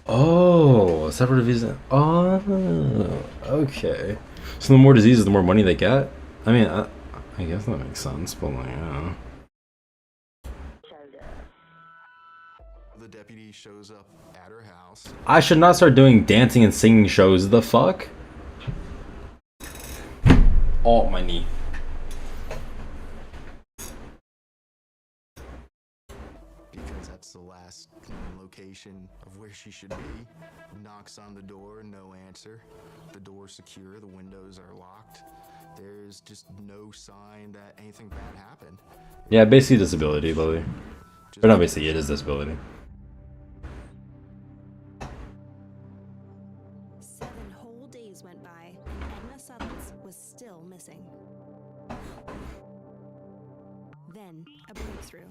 Oh, separate visa. Oh, okay. So the more diseases, the more money they get? I mean, I guess that makes sense, but like, yeah. The deputy shows up at her house. I should not start doing dancing and singing shows. The fuck? Oh, my knee. Because that's the last location of where she should be. Knocks on the door, no answer. The door's secure, the windows are locked. There's just no sign that anything bad happened. Yeah, basically disability, Lily. But not basically, it is disability. 7 whole days went by, and Edna Suttles was still missing. Then, a breakthrough.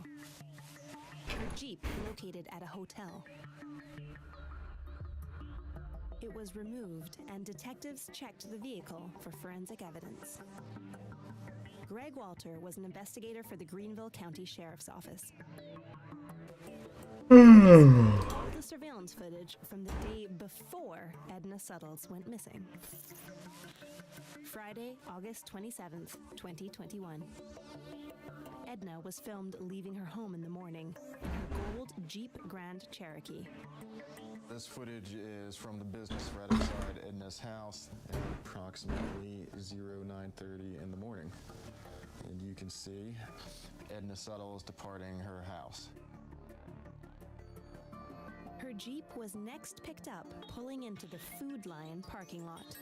Her Jeep located at a hotel. It was removed, and detectives checked the vehicle for forensic evidence. Greg Walter was an investigator for the Greenville County Sheriff's Office. All the surveillance footage from the day before Edna Suttles went missing. Friday, August 27th, 2021. Edna was filmed leaving her home in the morning in her gold Jeep Grand Cherokee. This footage is from the business right outside Edna's house at approximately 09:30 in the morning. And you can see Edna Suttles departing her house. Her Jeep was next picked up pulling into the Food Lion parking lot.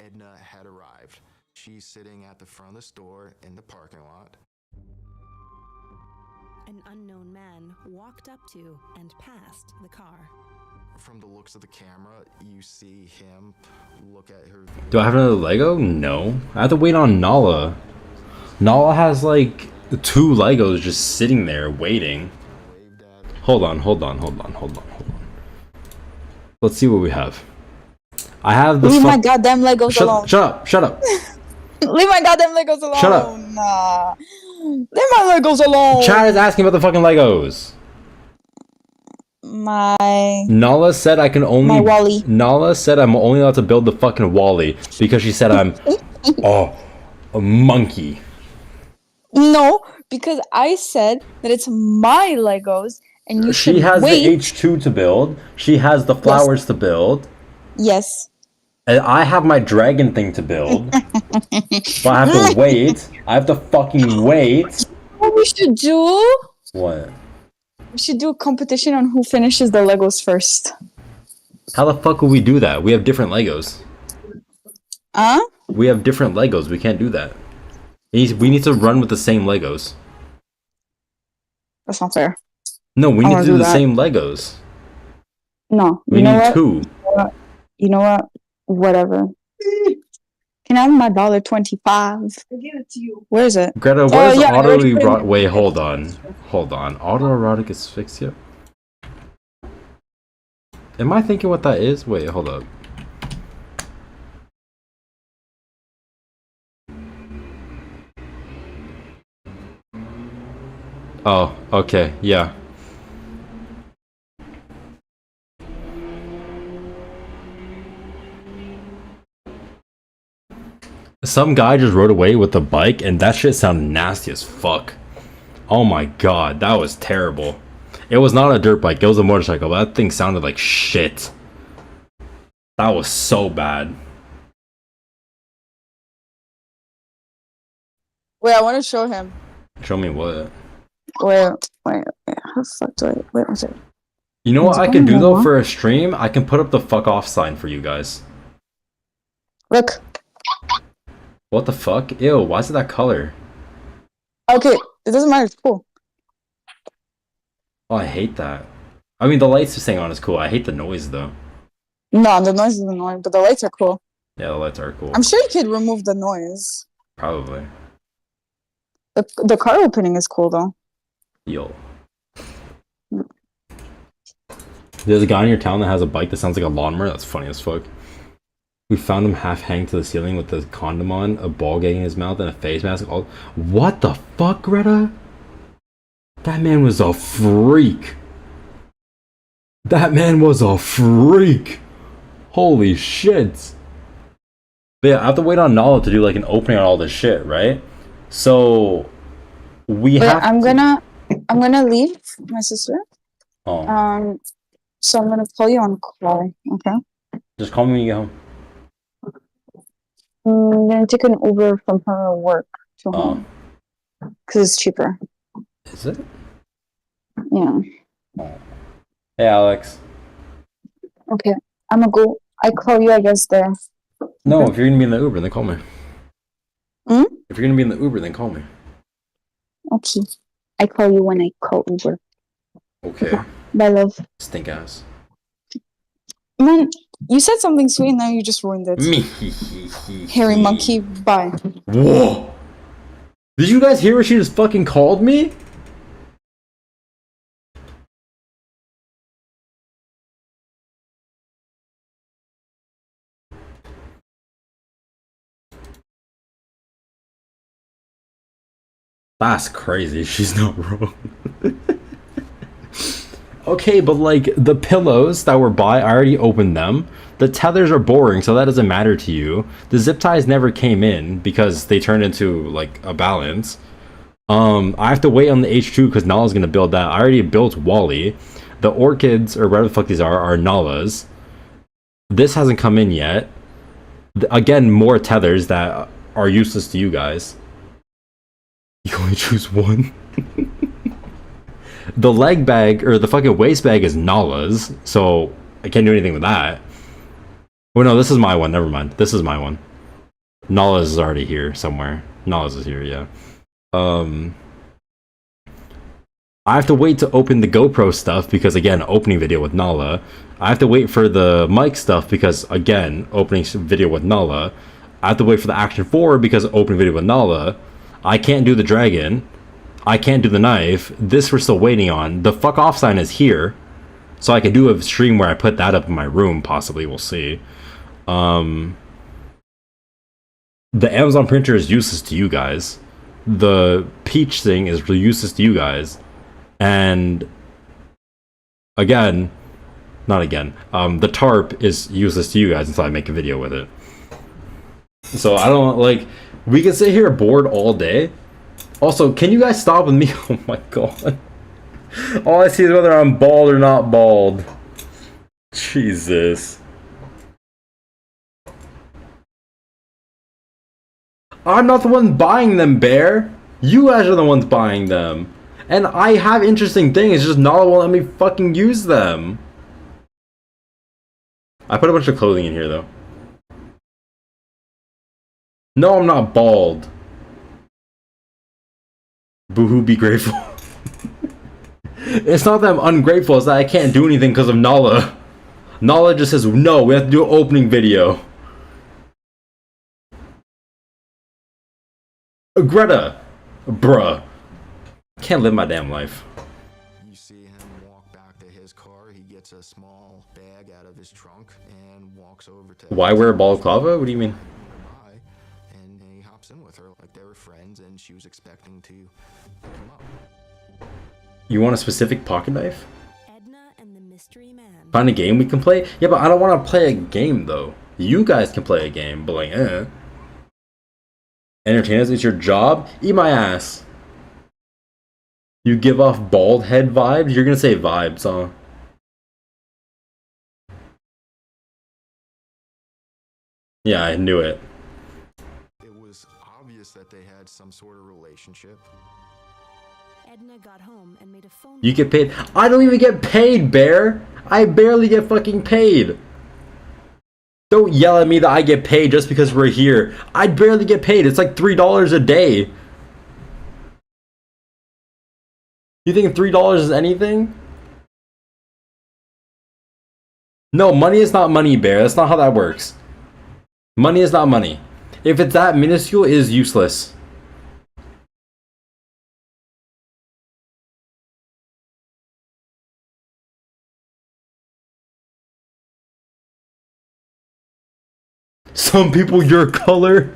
Edna had arrived. She's sitting at the front of the store in the parking lot. An unknown man walked up to and passed the car. From the looks of the camera, you see him look at her. Do I have another Lego? No. I have to wait on Nala. Nala has like 2 Legos just sitting there waiting. Hold on. Let's see what we have. I have the. Leave my goddamn Legos alone. Shut up. Leave my goddamn Legos alone. Shut up. Nah. Leave my Legos alone. Chad is asking about the fucking Legos. Nala said I can only. My Wally. Nala said I'm only allowed to build the fucking Wally because she said I'm. A monkey. No, because I said that it's my Legos and you should She has wait. the H2 to build. She has the flowers to build. Yes. And I have my dragon thing to build. But I have to wait. I have to fucking wait. What we should do? What? We should do a competition on who finishes the Legos first. How the fuck will we do that? We have different Legos. Huh? We have different Legos. We can't do that. We need to run with the same Legos. That's not fair. No, we I need to wanna do do the that. same Legos. No. We You know need what? 2. You know what? Whatever. Can I have my $1.25? I'll give it to you. Where is it? Greta, what is yeah, I already put it autoerotic? in. Wait, hold on. Autoerotic asphyxia? Am I thinking what that is? Wait, hold up. Oh, okay, yeah. Some guy just rode away with the bike and that shit sounded nasty as fuck. Oh my god, that was terrible. It was not a dirt bike, it was a motorcycle, but that thing sounded like shit. That was so bad. Wait, I want to show him. Show me what? Wait. How the fuck do I... Wait, one second. You know what I can do though for a stream? I can put up the fuck off sign for you guys. Look. What the fuck? Ew, why is it that color? Okay, it doesn't matter. It's cool. Oh, I hate that. I mean, the lights just staying on is cool. I hate the noise though. No, the noise is annoying, but the lights are cool. Yeah, the lights are cool. I'm sure you could remove the noise. Probably. The car opening is cool though. Yo. There's a guy in your town that has a bike that sounds like a lawnmower. That's funny as fuck. We found him half hanging to the ceiling with the condom on, a ball gag in his mouth, and a face mask. All. What the fuck, Greta? That man was a freak. That man was a freak. Holy shit. But yeah, I have to wait on Nala to do like an opening on all this shit, right? So we have. I'm gonna leave my sister. Oh. So I'm gonna call you on call. Okay. Just call me when you get home. I'm gonna take an Uber from her work to home because it's cheaper. Is it? Yeah. Hey, Alex. Okay. I'm gonna go. I call you, I guess, there. No, if you're gonna be in the Uber, then call me. Hmm? If you're gonna be in the Uber, then call me. Okay. I call you when I call Uber. Okay. Bye, love. Stink ass. Man, you said something sweet and now you just ruined it. Me. Hairy monkey, bye. Whoa! Did you guys hear what she just fucking called me? That's crazy. She's not wrong. Okay, but like the pillows that were I already opened them. The tethers are boring, so that doesn't matter to you. The zip ties never came in because they turned into like a balance. I have to wait on the H2 because Nala's gonna build that. I already built Wally. The orchids or whatever the fuck these are Nala's. This hasn't come in yet. Again, more tethers that are useless to you guys. You only choose one. The leg bag or the fucking waist bag is Nala's, so I can't do anything with that. Oh no, this is my one. Never mind. This is my one. Nala's is already here somewhere. Nala's is here, yeah. I have to wait to open the GoPro stuff because again, opening video with Nala. I have to wait for the mic stuff because again, opening video with Nala. I have to wait for the Action 4 because opening video with Nala. I can't do the dragon. I can't do the knife. This we're still waiting on. The fuck off sign is here. So I can do a stream where I put that up in my room, possibly. We'll see. The Amazon printer is useless to you guys. The Peach thing is really useless to you guys. And again, not again. The tarp is useless to you guys until I make a video with it. So I don't like. We can sit here bored all day. Also, can you guys stop with me? Oh my god. All I see is whether I'm bald or not bald. Jesus. I'm not the one buying them, Bear. You guys are the ones buying them. And I have interesting things, it's just Nala won't let me fucking use them. I put a bunch of clothing in here, though. No, I'm not bald. Boohoo, be grateful. It's not that I'm ungrateful, it's that I can't do anything because of Nala. Nala just says, no, we have to do an opening video. Greta. Bruh. Can't live my damn life. You see him walk back to his car, he gets a small bag out of his trunk and walks over to... Why wear a balaclava? What do you mean? And he hops in with her like they were friends and she was expecting to pick him up. You want a specific pocket knife? Find a game we can play? Yeah, but I don't want to play a game though. You guys can play a game, but like, Entertain us, it's your job? Eat my ass. You give off bald head vibes? You're gonna say vibes, huh? Yeah, I knew it. It was obvious that they had some sort of relationship. Edna got home and made a phone You get paid. I don't even get paid, Bear. I barely get fucking paid. Don't yell at me that I get paid just because we're here. I barely get paid. It's like $3 a day. You think $3 is anything? No, money is not money, Bear. That's not how that works. Money is not money. If it's that minuscule, it is useless. Some people your color.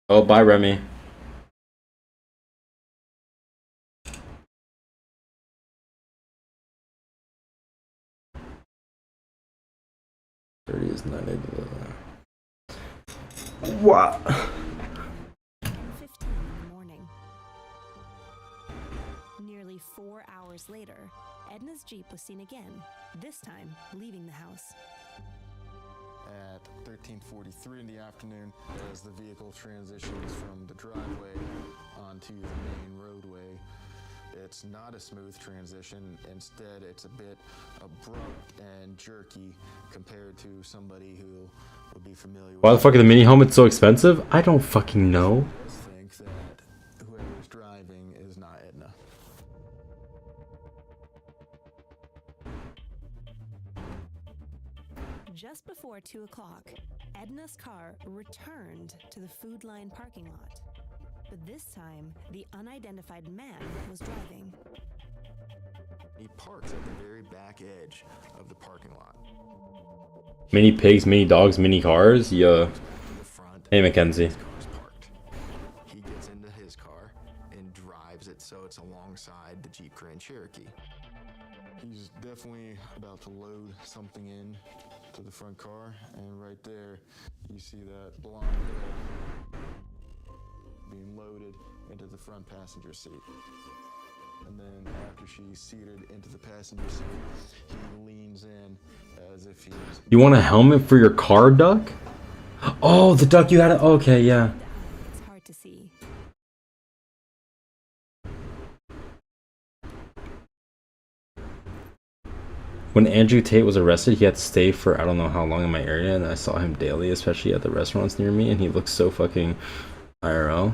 Oh, bye, Remy. Is 9 wow. 10:15 in the morning. Nearly 4 hours later, Edna's Jeep was seen again, this time leaving the house. At 13:43 in the afternoon, as the vehicle transitions from the driveway onto the main roadway, it's not a smooth transition. Instead, it's a bit abrupt and jerky compared to somebody who would be familiar with. Why the fuck are the mini helmets so expensive? I don't fucking know. I think that whoever's driving is not Edna. Just before 2 o'clock, Edna's car returned to the Food Line parking lot. But this time, the unidentified man was driving. He parks at the very back edge of the parking lot. Mini pigs, mini dogs, mini cars? Yeah. Hey, Mackenzie. He gets into his car and drives it so it's alongside the Jeep Grand Cherokee. He's definitely about to load something in to the front car, and right there you see that blonde hair being loaded into the front passenger seat. And then after she's seated into the passenger seat, he leans in as if he's... You want a helmet for your car, Duck? Oh, the Duck you had it. Okay, yeah. It's hard to see. When Andrew Tate was arrested, he had to stay for I don't know how long in my area, and I saw him daily, especially at the restaurants near me, and he looks so fucking IRL.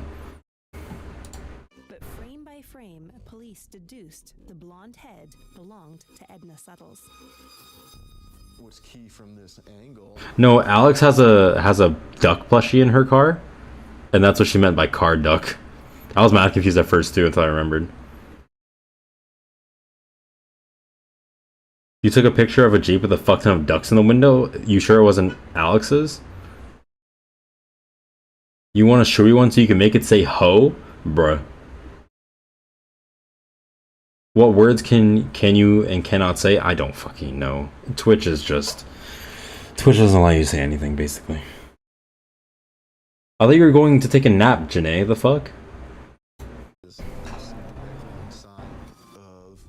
But frame by frame, police deduced the blonde head belonged to Edna Suttles. What's key from this angle... No, Alex has a duck plushie in her car, and that's what she meant by car duck. I was mad confused at first too until I remembered. You took a picture of a Jeep with a fuck ton of ducks in the window? You sure it wasn't Alex's? You want to show me one so you can make it say ho? Bruh. What words can you and cannot say? I don't fucking know. Twitch doesn't allow you to say anything, basically. I thought you were going to take a nap, Janae. The fuck? Side of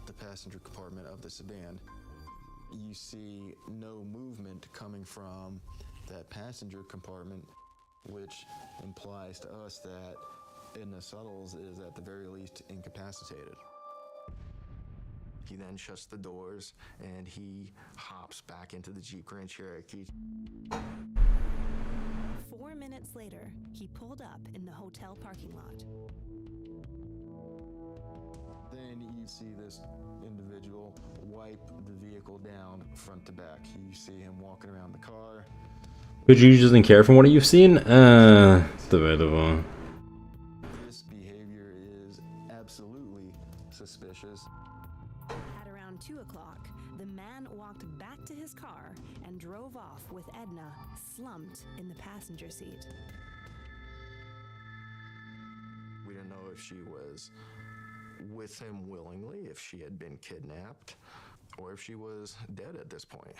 the passenger compartment of the sedan, you see no movement coming from that passenger compartment, which implies to us that Edna Suttles is at the very least incapacitated. He then shuts the doors and he hops back into the Jeep Grand Cherokee. 4 minutes later, he pulled up in the hotel parking lot. Then you see this individual wipe the vehicle down front to back. You see him walking around the car. But you doesn't care from what you've seen? Debatable. This behavior is absolutely suspicious. At around 2 o'clock, the man walked back to his car and drove off with Edna slumped in the passenger seat. We don't know if she was with him willingly, if she had been kidnapped, or if she was dead at this point.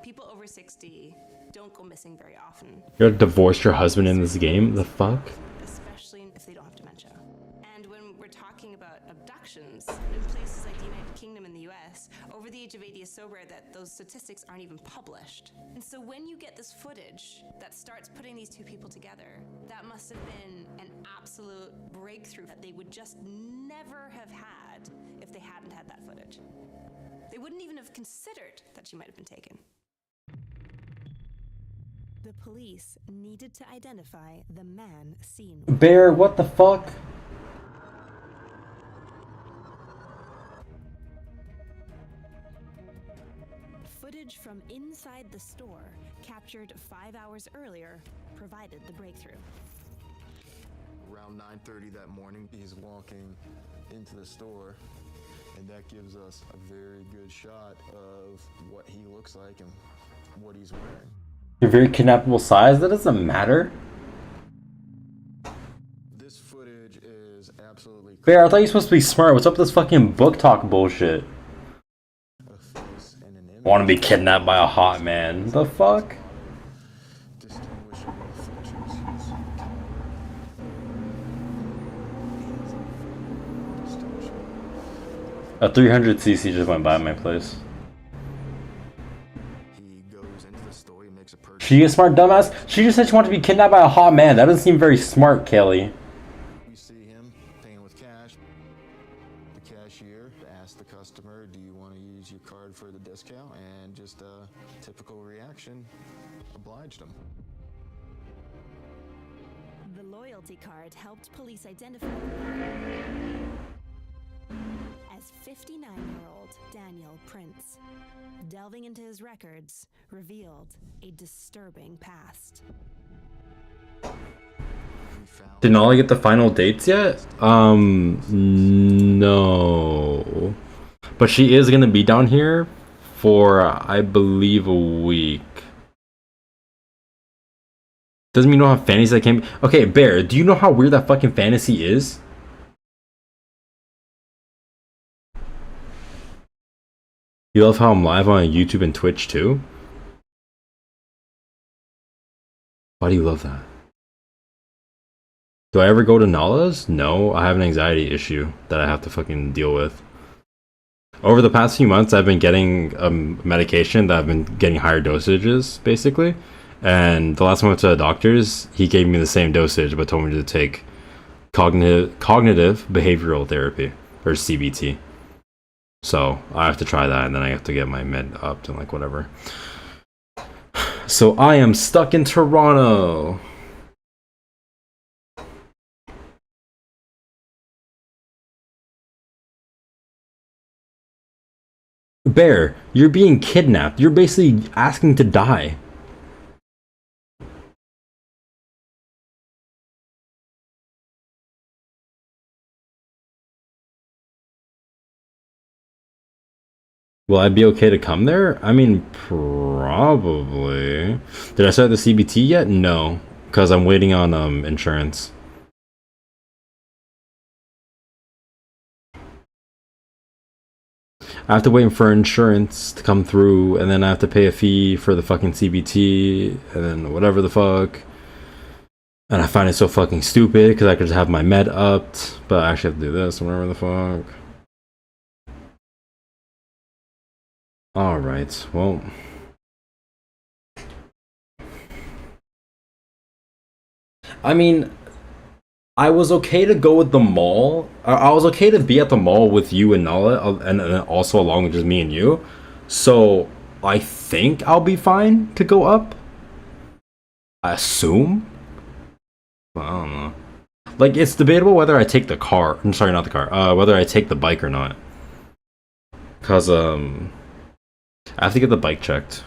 people over 60 don't go missing very often. You're gonna divorce your husband in this game? The fuck? Especially if they don't have dementia. And when we're talking about abductions in places like the United Kingdom and the US, over the age of 80 is so rare that those statistics aren't even published. And so when you get this footage that starts putting these two people together, that must have been an absolute breakthrough that they would just never have had if they hadn't had that footage. They wouldn't even have considered that she might have been taken. The police needed to identify the man seen. Bear, what the fuck? Footage from inside the store, captured 5 hours earlier, provided the breakthrough. Around 9:30 that morning, he's walking into the store, and that gives us a very good shot of what he looks like and what he's wearing. You're very kidnappable size? That doesn't matter. This footage is absolutely Bear, I thought you were supposed to be smart. What's up with this fucking book talk bullshit? Want to be kidnapped by a hot man? The fuck? A 300cc just went by my place. She a smart dumbass? She just said she wanted to be kidnapped by a hot man. That doesn't seem very smart, Kelly. We see him paying with cash. The cashier asked the customer, "Do you want to use your card for the discount?" And just a typical reaction, obliged him. The loyalty card helped police identify as 59-year-old Daniel Prince. Delving into his records revealed a disturbing past. Did Nolly get the final dates yet? No. But she is gonna be down here for, I believe, a week. Doesn't mean you don't have fantasies that came. Okay, Bear, do you know how weird that fucking fantasy is? You love how I'm live on YouTube and Twitch too? Why do you love that? Do I ever go to Nala's? No, I have an anxiety issue that I have to fucking deal with. Over the past few months, I've been getting medication that I've been getting higher dosages, basically. And the last time I went to the doctor's, he gave me the same dosage, but told me to take cognitive behavioral therapy, or CBT. So I have to try that, and then I have to get my med upped and like whatever. So I am stuck in Toronto. Bear, you're being kidnapped. You're basically asking to die. Will I be okay to come there? I mean, probably. Did I start the CBT yet? No, because I'm waiting on insurance. I have to wait for insurance to come through, and then I have to pay a fee for the fucking CBT, and then whatever the fuck. And I find it so fucking stupid, because I could just have my med upped, but I actually have to do this, whatever the fuck. Alright, well. I mean, I was okay to go with the mall. I was okay to be at the mall with you and Nala, and also along with just me and you. So, I think I'll be fine to go up. I assume? Well, I don't know. Like, it's debatable whether I take the car. I'm sorry, not the car. Whether I take the bike or not. Because, I have to get the bike checked.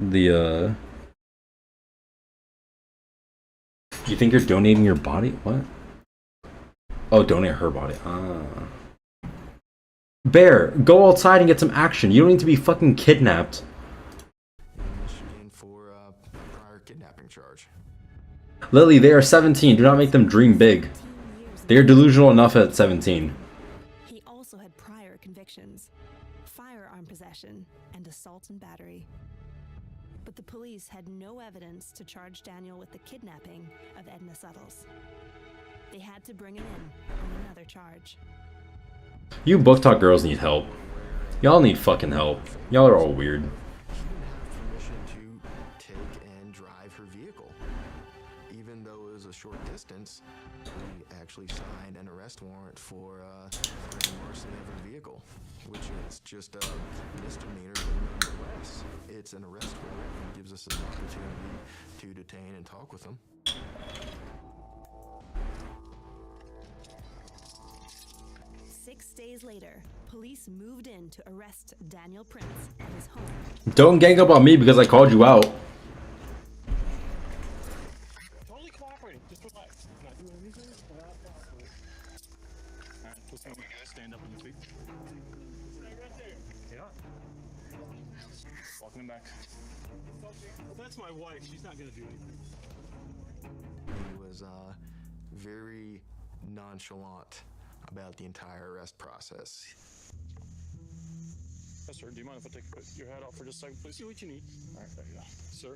You think you're donating your body? What? Oh, donate her body. Bear, go outside and get some action. You don't need to be fucking kidnapped. Michigan for prior kidnapping charge. Lily, they are 17. Do not make them dream big. They are delusional enough at 17. He also had prior convictions, firearm possession, and assault and battery. But the police had no evidence to charge Daniel with the kidnapping of Edna Suttles. They had to bring him in on another charge. You book talk girls need help. Y'all need fucking help. Y'all are all weird. Permission to take and drive her vehicle. Even though it was a short distance, we actually signed an arrest warrant for larceny of her vehicle, which is just a misdemeanor, but nonetheless, it's an arrest warrant and gives us an opportunity to detain and talk with them. 6 days later, police moved in to arrest Daniel Prince at his home. Don't gang up on me because I called you out. Totally cooperating. Just relax. Not doing anything. Alright, listen, we gotta stand up on your feet. Right there. Yeah. Walking him back. Well, that's my wife. She's not gonna do anything. He was very nonchalant about the entire arrest process. Yes, sir. Do you mind if I take your hat off for just a second, please? See what you need. All right, there you go. Sir,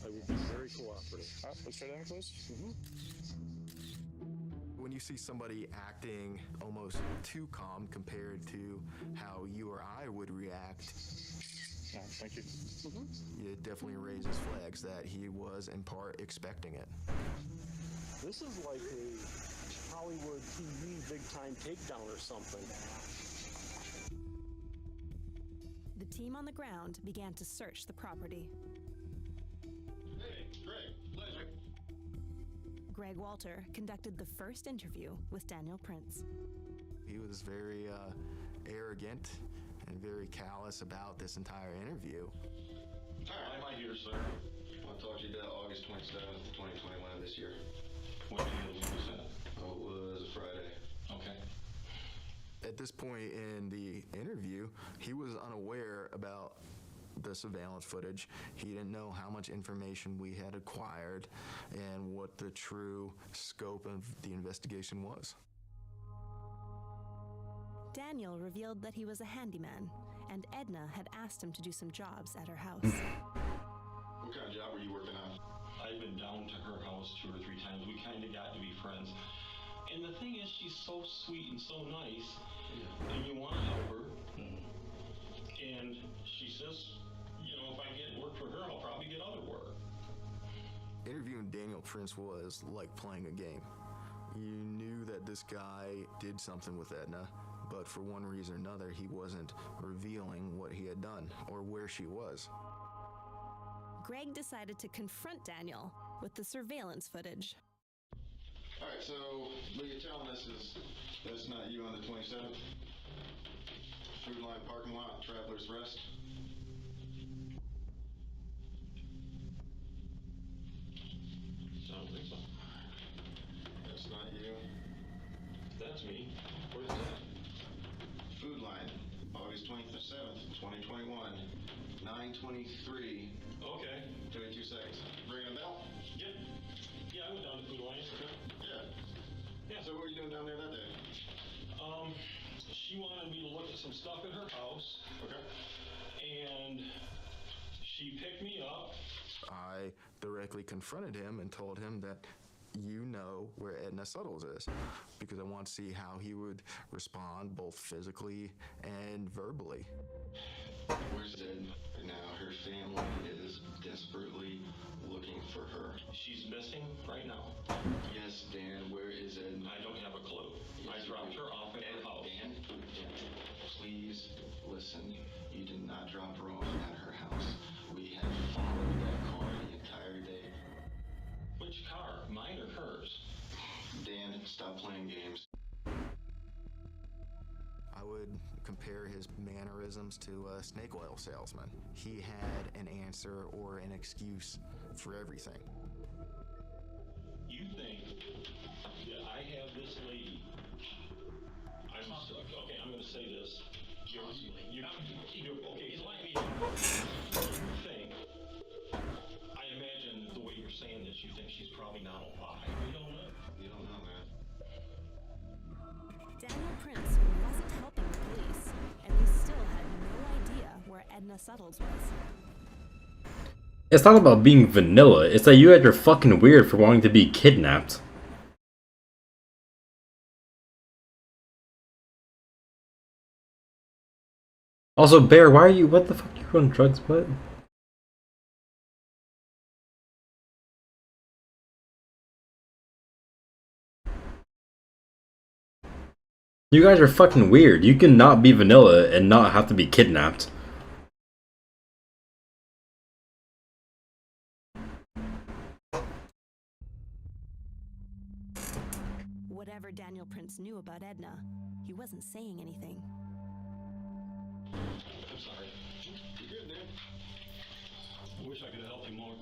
I will be very cooperative. All right, look straight at me, please. When you see somebody acting almost too calm compared to how you or I would react, thank you. It definitely raises flags that he was in part expecting it. This is like a Hollywood TV big-time takedown or something. The team on the ground began to search the property. Hey, Greg, pleasure. Greg Walter conducted the first interview with Daniel Prince. He was very arrogant and very callous about this entire interview. Why am I here, sir? I talked to you about August 27th, 2021 of this year. When did you lose that? Oh, it was a Friday. Okay. At this point in the interview, he was unaware about the surveillance footage. He didn't know how much information we had acquired and what the true scope of the investigation was. Daniel revealed that he was a handyman, and Edna had asked him to do some jobs at her house. What kind of job were you working on? I've been down to her house 2 or 3 times. We kind of got to be friends. And the thing is, she's so sweet and so nice, and you want to help her. And she says, you know, if I get work for her, I'll probably get other work. Interviewing Daniel Prince was like playing a game. You knew that this guy did something with Edna, but for one reason or another, he wasn't revealing what he had done or where she was. Greg decided to confront Daniel with the surveillance footage. All right, so what you're telling us is that's not you on the 27th? Food Line parking lot, Traveler's Rest? I don't think so. That's not you? That's me. Where's that? Food Line, August 27th, 2021, 9:23. Okay. 22 seconds. Ringing a bell? Yep. Yeah, I went down to Food Line. Okay. Yeah. So what were you doing down there that day? She wanted me to look at some stuff in her house. Okay. And she picked me up. I directly confronted him and told him that you know where Edna Suttles is, because I want to see how he would respond both physically and verbally. Where's Edna now? Her family is desperately looking for her. She's missing right now. Yes, Dan, where is Edna? I don't have a clue. I dropped her off at her house. Dan, please listen. You did not drop her off at her house. We have followed that car the entire day. Which car? Mine or hers? Dan, stop playing games. I would compare his mannerisms to a snake oil salesman. He had an answer or an excuse for everything. You think that I have this lady? Okay, I'm going to say this. You're okay, let me. You think, I imagine the way you're saying this, you think she's probably not alive. You don't know. You don't know, man. Daniel Prince wasn't helping the police, and they still had no idea where Edna Suttles was. It's not about being vanilla, it's that you guys are fucking weird for wanting to be kidnapped. Also, Bear, why are you, what the fuck, you on drugs, what? You guys are fucking weird. You can not be vanilla and not have to be kidnapped. Whatever Daniel Prince knew about Edna, he wasn't saying anything. I'm sorry. You're good, man. I wish I could have helped you more.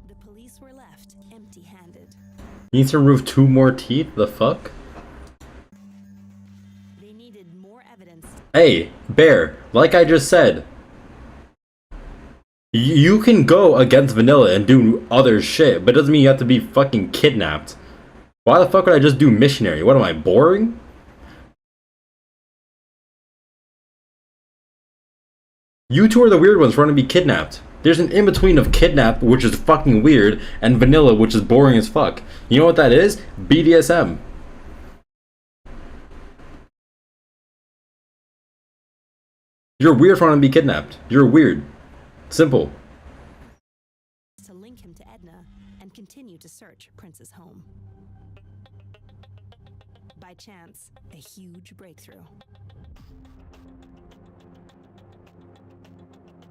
The police were left empty-handed. Needs to remove 2 more teeth? The fuck? They needed more evidence. Hey, Bear, like I just said, you can go against vanilla and do other shit, but it doesn't mean you have to be fucking kidnapped. Why the fuck would I just do missionary? What am I, boring? You two are the weird ones for wanting to be kidnapped. There's an in-between of kidnap, which is fucking weird, and vanilla, which is boring as fuck. You know what that is? BDSM. You're weird for wanting to be kidnapped. You're weird. Simple. To link him to Edna and continue to search Prince's home. By chance, a huge breakthrough.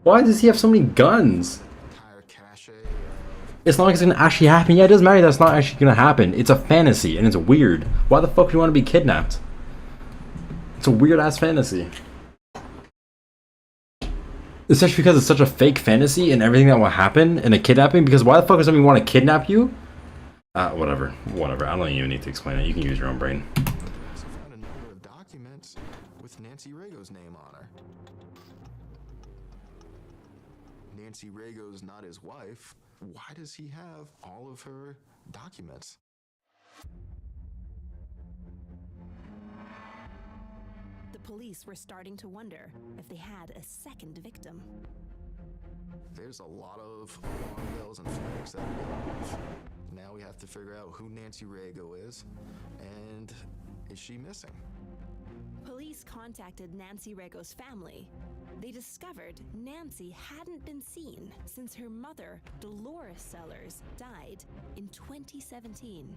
Why does he have so many guns? As long as it's gonna actually happen. Yeah, it doesn't matter that's not actually gonna happen. It's a fantasy and it's weird. Why the fuck do you want to be kidnapped? It's a weird ass fantasy. Especially because it's such a fake fantasy and everything that will happen in a kidnapping, because why the fuck does somebody want to kidnap you? Whatever. I don't even need to explain it. You can use your own brain. Also found a number of documents with Nancy Rago's name on her. Nancy Rago's not his wife. Why does he have all of her documents? The police were starting to wonder if they had a second victim. There's a lot of alarm bells and flags that go off. Now we have to figure out who Nancy Rago is, and is she missing? Police contacted Nancy Rago's family. They discovered Nancy hadn't been seen since her mother, Dolores Sellers, died in 2017.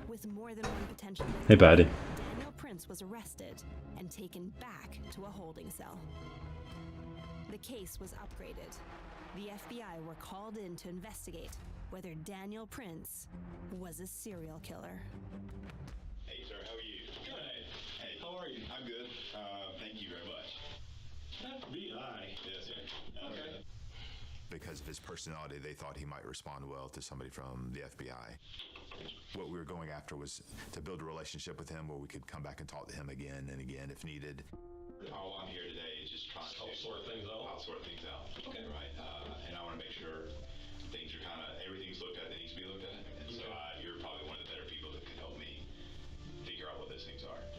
With more than one potential victim, Hey, Patty. Daniel Prince was arrested and taken back to a holding cell. The case was upgraded. The FBI were called in to investigate whether Daniel Prince was a serial killer. Hey, sir, how are you? Good. Hey, how are you? I'm good. Thank you very much. FBI. Yes, sir. Okay. Because of his personality, they thought he might respond well to somebody from the FBI. What we were going after was to build a relationship with him where we could come back and talk to him again and again if needed. All I'm here today is just trying to help sort things out. I'll sort things out. Okay. Right. And I want to make sure things are everything's looked at that needs to be looked at. And so you're probably one of the better people that can help me figure out what those things are. And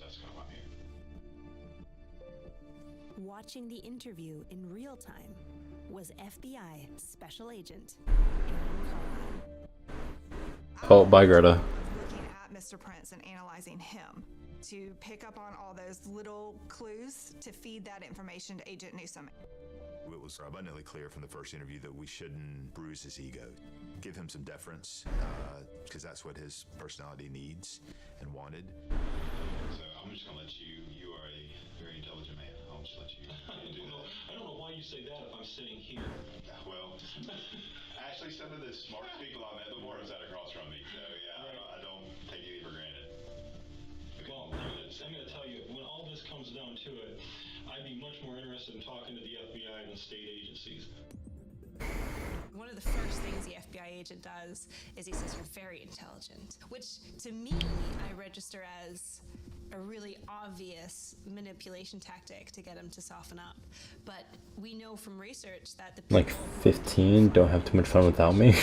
that's kind of why I'm here. Watching the interview in real time was FBI Special Agent Oh, bye, Greta. Looking at Mr. Prince and analyzing him to pick up on all those little clues to feed that information to Agent Newsom. It was abundantly clear from the first interview that we shouldn't bruise his ego. Give him some deference, because that's what his personality needs and wanted. So I'm just going to let you are a very intelligent man. I'll just let you do that. I don't know why you say that if I'm sitting here. Well, actually, some of the smartest people I met before have sat across from me. So yeah, I don't take it for granted. Well, I'm going to tell you, when all this comes down to it, I'd be much more interested in talking to the FBI and the state agencies. One of the first things the FBI agent does is he says you're very intelligent, which to me I register as a really obvious manipulation tactic to get him to soften up. But we know from research that the people Like 15, don't have too much fun without me.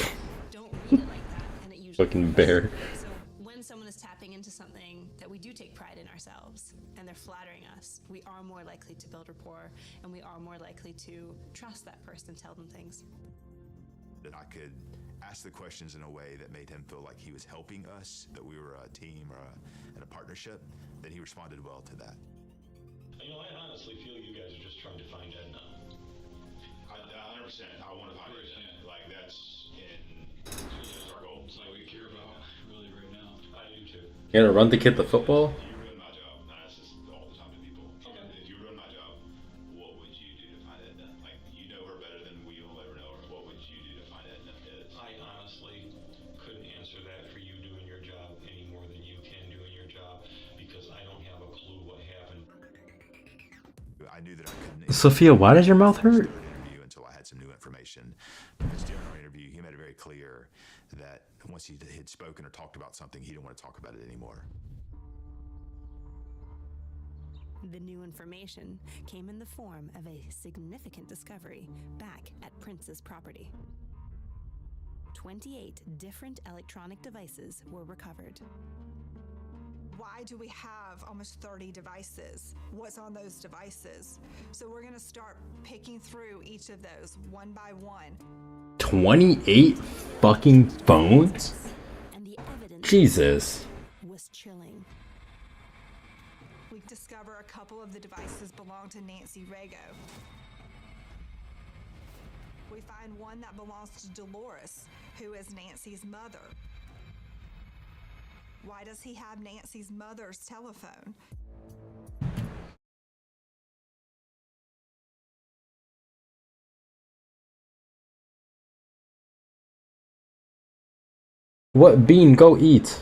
don't read it like that, and it usually Fucking Bear. So when someone is tapping tapping into something that we do take pride in ourselves, and they're flattering us, we are more likely to build rapport, and we are more likely to trust that person, tell them things. That I could ask the questions in a way that made him feel like he was helping us, that we were a team or a partnership, then he responded well to that. You know, I honestly feel you guys are just trying to find Edna. 100%. I want to find it. Like, that's our goal. It's like we care about really right now. I do too. You gotta run the kid the football? You ruin my job. And I ask this all the time to people. If you ruin my job, what would you do to find Edna? Like, you know her better than we will ever know her. What would you do to find Edna? I honestly couldn't answer that for you doing your job any more than you can doing your job, because I don't have a clue what happened. I knew that I couldn't. Sophia, why does your mouth hurt? Until I had some new information. Because during our interview, he made it very clear that once he had spoken or talked about something, he didn't want to talk about it anymore. The new information came in the form of a significant discovery back at Prince's property. 28 different electronic devices were recovered. Why do we have almost 30 devices? What's on those devices? So we're going to start picking through each of those one by one. 28 fucking phones? And the evidence Jesus. was chilling. We discover a couple of the devices belong to Nancy Rago. We find one that belongs to Dolores, who is Nancy's mother. Why does he have Nancy's mother's telephone? What, Bean? Go eat.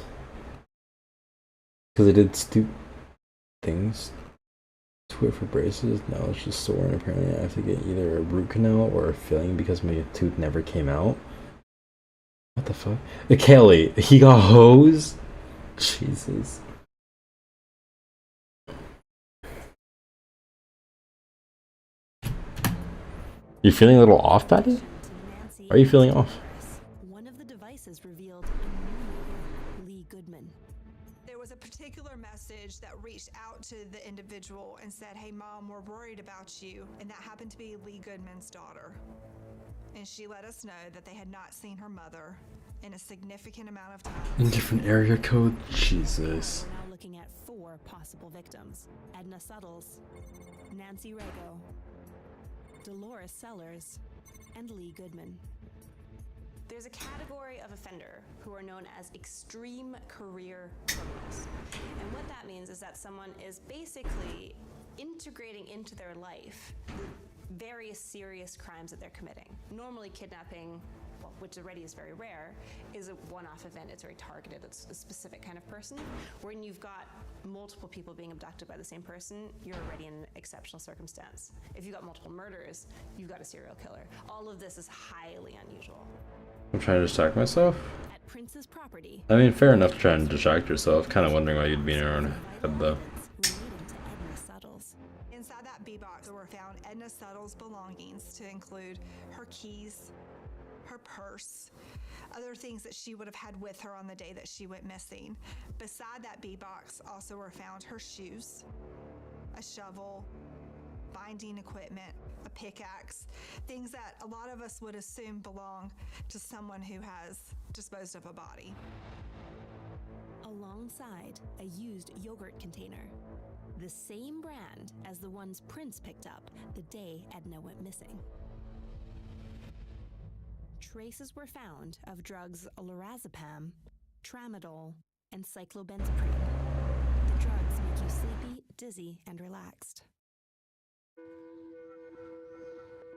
Because I did stupid things. Twit for braces. Now it's just sore, and apparently I have to get either a root canal or a filling because my tooth never came out. What the fuck? Kelly, he got hosed? Jesus. You feeling a little off, Patty? Are you feeling off? One of the devices revealed Lee Goodman. There was a particular message that reached out to the individual and said, "Hey mom, we're worried about you." And that happened to be Lee Goodman's daughter. And she let us know that they had not seen her mother in a significant amount of time. In different area code? Jesus. We're now looking at 4 possible victims: Edna Suttles, Nancy Rago, Dolores Sellers, and Lee Goodman. There's a category of offender who are known as extreme career criminals. And what that means is that someone is basically integrating into their life various serious crimes that they're committing. Normally kidnapping, well, which already is very rare, is a one-off event. It's very targeted. It's a specific kind of person. When you've got multiple people being abducted by the same person, you're already in an exceptional circumstance. If you've got multiple murders, you've got a serial killer. All of this is highly unusual. I'm trying to distract myself. At Prince's property, I mean, fair enough to try and distract yourself. Kind of wondering why you'd be in your own head, though. Inside that B-box were found Edna Suttles' belongings, to include her keys, her purse, other things that she would have had with her on the day that she went missing. Beside that B-box also were found her shoes, a shovel, binding equipment, a pickaxe, things that a lot of us would assume belong to someone who has disposed of a body. Alongside a used yogurt container, the same brand as the ones Prince picked up the day Edna went missing. Traces were found of drugs lorazepam, tramadol, and cyclobenzaprine. The drugs make you sleepy, dizzy, and relaxed.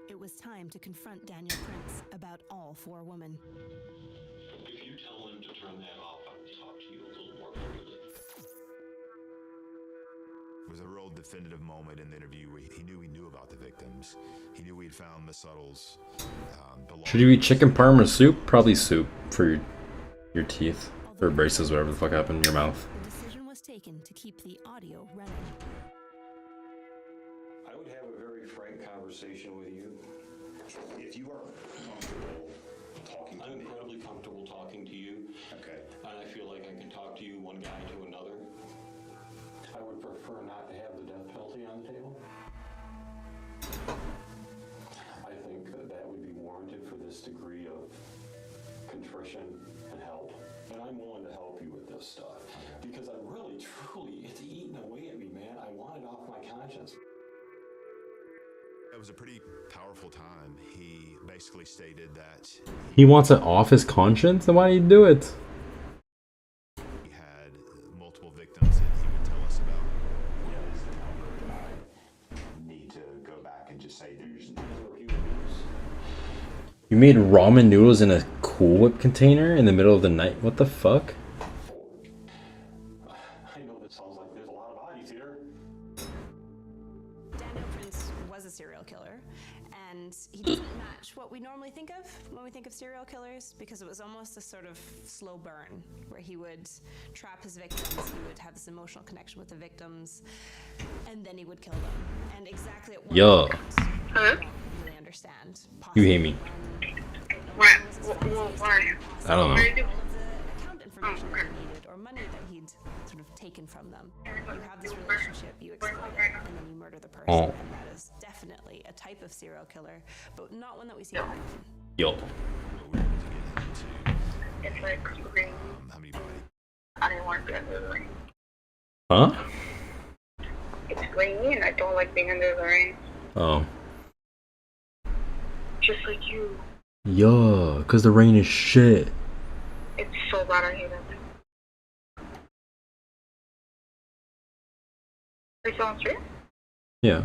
It was time to confront Daniel Prince about all 4 women. If you tell him to turn that off, I will talk to you a little more freely. It was a real definitive moment in the interview where he knew about the victims. He knew we'd found Miss Suttles. Should you eat chicken parm or soup? Probably soup for your teeth. Or braces, whatever the fuck happened in your mouth. The decision was taken to keep the audio running. I would have a very frank conversation with you. If you are comfortable talking to I'm me? incredibly comfortable talking to you. Okay. And I feel like I can talk to you, one guy to another. I would prefer not to have the death penalty on the table. I think that would be warranted for this degree of contrition and help. And I'm willing to help you with this stuff. Because I really, truly, it's eating away at me, man. I want it off my conscience. It was a pretty powerful time. He basically stated that He wants it off his conscience? Then why do you do it? he had multiple victims that he would tell us about. I need to go back and just say there's You made ramen noodles in a Cool Whip container in the middle of the night? What the fuck? I know that sounds like there's a lot of bodies here. Daniel Prince was a serial killer, and he doesn't match what we normally think of when we think of serial killers, because it was almost a sort of slow burn where he would trap his victims, he would have this emotional connection with the victims, and then he would kill them. And exactly at what Yo. point, I don't really understand. You hate me. Why? I don't know. All of the account information that he needed, or money that he'd sort of taken from them. You have this relationship, you exploit it, and then you murder the person. Oh. And that is definitely a type of serial killer, but not one that we see often. Yo. It's like green. I didn't want to be under the rain. Huh? It's rainy and I don't like being under the rain. Oh. Just like you. Yeah, cause the rain is shit. It's so bad, I hate it. Are you still on street? Yeah.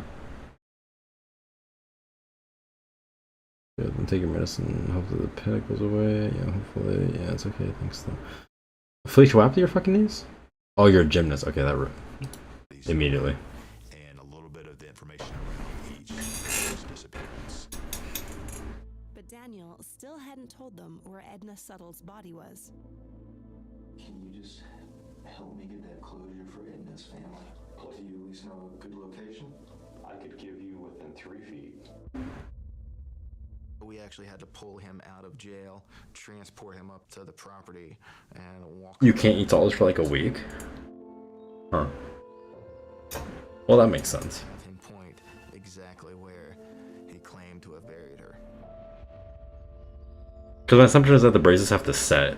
Good, then take your medicine. Hopefully the panic goes away. Yeah, hopefully. Yeah, it's okay. Thanks though. Felicia, what happened to your fucking knees? Oh, you're a gymnast. Okay, that immediately. And a little bit of the information around each disappearance. But Daniel still hadn't told them where Edna Suttle's body was. Can you just help me get that closure for Edna's family? Do you at least know a good location? I could give you within 3 feet. We actually had to pull him out of jail, transport him up to the property, and walk. You can't eat solids for like a week? Huh. Well, that makes sense. Pinpoint exactly where he claimed to have buried her. Because my assumption is that the braces have to set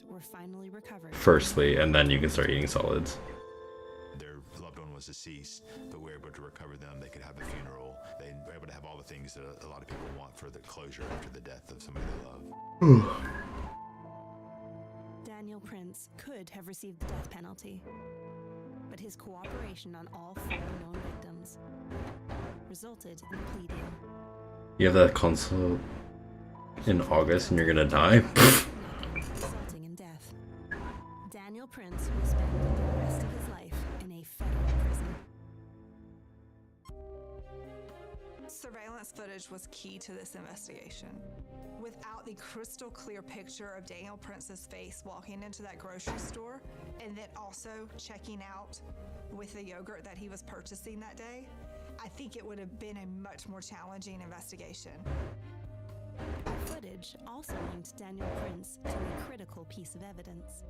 Were finally recovered. firstly, and then you can start eating solids. Their loved one was deceased, but we were able to recover them. They could have a funeral. They were able to have all the things that a lot of people want for the closure after the death of somebody they love. Daniel Prince could have received the death penalty, but his cooperation on all 4 known victims resulted in a plea deal. You have that consult in August and you're gonna die? Resulting in death. Daniel Prince will spend the rest of his life in a federal prison. Surveillance footage was key to this investigation. Without the crystal clear picture of Daniel Prince's face walking into that grocery store and then also checking out with the yogurt that he was purchasing that day, I think it would have been a much more challenging investigation. The footage also linked Daniel Prince to a critical piece of evidence.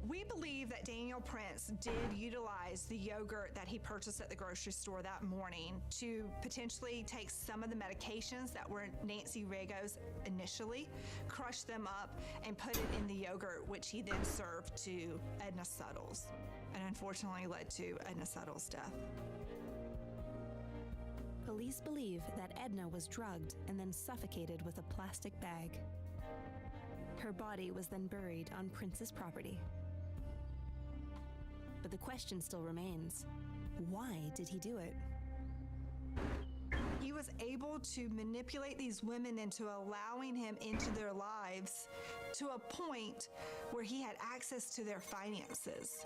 We believe that Daniel Prince did utilize the yogurt that he purchased at the grocery store that morning to potentially take some of the medications that were Nancy Rego's initially, crush them up, and put it in the yogurt, which he then served to Edna Suttles, and unfortunately led to Edna Suttles' death. Police believe that Edna was drugged and then suffocated with a plastic bag. Her body was then buried on Prince's property. But the question still remains, why did he do it? He was able to manipulate these women into allowing him into their lives to a point where he had access to their finances.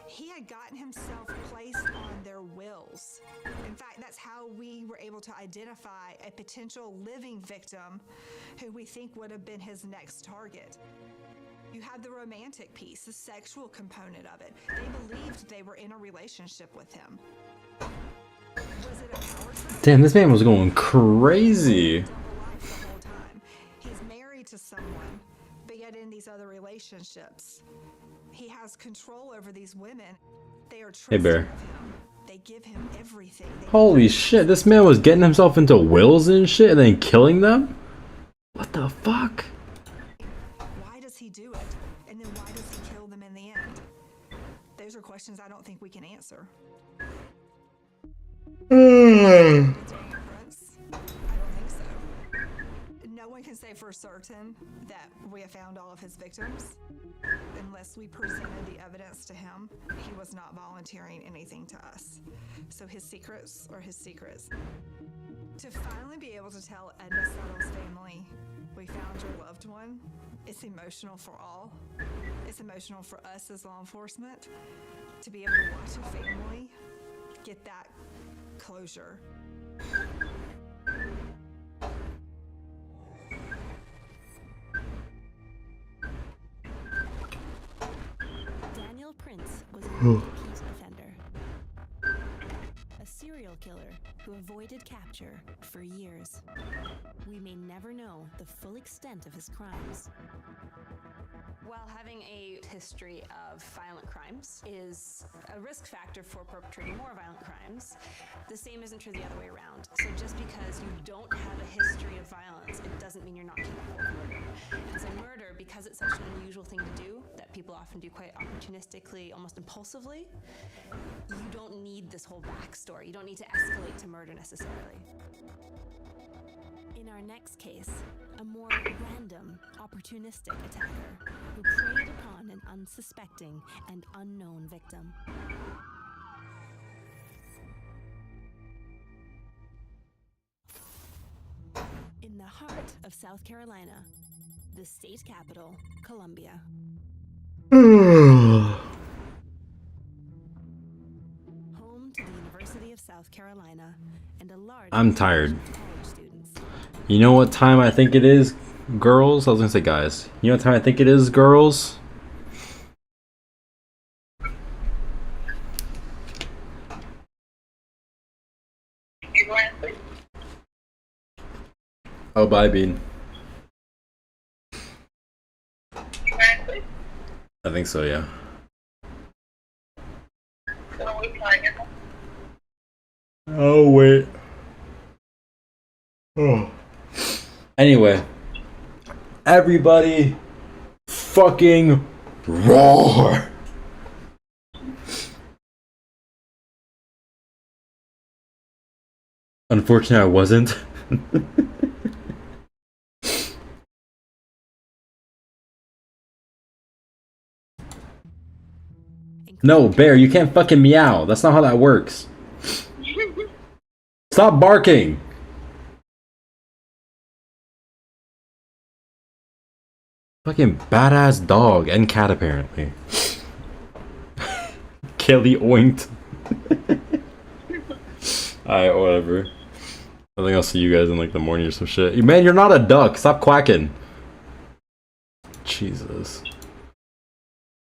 He had gotten himself placed on their wills. In fact, that's how we were able to identify a potential living victim who we think would have been his next target. You have the romantic piece, the sexual component of it. They believed they were in a relationship with him. Was it a power trip? Damn, this man was going crazy. The whole time. relationships. He has control over these women. They are Hey, trusting Bear. of him. They give him everything. Holy shit, this man was getting himself into wills and shit and then killing them? What the fuck? Why does he do it? And then why does he kill them in the end? Those are questions I don't think we can answer. Prince? I don't think so. No one can say for certain that we have found all of his victims. Unless we presented the evidence to him, he was not volunteering anything to us. So his secrets are his secrets. To finally be able to tell Edna Settle's family, we found your loved one, it's emotional for all. It's emotional for us as law enforcement to be able to watch a family get that closure. Daniel Prince was a repeat offender. A serial killer who avoided capture for years. We may never know the full extent of his crimes. While having a history of violent crimes is a risk factor for perpetrating more violent crimes, the same isn't true the other way around. So just because you don't have a history of violence, it doesn't mean you're not capable of murder. And so murder, because it's such an unusual thing to do, that people often do quite opportunistically, almost impulsively, you don't need this whole backstory. You don't need to escalate to murder necessarily. In our next case, a more random, opportunistic attacker who preyed upon an unsuspecting and unknown victim. In the heart of South Carolina, the state capital, Columbia. Home to the University of South Carolina and a large I'm tired. college students. You know what time I think it is, girls? I was gonna say guys. You know what time I think it is, girls? Oh, bye, Bean. I think so, yeah. Oh, wait. Oh. Anyway, everybody fucking roar. Unfortunately, I wasn't. No, Bear, you can't fucking meow. That's not how that works. Stop barking. Fucking badass dog and cat, apparently. Kelly oinked. Alright, whatever. I think I'll see you guys in like the morning or some shit. Man, you're not a duck. Stop quacking. Jesus.